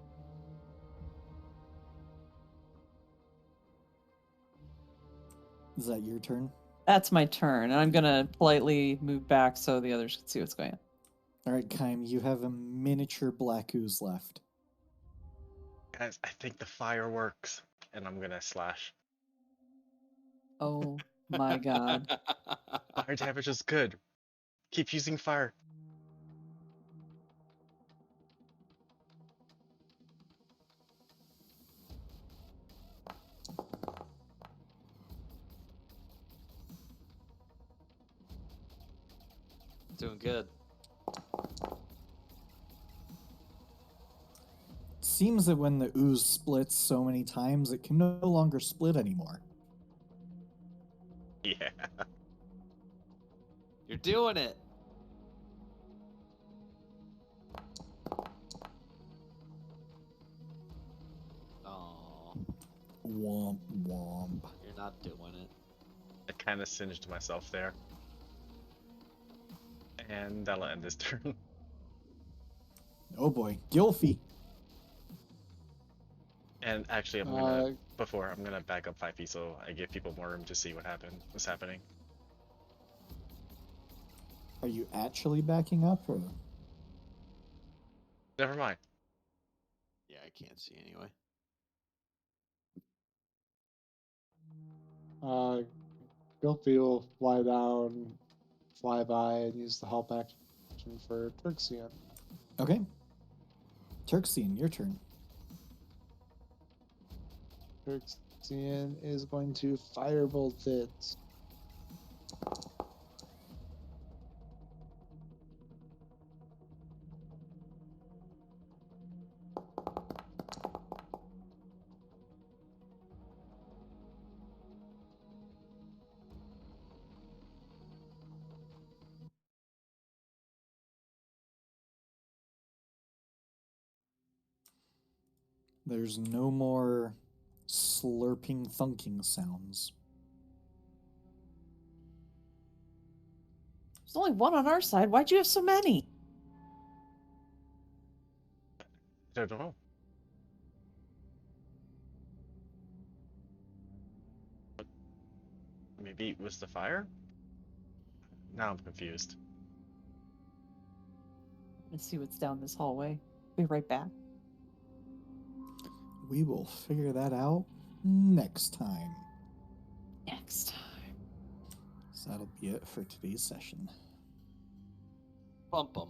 Is that your turn? That's my turn, and I'm gonna politely move back so the others can see what's going on. All right, Kime, you have a miniature black ooze left. Guys, I think the fire works. And I'm gonna slash. Oh my god. Fire damage is good. Keep using fire. Doing good. Seems that when the ooze splits so many times, it can no longer split anymore. Yeah. You're doing it. Oh, Womp womp. you're not doing it. I kind of singed myself there. And that'll end this turn. Oh boy, Gilfy. And actually, I'm gonna back up 5 feet so I give people more room to see what's happening. Are you actually backing up, or? Never mind. Yeah, I can't see anyway. Gilfy will fly down, fly by, and use the help action for Turxian. Okay. Turxian, your turn. Turxian is going to firebolt it. There's no more slurping, thunking sounds. There's only one on our side. Why'd you have so many? I don't know. Maybe it was the fire? Now I'm confused. Let's see what's down this hallway. Be right back. We will figure that out next time. Next time. So that'll be it for today's session. Bum bum.